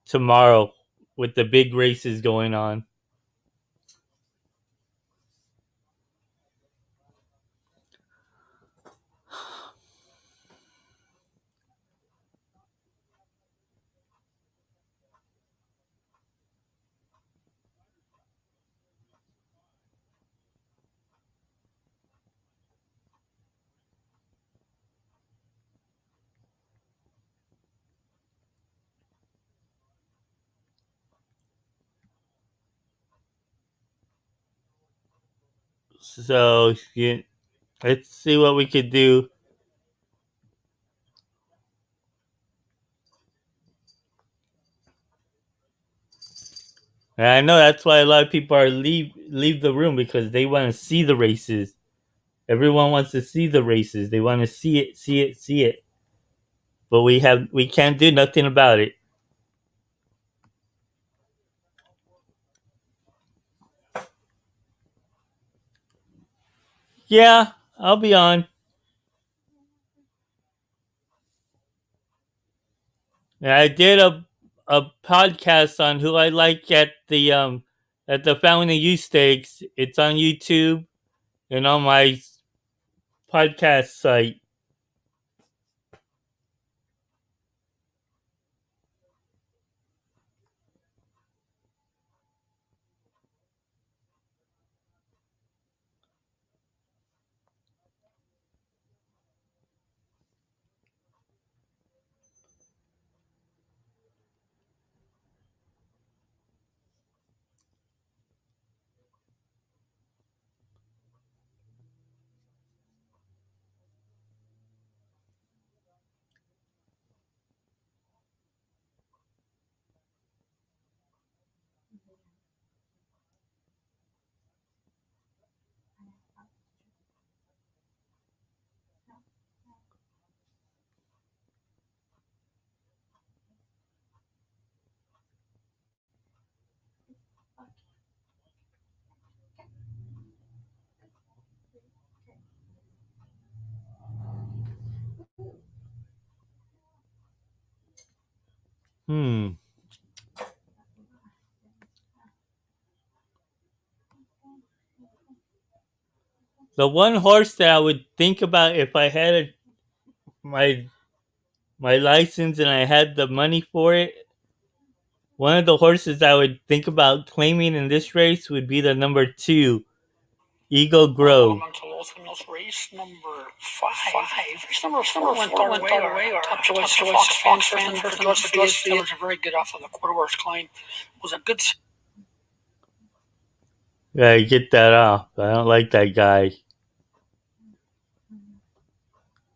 Tomorrow with the big races going on. So, yeah, let's see what we could do. And I know that's why a lot of people are leave the room because they want to see the races. Everyone wants to see the races. They want to see it, see it, see it. But we can't do nothing about it. Yeah, I'll be on. And I did a podcast on who I like at the Fountain of Youth Stakes. It's on YouTube and on my podcast site. Hmm. The one horse that I would think about if I had my my license and I had the money for it, one of the horses I would think about claiming in this race would be the number 2, Eagle Grove. Alamtos race number five. Race number four went all the way. Our top choice, Fox fan, first George Taylor's a very good off of the quarter horse claim. Was a good Yeah, get that off. I don't like that guy.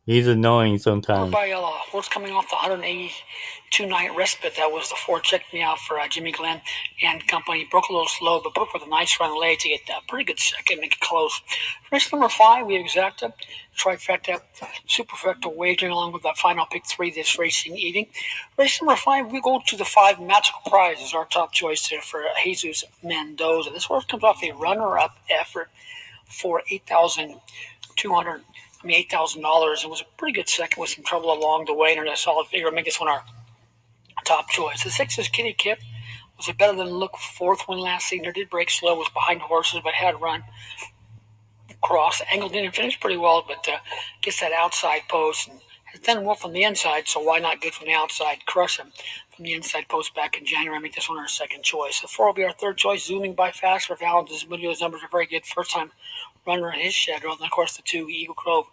He's annoying sometimes. by horse coming off the 182 night respite. That was the 4 checked me out for Jimmy Glenn and company. Broke a little slow, but broke with a nice run late to get a pretty good second, make it close. Race number 5, we have exacta, trifecta, superfecta wagering along with the final pick 3 this racing evening. Race number 5, we go to the 5 magical prizes, our top choice there for Jesus Mendoza. This horse comes off a runner-up effort for 8,200. $8,000. It was a pretty good second with some trouble along the way and a solid figure. Make this one our top choice. The 6 is Kitty Kip. Was a better than look fourth win last season. Did break slow, was behind horses, but had run cross. Angled in and finished pretty well, but gets that outside post and has done well from the inside, so why not good from the outside? Crush him from the inside post back in January. Make this one our second choice. The 4 will be our third choice. Zooming by fast for Valentine's. Video's numbers are very good. First time runner in his shed. Rather than, of course, the 2 Eagle Grove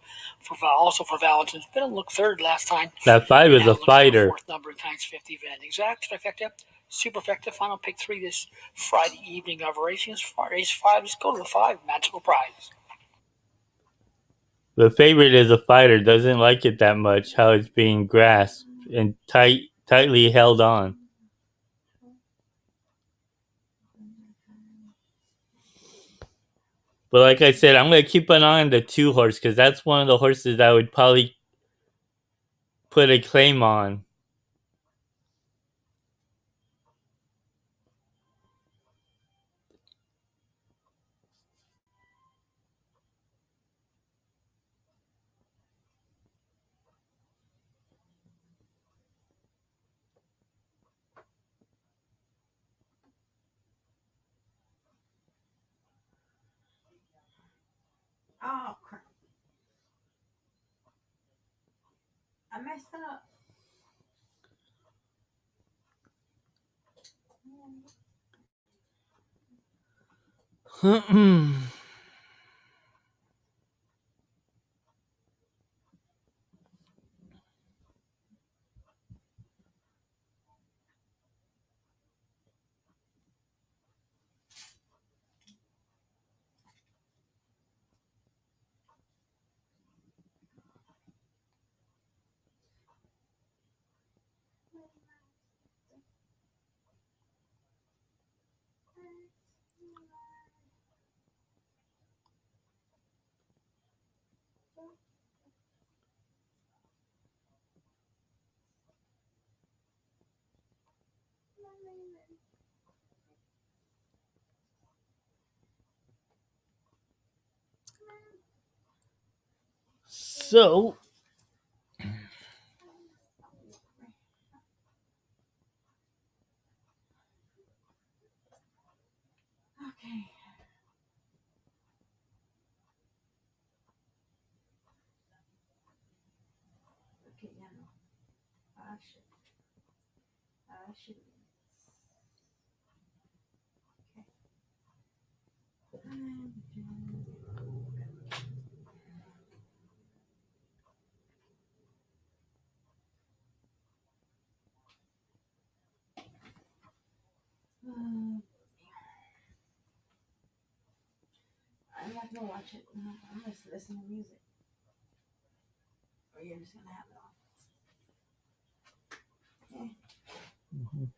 also for Valentine's. Been look third last time. That 5 is a fighter. Fourth number in times 50 event. Exact, trifecta, super effective. Final pick 3 this Friday evening of races. Race 5. Let's go to the 5 magical prize. The favorite is a fighter. Doesn't like it that much how it's being grasped and tightly held on. But like I said, I'm gonna keep an eye on the 2 horse because that's one of the horses I would probably put a claim on. Oh crap! I messed up. So Okay. Okay, ya no. Ah, shit. Ah, shit. I'm not gonna watch it. I'm just listening to music. Or you're just gonna have it on. Okay.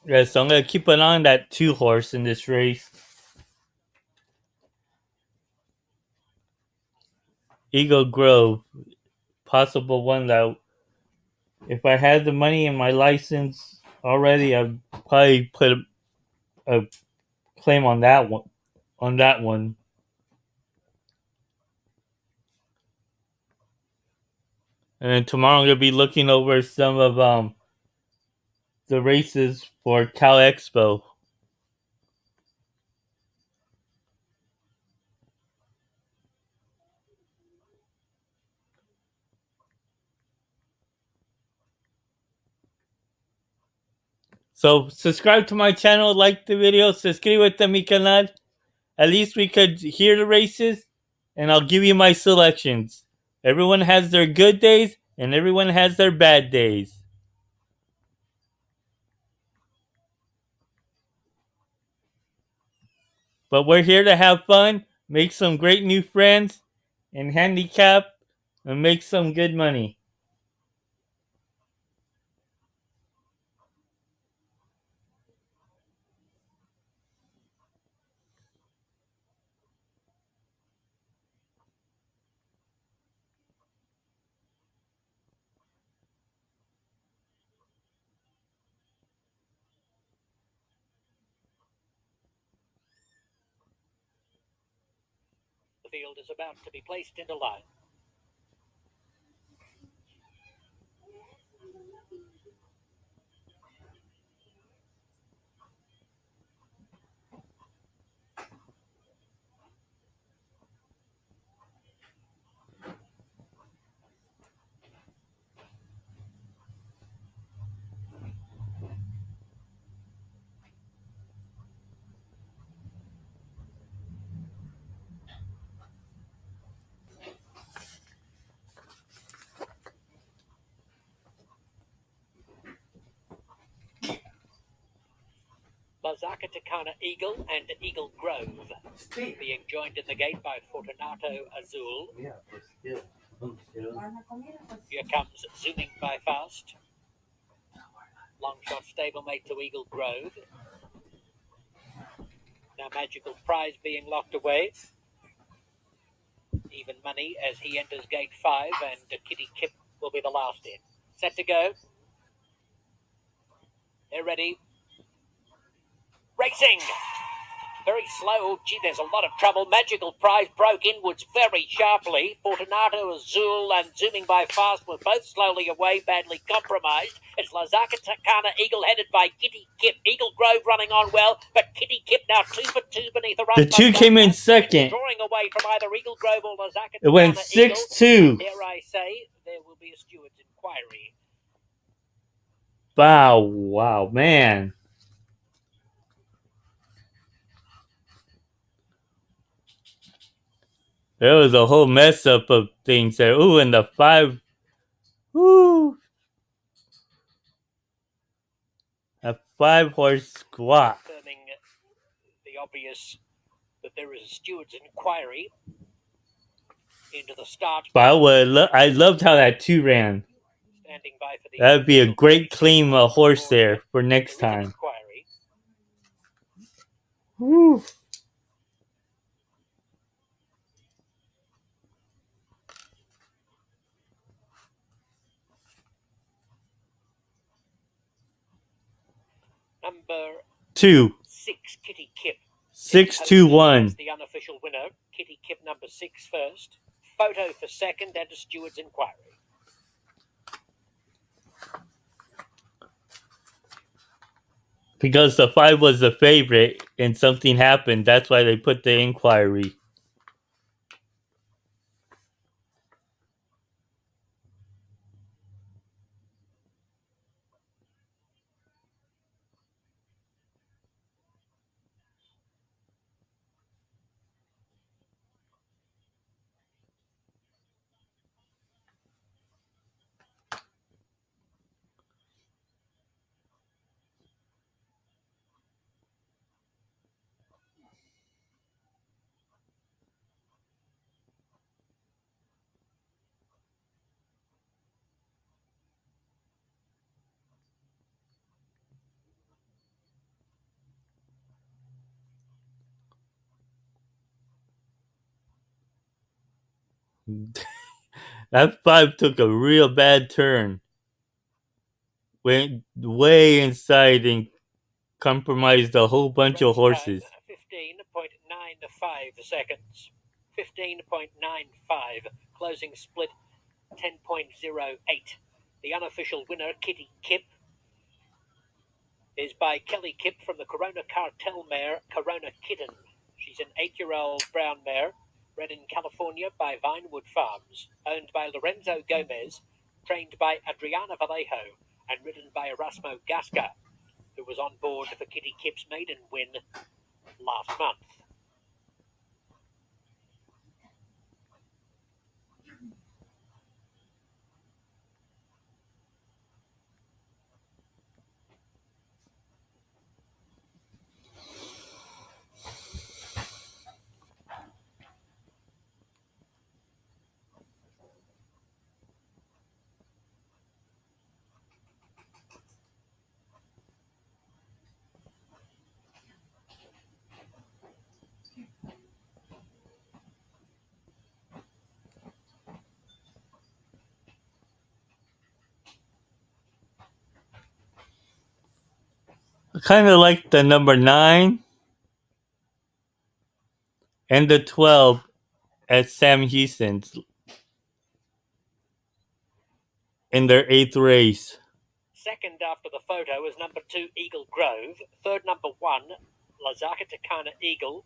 yeah, so I'm gonna keep an eye on that 2 horse in this race. Eagle Grove, possible one that if I had the money and my license already, I'd probably put a claim on that one. On that one, and then tomorrow I'm gonna be looking over some of the races for Cal Expo. So subscribe to my channel, like the video, suscríbete a mi canal. At least we could hear the races, and I'll give you my selections. Everyone has their good days, and everyone has their bad days. But we're here to have fun, make some great new friends, and handicap, and make some good money. The field is about to be placed into line. Lazaka Takana Eagle and Eagle Grove being joined in the gate by Fortunato Azul. Here comes Zooming by Fast. Long shot stablemate to Eagle Grove. Now Magical Prize being locked away. Even money as he enters gate 5, and Kitty Kip will be the last in. Set to go. They're ready. Racing! Very slow. Gee, there's a lot of trouble. Magical Prize broke inwards very sharply. Fortunato Azul and Zooming by Fast were both slowly away, badly compromised. It's Lazaka Takana Eagle headed by Kitty Kip. Eagle Grove running on well, but Kitty Kip now 2 for 2 beneath the run. The 2 came in second. Drawing away from either Eagle Grove or Lazaka Takana It went 6-2. Dare I say, there will be a steward's inquiry. Wow, man. There was a whole mess up of things there. Ooh, and the 5. Ooh. A 5-horse squat. Confirming the obvious that there is a steward's inquiry into the start. But I loved how that 2 ran. Standing by for the That would be a great clean horse there for next time. Woo. Number 2. 6, Kitty Kip. 6-2-1. As the unofficial winner, Kitty Kip number 6 first. Photo for second and a steward's inquiry. Because the 5 was the favorite and something happened, that's why they put the inquiry. That 5 took a real bad turn. Went way inside and compromised a whole bunch of horses. 15.95 seconds. 15.95. Closing split 10.08. The unofficial winner, Kitty Kip, is by Kelly Kip from the Corona Cartel mare, Corona Kitten. She's an 8-year-old brown mare, bred in California by Vinewood Farms, owned by Lorenzo Gomez, trained by Adriana Vallejo, and ridden by Erasmo Gasca, who was on board for Kitty Kip's maiden win last month. I kind of like the number 9 and the 12 at Sam Houston's in their 8th race. Second after the photo is number 2, Eagle Grove. Third, number 1, La Zacatecana Eagle.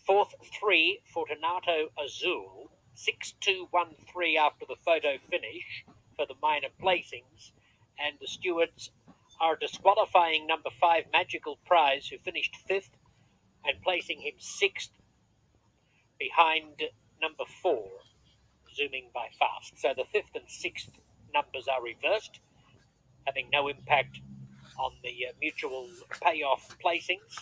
Fourth, 3, Fortunato Azul. 6-2-1-3 after the photo finish for the minor placings. And the stewards are disqualifying number 5, Magical Prize, who finished 5th, and placing him 6th behind number 4, Zooming by Fast. So the 5th and 6th numbers are reversed, having no impact on the mutual payoff placings.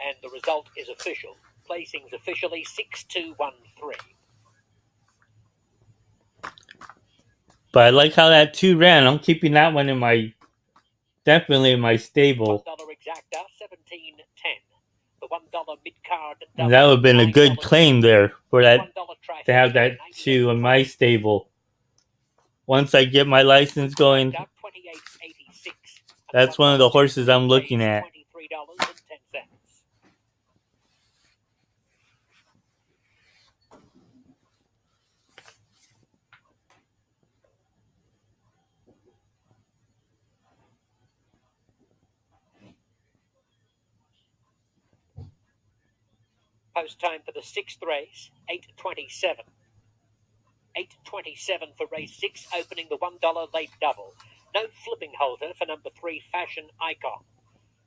And the result is official. Placings officially 6-2-1-3. But I like how that 2 ran. I'm keeping that one definitely in my stable. $1 exacta, 17.10. The $1 mid card. And that would have been a good claim there for that to have that 2 in my stable. Once I get my license going, that's one of the horses I'm looking at. $23.10. Post time for the 6th race, 8:27. 8:27 for race 6, opening the $1 late double. No flipping halter for number 3, Fashion Icon.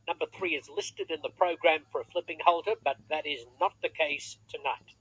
Number 3 is listed in the program for a flipping halter, but that is not the case tonight.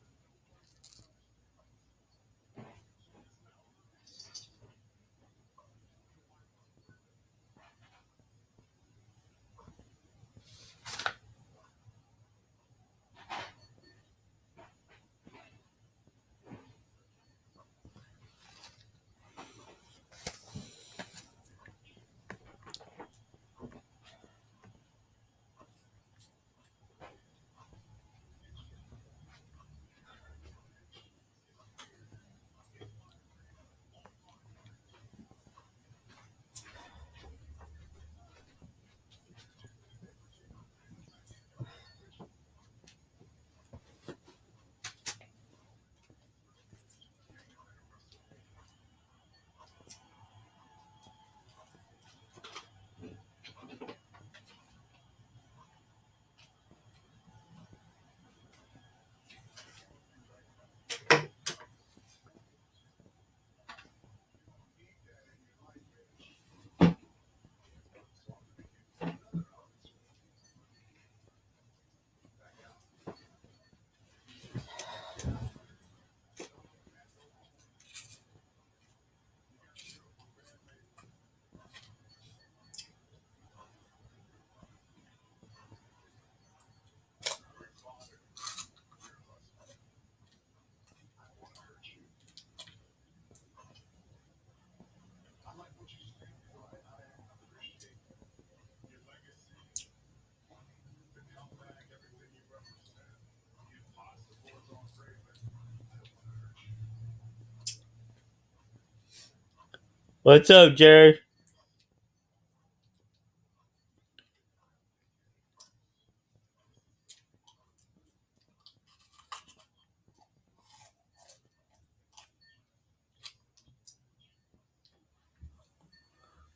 What's up, Jerry?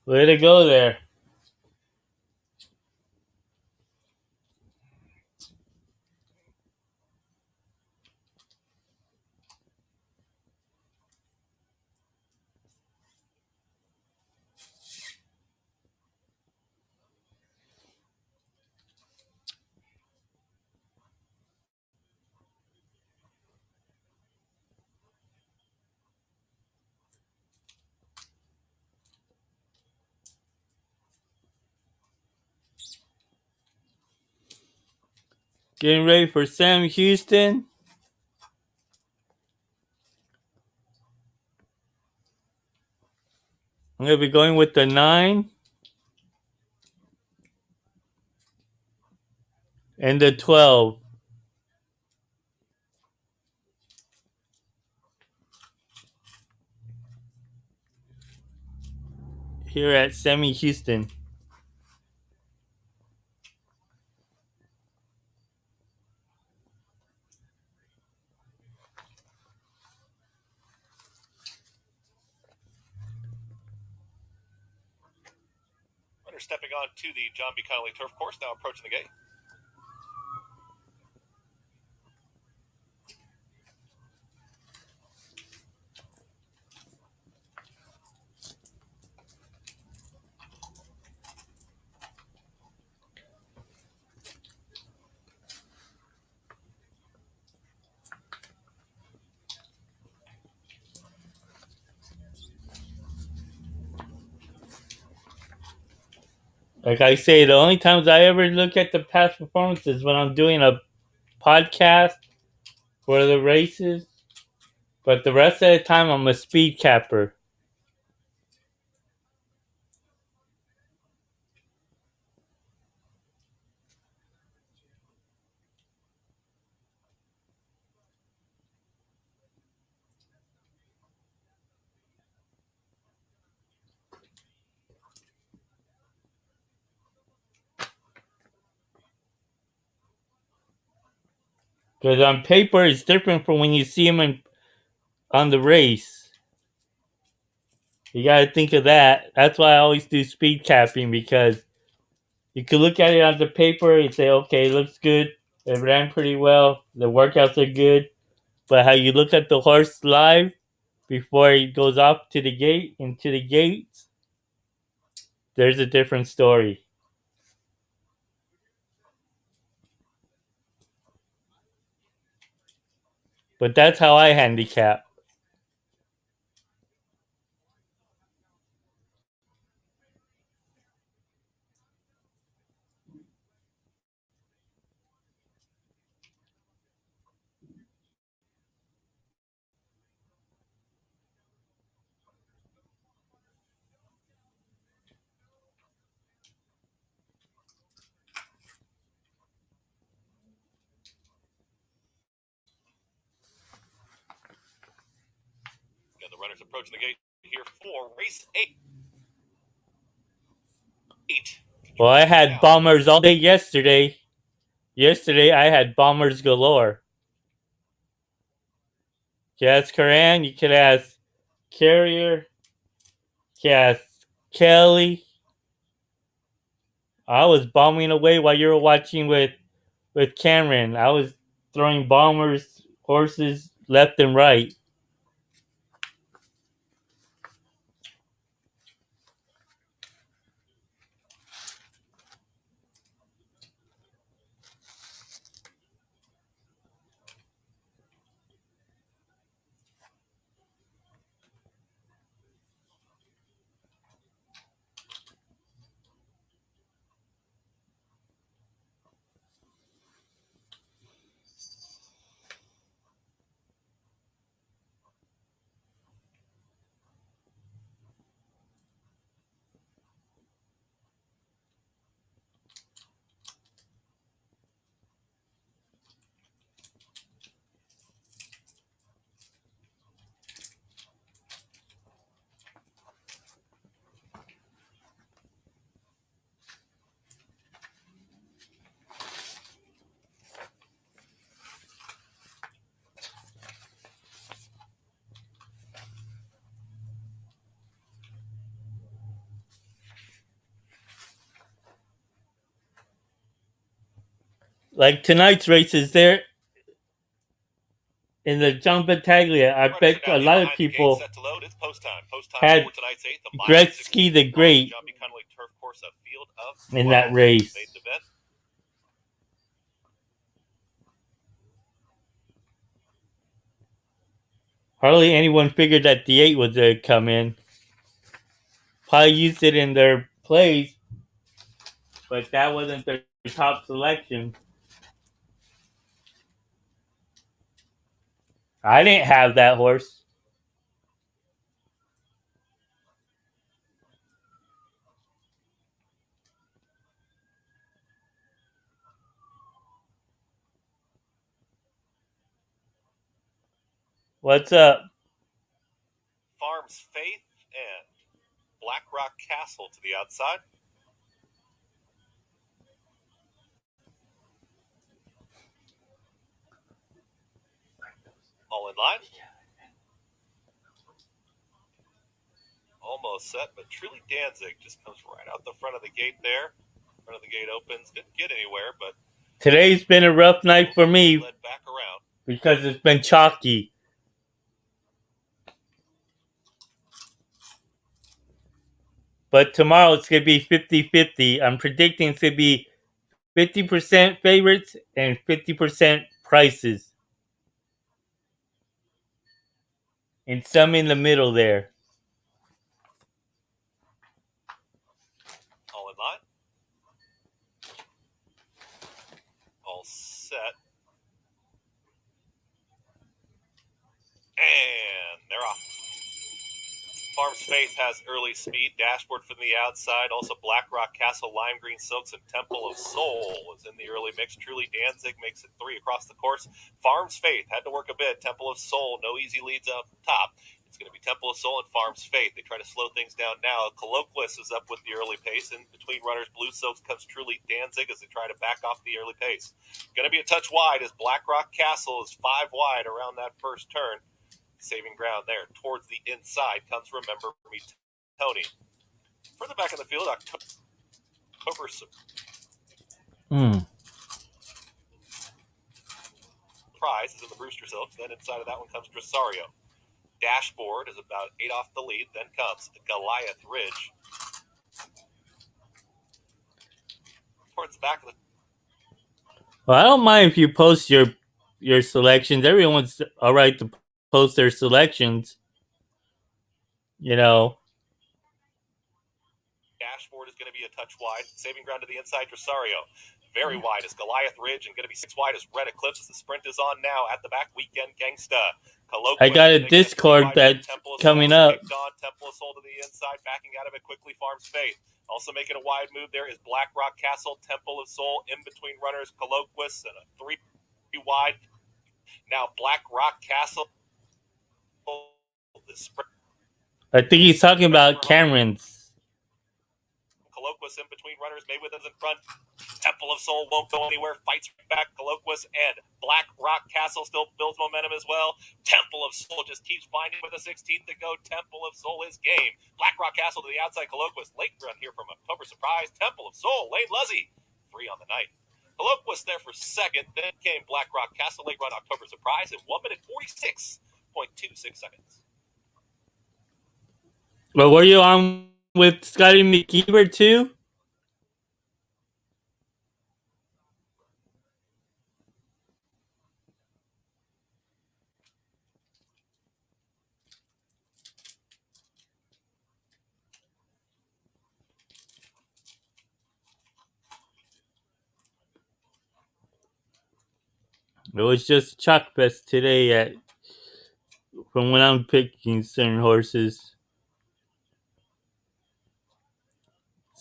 Way to go there. Getting ready for Sam Houston. I'm going to be going with the 9 and the 12 here at Sammy Houston. Runner stepping on to the John B. Connolly turf course, now approaching the gate. Like I say, the only times I ever look at the past performances when I'm doing a podcast for the races. But the rest of the time, I'm a speed capper. Because on paper, it's different from when you see them on the race. You got to think of that. That's why I always do speed capping, because you can look at it on the paper and say, okay, it looks good. It ran pretty well. The workouts are good. But how you look at the horse live before he goes off to the gate, into the gates, there's a different story. But that's how I handicap. Again, the runners approaching the gate here for race 8. Well, I had bombers all day yesterday. Yesterday, I had bombers galore. You can ask Karan, you can ask Carrier, you can ask Kelly. I was bombing away while you were watching with Cameron. I was throwing bombers, horses left and right. like tonight's races there in the John Battaglia, I bet a lot of people set to load. It's post time. Post time had for tonight's eighth. A Gretzky the Great John B. Connolly Turf Course, a field of 12 in that race. made the event. Hardly anyone figured that the 8 was going to come in. Probably used it in their plays, but that wasn't their top selection. I didn't have that horse. What's up? Farms Faith and Black Rock Castle to the outside. All in line. Almost set, but Truly Danzig just comes right out the front of the gate there. Front of the gate opens. Didn't get anywhere, but Today's been a rough night for me led back around because it's been chalky. But tomorrow it's going to be 50-50. I'm predicting it's going to be 50% favorites and 50% prices. And some in the middle there. all in line. All set. And they're off. Farms Faith has early speed. Dashboard from the outside. Also Black Rock Castle, Lime Green Silks, and Temple of Soul was in the early mix. Truly Danzig makes it 3 across the course. Farms Faith had to work a bit. Temple of Soul, no easy leads up top. It's going to be Temple of Soul and Farms Faith. They try to slow things down now. Colloquist is up with the early pace. And between runners, Blue Silks comes Truly Danzig as they try to back off the early pace. Going to be a touch wide as Black Rock Castle is 5 wide around that first turn. Saving ground there. Towards the inside comes Remember Me, Tony. Further back in the field, October Surprise is in the Brewster Silks. Then inside of that one comes Tresario. Dashboard is about 8 off the lead. Then comes Goliath Ridge. Towards the back of the... Well, I don't mind if you post your selections. Everyone's all right to post their selections. You know. Dashboard is going to be a touch wide. Saving ground to the inside, Tresario. Very wide is Goliath Ridge, and going to be 6 wide as Red Eclipse. The sprint is on now at the back. Weekend Gangsta. I got a Discord that's coming up. Temple of Soul to the inside, backing out of it quickly. Farms Faith. Also making a wide move there is Black Rock Castle, Temple of Soul, in between runners, Colloquist, and a 3 wide. Now Black Rock Castle. The sprint. I think he's talking about Cameron's. Colloquist in between runners, Mayweather's in front. Temple of Soul won't go anywhere. Fights back. Colloquist and Black Rock Castle still builds momentum as well. Temple of Soul just keeps finding with a 16th to go. Temple of Soul is game. Black Rock Castle to the outside. Colloquist late run here from October Surprise. Temple of Soul, Lane Luzzy, 3 on the night. Colloquist there for second. Then came Black Rock Castle late run October Surprise in 1 minute 46.26 seconds. Well, were you on with Scotty McKeever too? It was just chalk fest today from when I'm picking certain horses.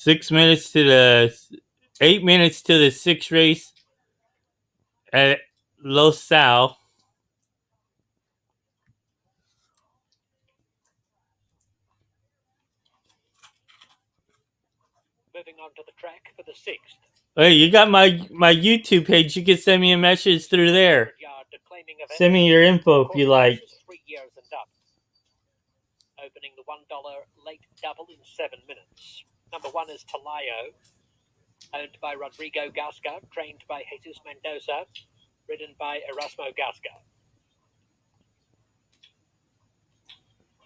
8 minutes to the 6th race at Los Sal. Moving on to the track for the 6th. Hey, you got my YouTube page. You can send me a message through there. Send me your info if you like. 3 years and up. Opening the $1 late double in 7 minutes. Number 1 is Talayo. owned by Rodrigo Gasca, trained by Jesus Mendoza, ridden by Erasmo Gasca.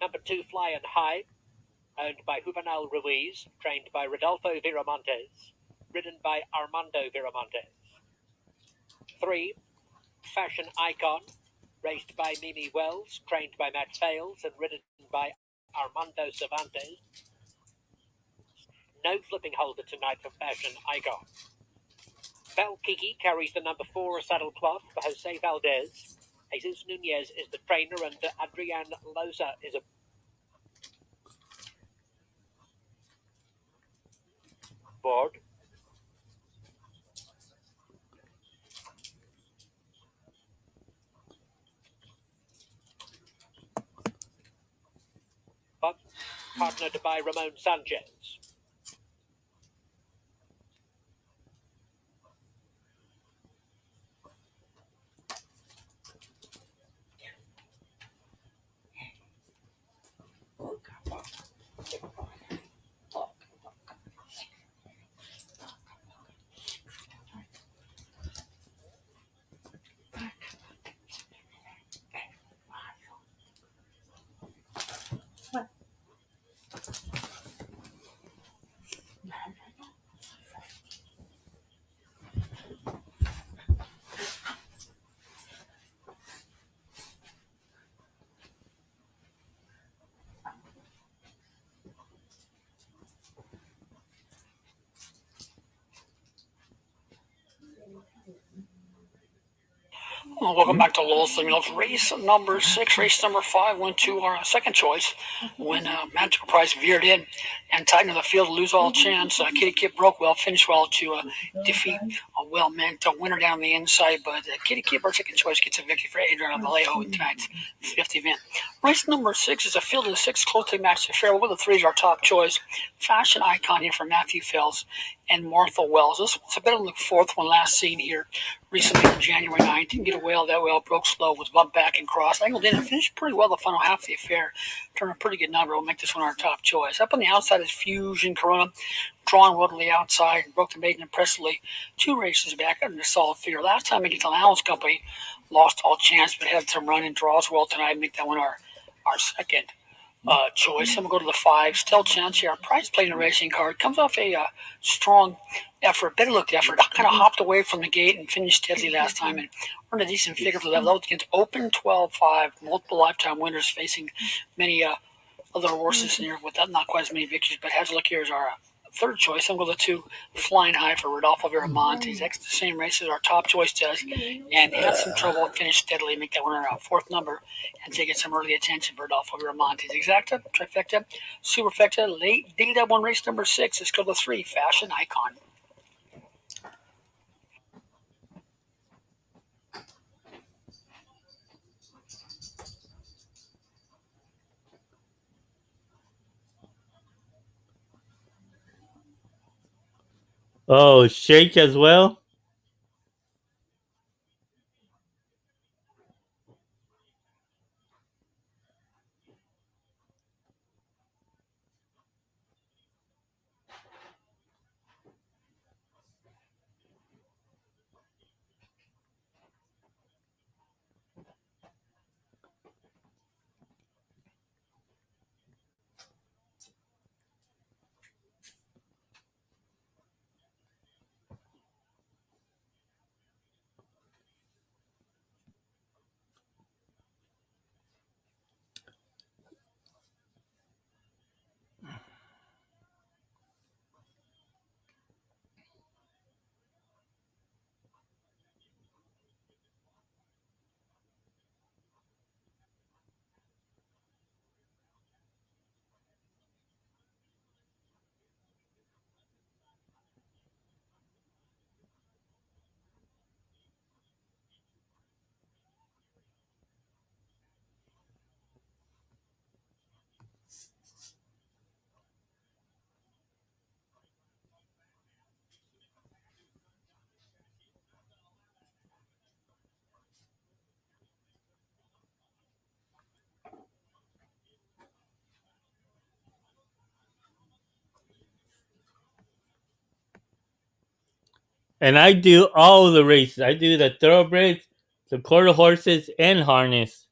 Number 2, Fly and High, owned by Juvenal Ruiz, trained by Rodolfo Viramontes, ridden by Armando Viramontes. 3, Fashion Icon, raced by Mimi Wells, trained by Matt Fales, and ridden by Armando Cervantes. No flipping holder tonight for Fashion Icon. Bel Kiki carries the number 4 saddlecloth for Jose Valdez. Jesus Nunez is the trainer, and Adrian Loza is aboard. But partnered by Ramon Sanchez. Well, welcome back to Lowell Simulators. Race number 6, race number 5 went to our second choice when Magical Price veered in and tightened the field to lose all chance. Kitty Kid broke well, finished well to defeat a well-meant winner down the inside, but Kitty Kid, our second choice, gets a victory for Adrian Vallejo in tonight's 5th event. Race number 6 is a field of 6 closely matched affair. One of the 3 is our top choice. Fashion Icon here for Matthew Fells and Martha Wells. This was a better than the 4th one last seen here recently on January 9th. Didn't get a whale that well, broke slow, was bumped back and crossed. Angled in and finished pretty well the final half of the affair. Turned a pretty good number. We'll make this one our top choice. Up on the outside is Fusion Corona. Drawn well to the outside, broke the maiden impressively. 2 races back under a solid figure. Last time against the Allowance Company, lost all chance, but had some run and draws well tonight. Make that one our second choice. And we'll go to the 5. Still chance here. Price playing a racing card. Comes off a strong effort, better looked effort. Kind of hopped away from the gate and finished steadily last time and earned a decent figure for that. That was against Open 12-5, multiple lifetime winners facing many other horses in here with not quite as many victories. But has a look here as our third choice. I'm going to go to Flying High for Rodolfo Viramontes. That's the same race as our top choice does, and had some trouble and finished steadily. Make that one our 4th number and taking some early attention for Rodolfo Viramontes. Exacta, trifecta, superfecta, late data one race number 6. Let's go to 3. Fashion Icon. Oh, shake as well. And I do all the races. I do the thoroughbreds, the quarter horses, and harness.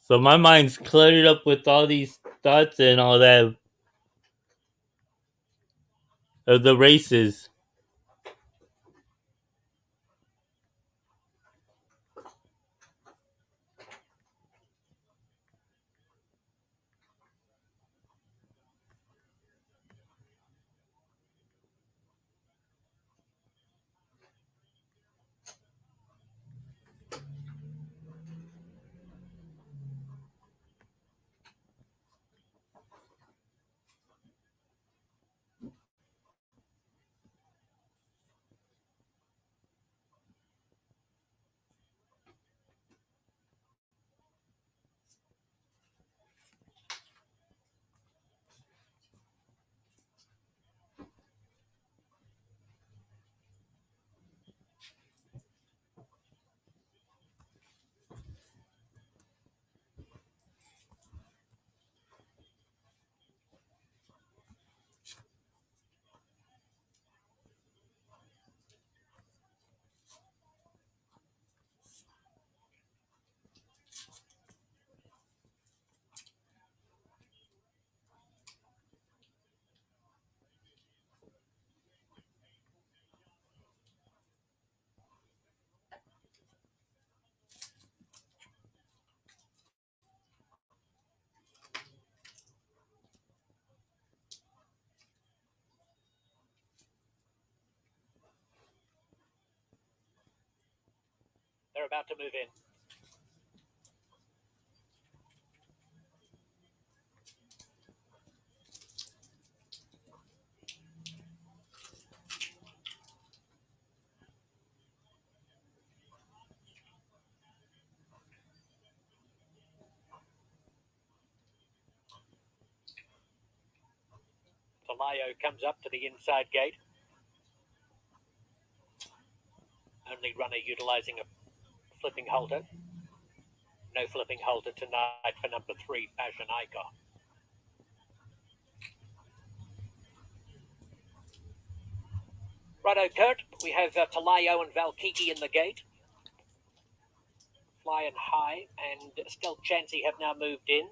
So my mind's cluttered up with all these thoughts and all that of the races. They're about to move in. Talayo comes up to the inside gate. Only runner utilising a flipping halter. No flipping halter tonight for number 3, Fashion Icon. Righto, Kurt. We have Talayo and Valkiki in the gate. Flying High and Still Chancy have now moved in.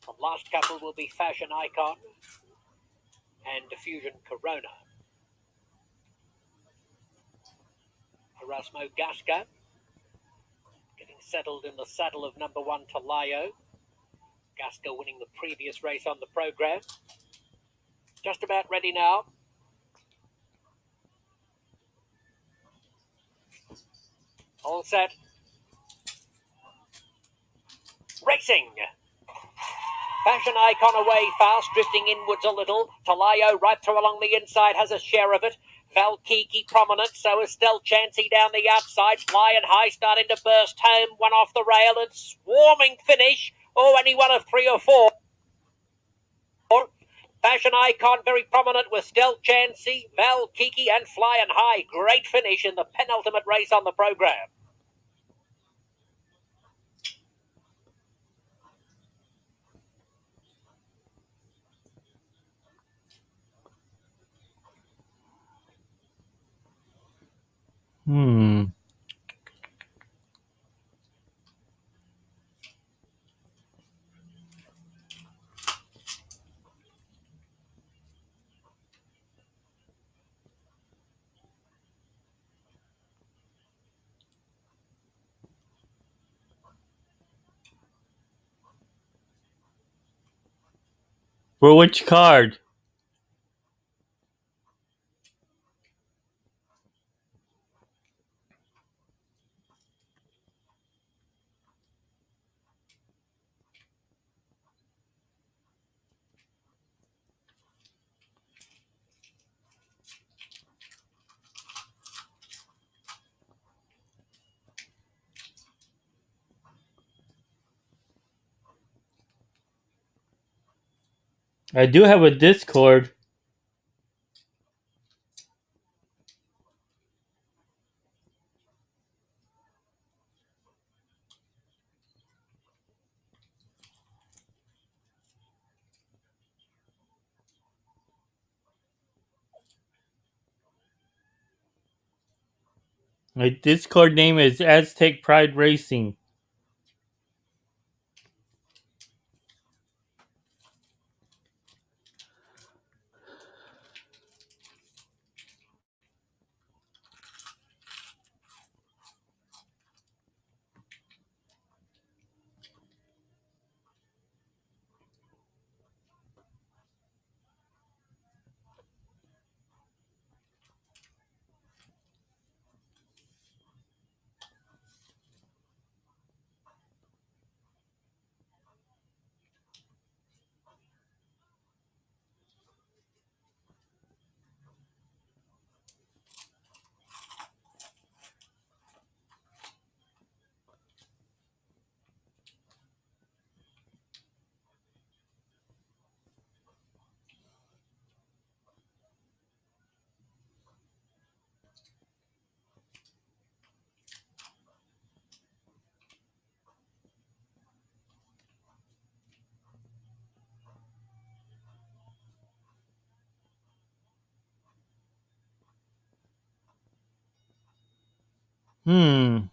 The last couple will be Fashion Icon and Diffusion Corona. Erasmo Gasca getting settled in the saddle of number 1 Talayo. Gasca winning the previous race on the program. Just about ready now. All set. Racing. Fashion Icon away fast, drifting inwards a little. Talayo right through along the inside has a share of it. Valkiki prominent, so is Stel Chancy down the outside. Flying High starting to burst home. One off the rail and swarming finish. Oh, any one of 3 or 4. Fashion Icon very prominent with Stel Chancy, Valkiki and Flying High. Great finish in the penultimate race on the program. For which card? I do have a Discord. My Discord name is Aztec Pride Racing. Hmm.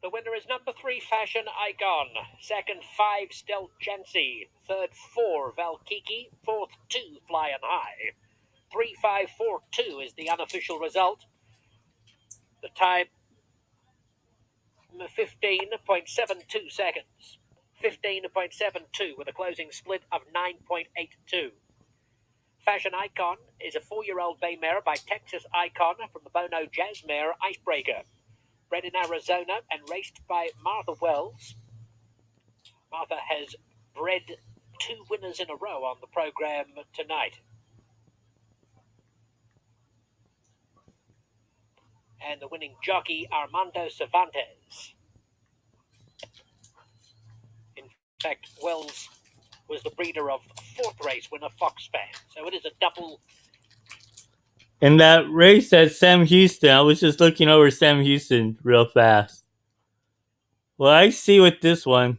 The winner is number 3, Fashion Icon. Second, 5, Stealth Chancy. Third, 4, Valkiki. Fourth, 2, Flying High. 3542 is the unofficial result. The time, 15.72 seconds. 15.72 with a closing split of 9.82. Fashion Icon is a 4-year-old bay mare by Texas Icon from the Bono Jazz Mare Icebreaker. Bred in Arizona and raced by Martha Wells. Martha has bred 2 winners in a row on the program tonight. And the winning jockey, Armando Cervantes. In fact, Wells was the breeder of 4th race winner Foxfan. So it is a double. In that race at Sam Houston, I was just looking over Sam Houston real fast. Well, I see with this one,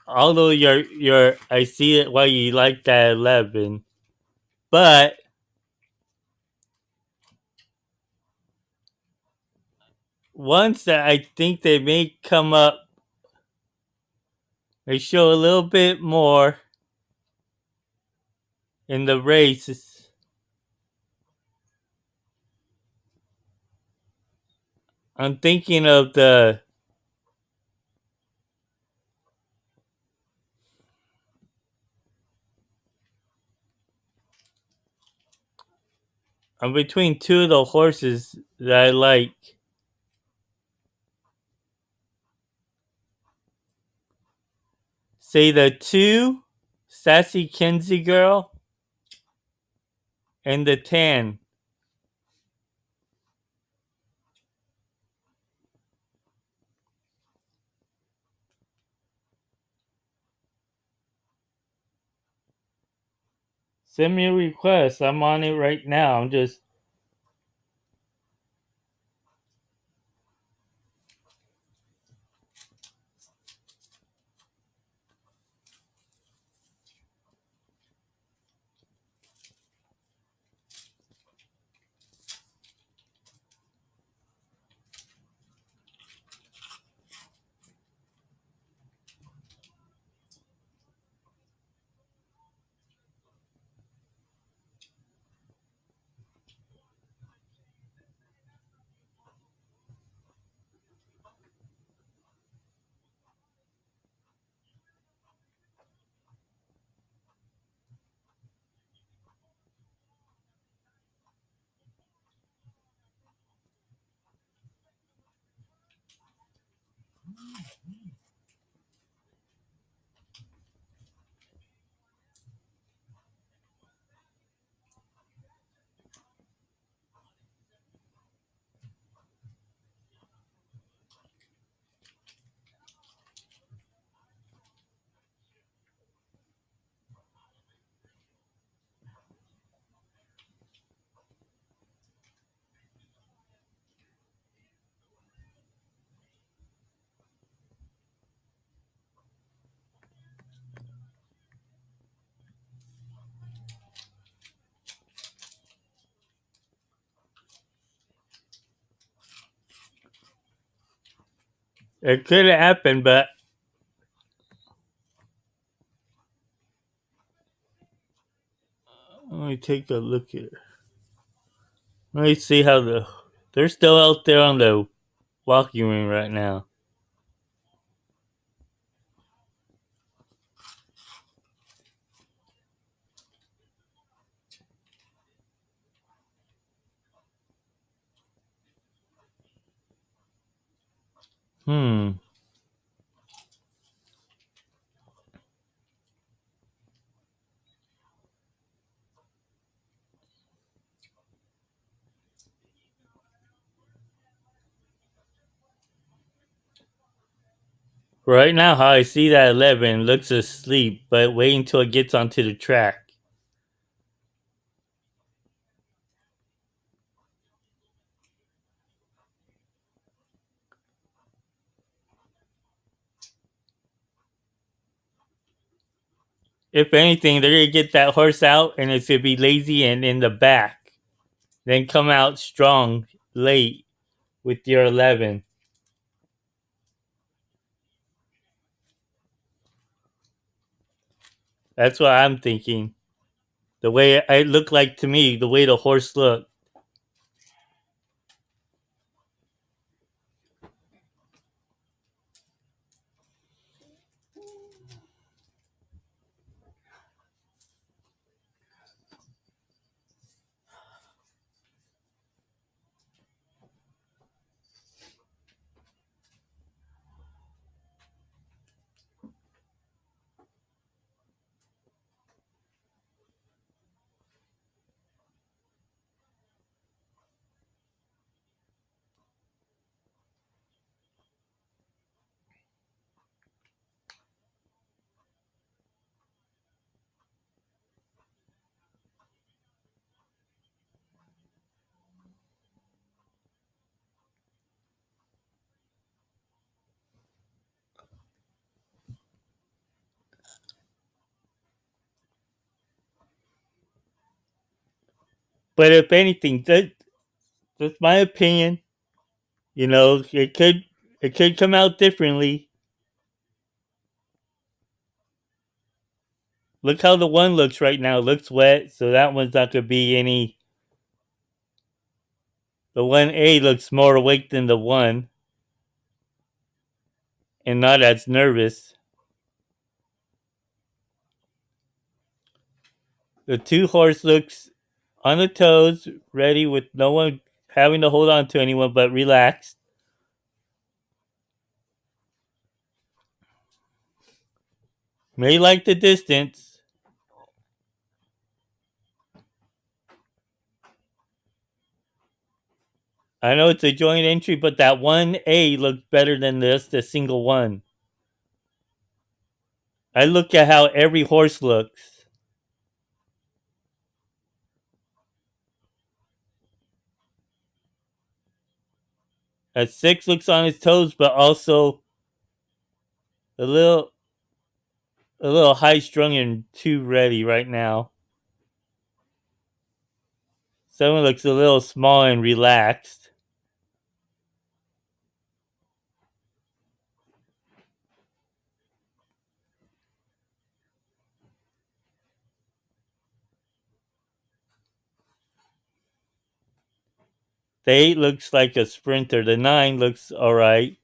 although I see it why you like that 11, but ones that I think they may come up, they show a little bit more in the races. I'm thinking of I'm between 2 of the horses that I like. Say the 2, Sassy Kinsey Girl, and the 10. Send me a request. I'm on it right now. I'm just It could happen, but let me take a look here. Let me see how they're still out there on the walking ring right now. Hmm. Right now, how I see that 11 looks asleep, but wait until it gets onto the track. If anything, they're gonna get that horse out, and it's gonna be lazy and in the back. Then come out strong late with your 11. That's what I'm thinking. The way it looked like to me, the way the horse looked. But if anything, that's my opinion. It could come out differently. Look how the one looks right now. It looks wet, so that one's not gonna be any. The 1A looks more awake than the one, and not as nervous. The two horse looks on the toes, ready with no one having to hold on to anyone, but relaxed. May like the distance. I know it's a joint entry, but that 1A looks better than the single one. I look at how every horse looks. A 6 looks on his toes, but also a little high strung and too ready right now. 7 looks a little small and relaxed. The 8 looks like a sprinter. The 9 looks alright.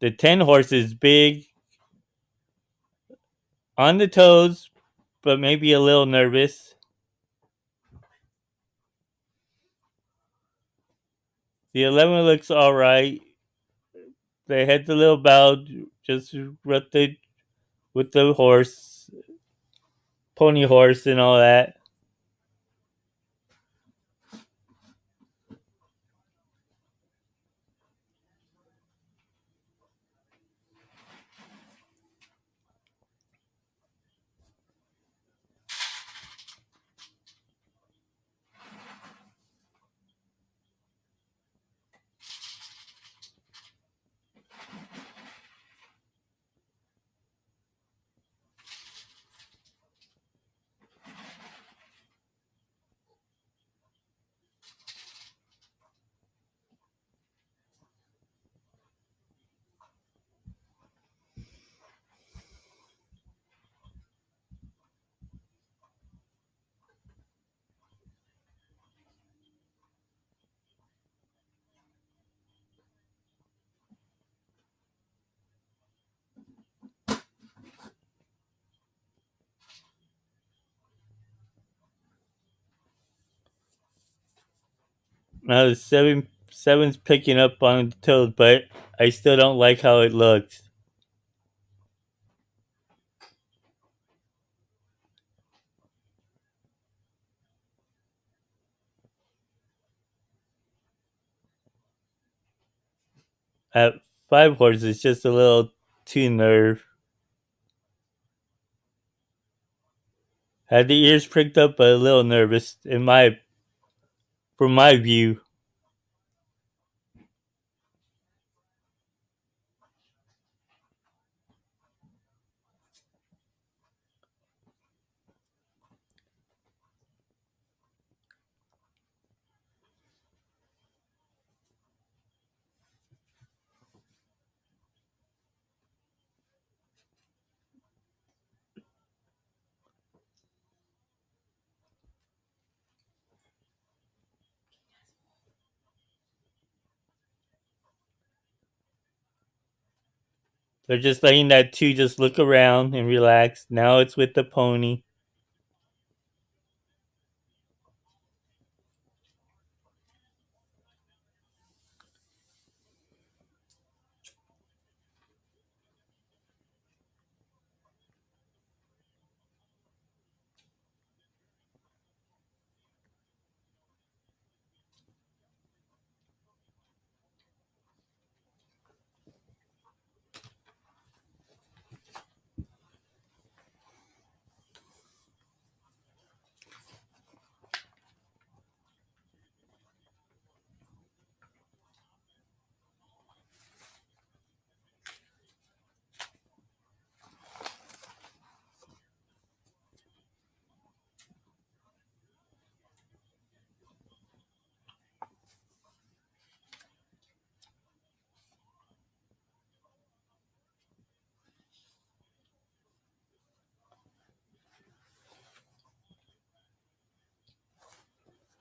The 10 horse is big, on the toes, but maybe a little nervous. The 11 looks alright. They had the little bow, just with the horse, pony horse, and all that. Now the seven's picking up on the toes, but I still don't like how it looks. At 5 horses, it's just a little too nerve. Had the ears pricked up, but a little nervous from my view. They're just letting that two just look around and relax. Now it's with the pony.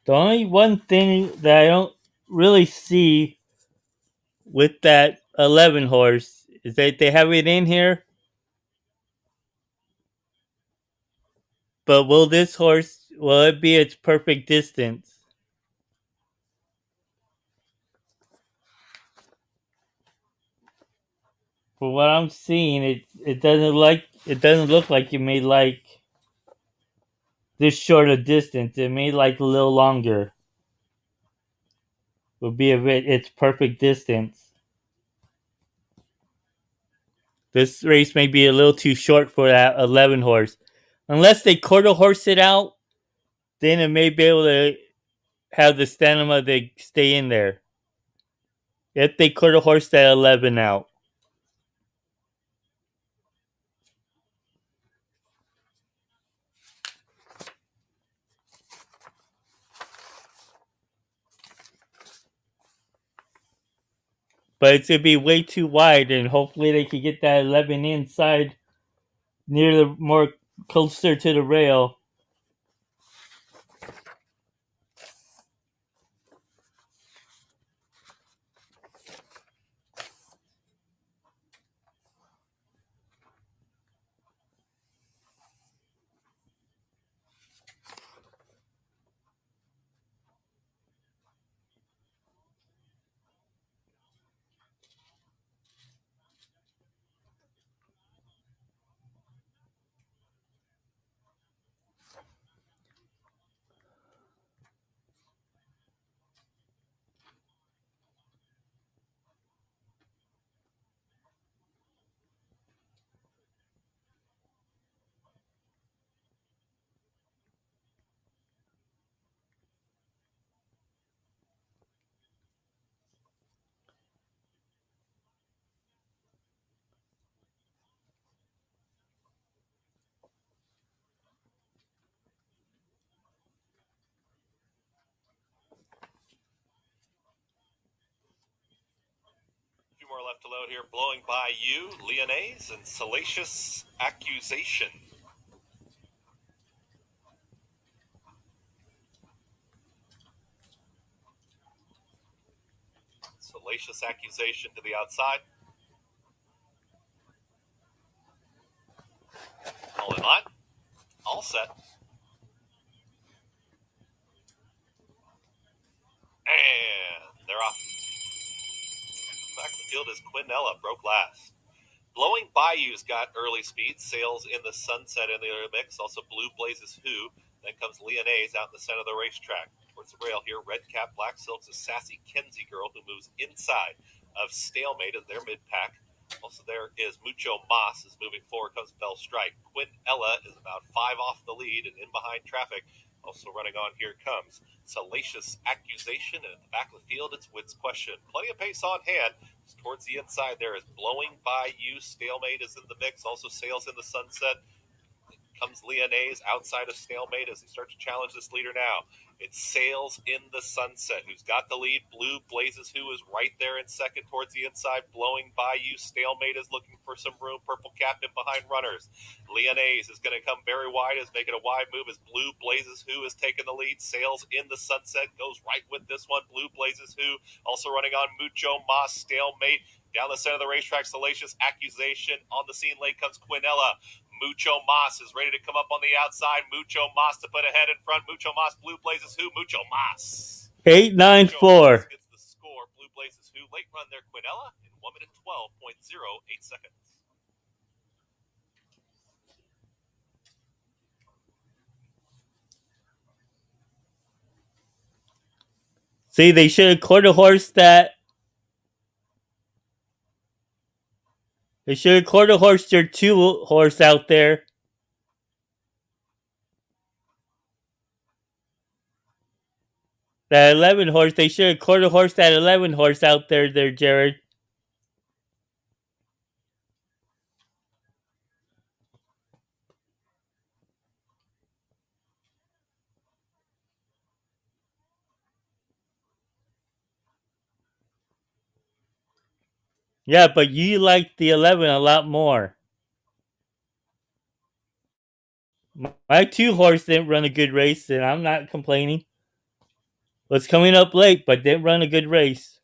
The only one thing that I don't really see with that 11 horse is that they have it in here, but will it be its perfect distance? For what I'm seeing, it doesn't look like it made like this short a distance. It made like a little longer. Would be its perfect distance. This race may be a little too short for that 11 horse. Unless they quarter horse it out, then it may be able to have the stamina to stay in there. If they quarter horse that 11 out. But it's going to be way too wide, and hopefully they can get that 11 inside near the more closer to the rail. Two more left to load here. Blowing by You, Lyonnaise, and Salacious Accusation. Salacious Accusation to the outside. All in line. All set. as Quinella broke last. Blowing Bayou's got early speed. Sails in the Sunset in the mix. Also Blue Blazes Who. Then comes Lyonnaise out in the center of the racetrack. Towards the rail here, Red Cap Black Silk's a sassy Kenzie girl who moves inside of Stalemate in their mid-pack. Also there is Mucho Mas is moving forward, comes Bell Strike. Quinella is about 5 off the lead and in behind traffic. Also running on, here comes Salacious Accusation, and at the back of the field, it's Wits Question. Plenty of pace on hand. Towards the inside, there is Blowing By You. Stalemate is in the mix. Also Sails in the Sunset. Comes Lyonnaise outside of Stalemate as they start to challenge this leader now. It's Sails in the Sunset who's got the lead. Blue Blazes Who is right there in second towards the inside. Blowing By You. Stalemate is looking for some room. Purple Captain behind runners. Lyonnaise is going to come very wide, is making a wide move as Blue Blazes Who is taking the lead. Sails in the Sunset goes right with this one. Blue Blazes Who also running on Mucho Mas. Stalemate down the center of the racetrack. Salacious Accusation on the scene. Late comes Quinella. Mucho Mas is ready to come up on the outside. Mucho Mas to put ahead in front. Mucho Mas, Blue Blazes Who? Mucho Mas. 894. Gets the score. Blue Blazes Who. Late run there, Quinella in 1 minute 12.08 seconds. See, they should have quarter horse that. They should have quarter horse their 2 horse out there. That 11 horse, they should have quarter horse that 11 horse out there, Jared. Yeah, but you like the 11 a lot more. My 2 horse didn't run a good race, and I'm not complaining. Was coming up late, but didn't run a good race.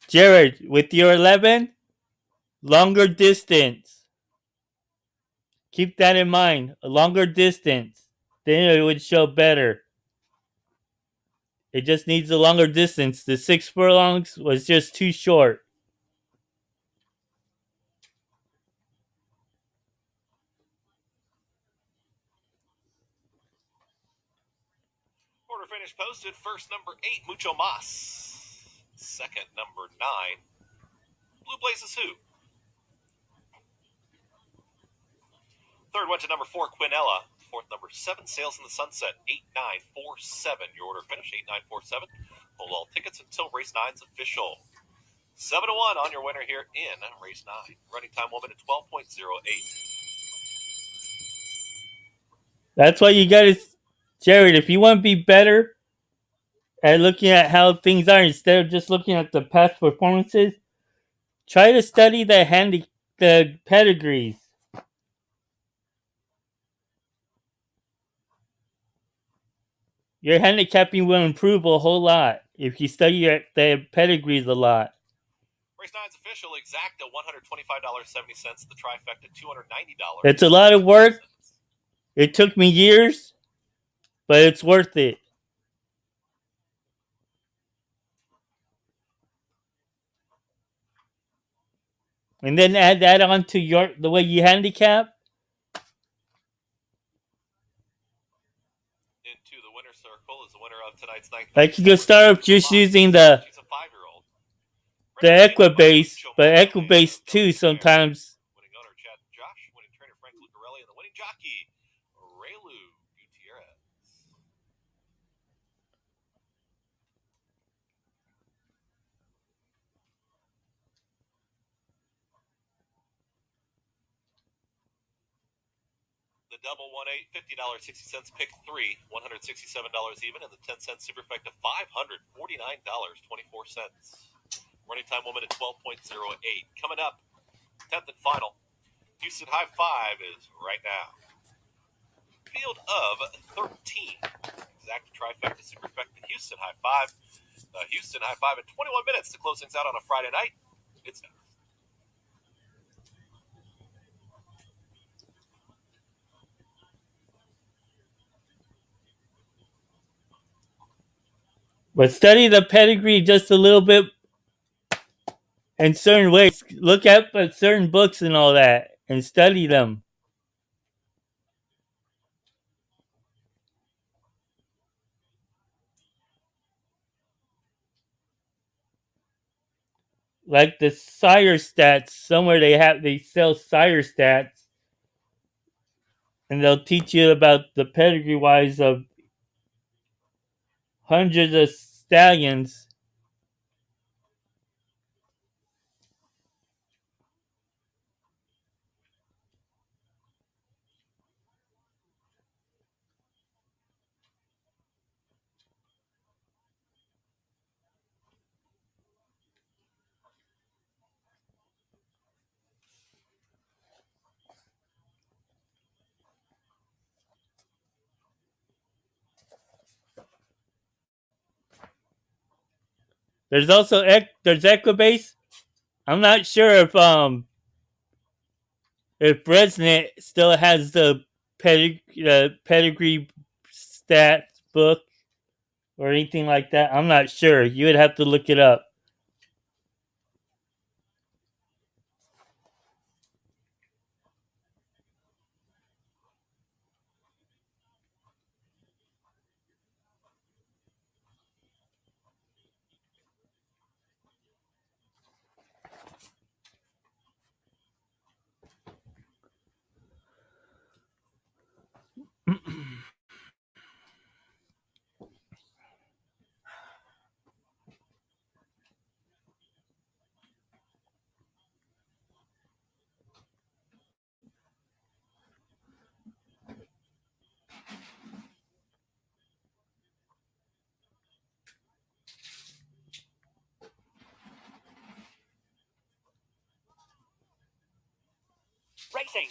Jared, with your 11, longer distance. Keep that in mind. A longer distance. Then it would show better. It just needs a longer distance. The 6 furlongs was just too short. Order finish posted. First, number 8, Mucho Mas. Second, number 9, Blue Blazes Who. Third went to number 4, Quinella. Fourth, number 7, Sails in the Sunset. 8947. Your order finish, 8947. Hold all tickets until race 9's official. 7-1 on your winner here in race 9. Running time 1 minute 12.08. That's why you gotta, Jared, if you want to be better at looking at how things are instead of just looking at the past performances, try to study the pedigrees. Your handicapping will improve a whole lot if you study the pedigrees a lot. Race 9's official, exact at $125.70. The trifecta, $290. It's a lot of work. It took me years, but it's worth it. And then add that on to the way you handicap. Into the winner's circle is the winner of tonight's night. Like you can start off just using the Equibase, but Equibase too sometimes. Winning owner Chad Josh, winning trainer Frank Lucarelli, and the winning jockey Raylu Gutierrez. The double 1-8, $50.60. Pick 3, $167 even, and the 10-cent superfecta, $549.24. Running time 1 minute 12.08. Coming up, 10th and final. Houston High Five is right now. Field of 13. Exact trifecta, superfecta, Houston High Five. The Houston High Five in 21 minutes to close things out on a Friday night. It's next. But study the pedigree just a little bit in certain ways. Look at certain books and all that and study them. Like the sire stats, somewhere they sell sire stats and they'll teach you about the pedigree wise of hundreds of stallions. There's also there's Equibase. I'm not sure if Bresnet still has the pedigree stats book or anything like that. I'm not sure. You would have to look it up. Racing.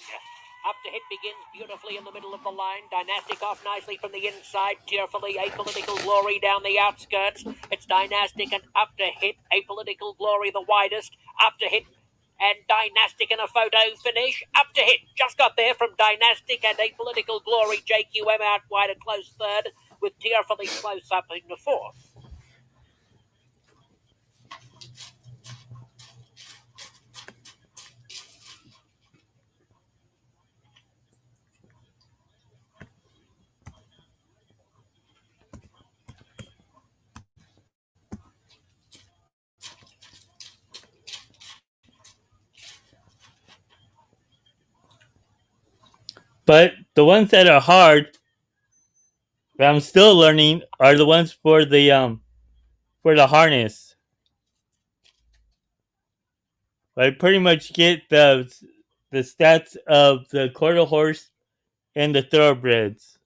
Up to hit begins beautifully in the middle of the line. Dynastic off nicely from the inside. Tearfully, Apolitical Glory down the outskirts. It's Dynastic and up to hit. Apolitical Glory the widest. Up to hit. And Dynastic in a photo finish. Up to hit. Just got there from Dynastic and Apolitical Glory. JQM out wide a close third. With Tearfully close up in the fourth. But the ones that are hard that I'm still learning are the ones for the harness. I pretty much get the stats of the quarter horse and the thoroughbreds.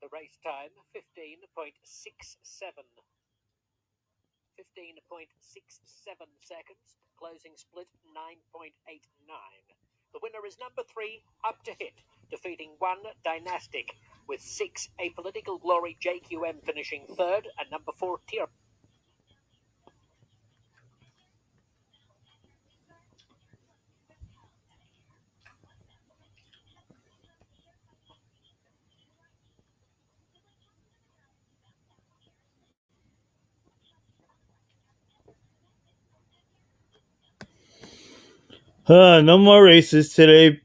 The race time 15.67. 15.67 seconds. Closing split 9.89. The winner is number 3, Up to Hit, defeating 1, Dynastic, with 6, Apolitical Glory JQM finishing third, and number 4, Tier. No more races today,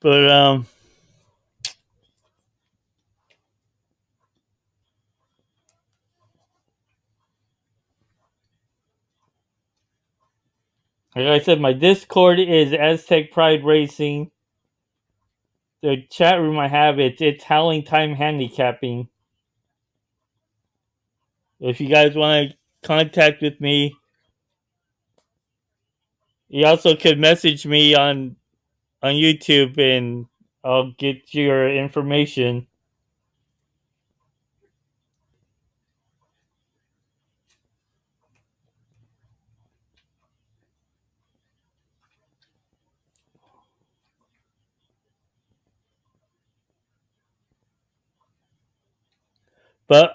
but like I said, my Discord is Aztec Pride Racing. The chat room I have it's Howling Time Handicapping. If you guys want to contact with me, you also could message me on YouTube and I'll get your information. But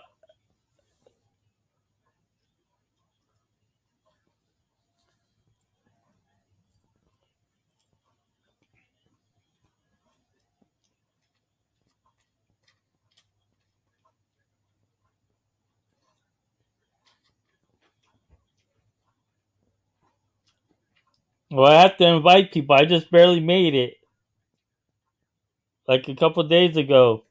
well, I have to invite people. I just barely made it like a couple days ago.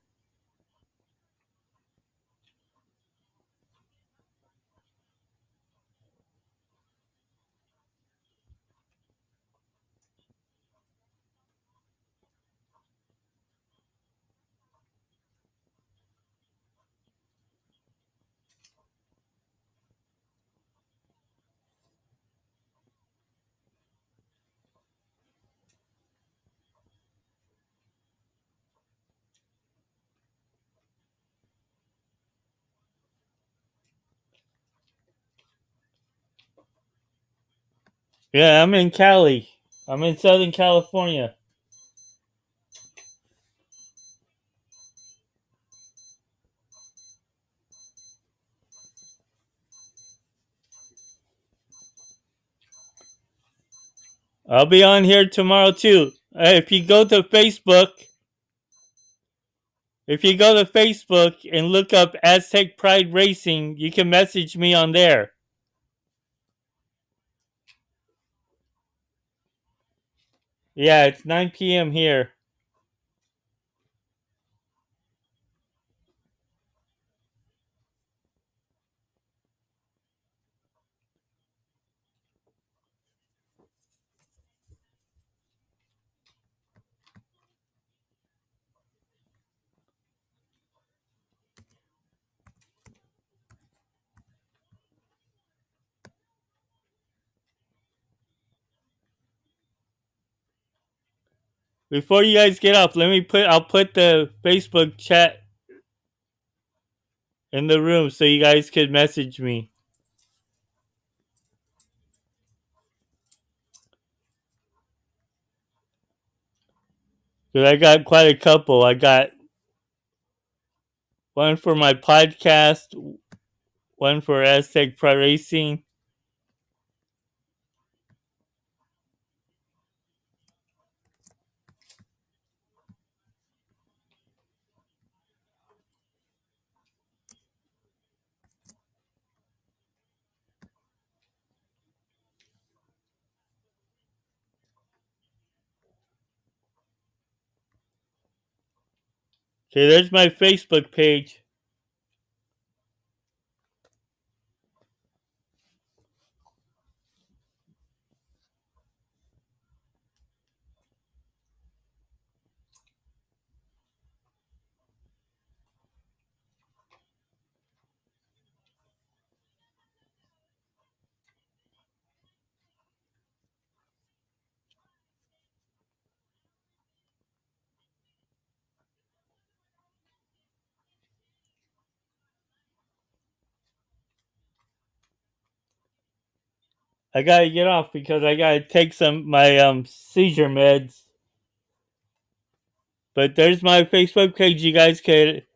Yeah, I'm in Cali. I'm in Southern California. I'll be on here tomorrow too. If you go to Facebook, and look up Aztec Pride Racing, you can message me on there. Yeah, it's 9 p.m. here. Before you guys get off, I'll put the Facebook chat in the room so you guys could message me. Because I got quite a couple. I got one for my podcast, one for Aztec Pro Racing. Okay, there's my Facebook page. I gotta get off because I gotta take some my seizure meds. But there's my Facebook page. You guys could.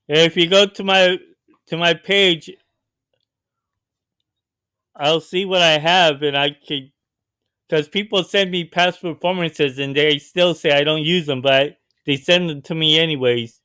If you go to my page, I'll see what I have, and I can, because people send me past performances and they still say I don't use them, but they send them to me anyways.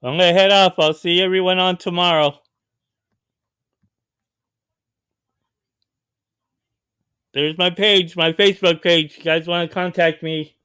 I'm gonna head off. I'll see everyone on tomorrow. There's my page, my Facebook page. You guys want to contact me?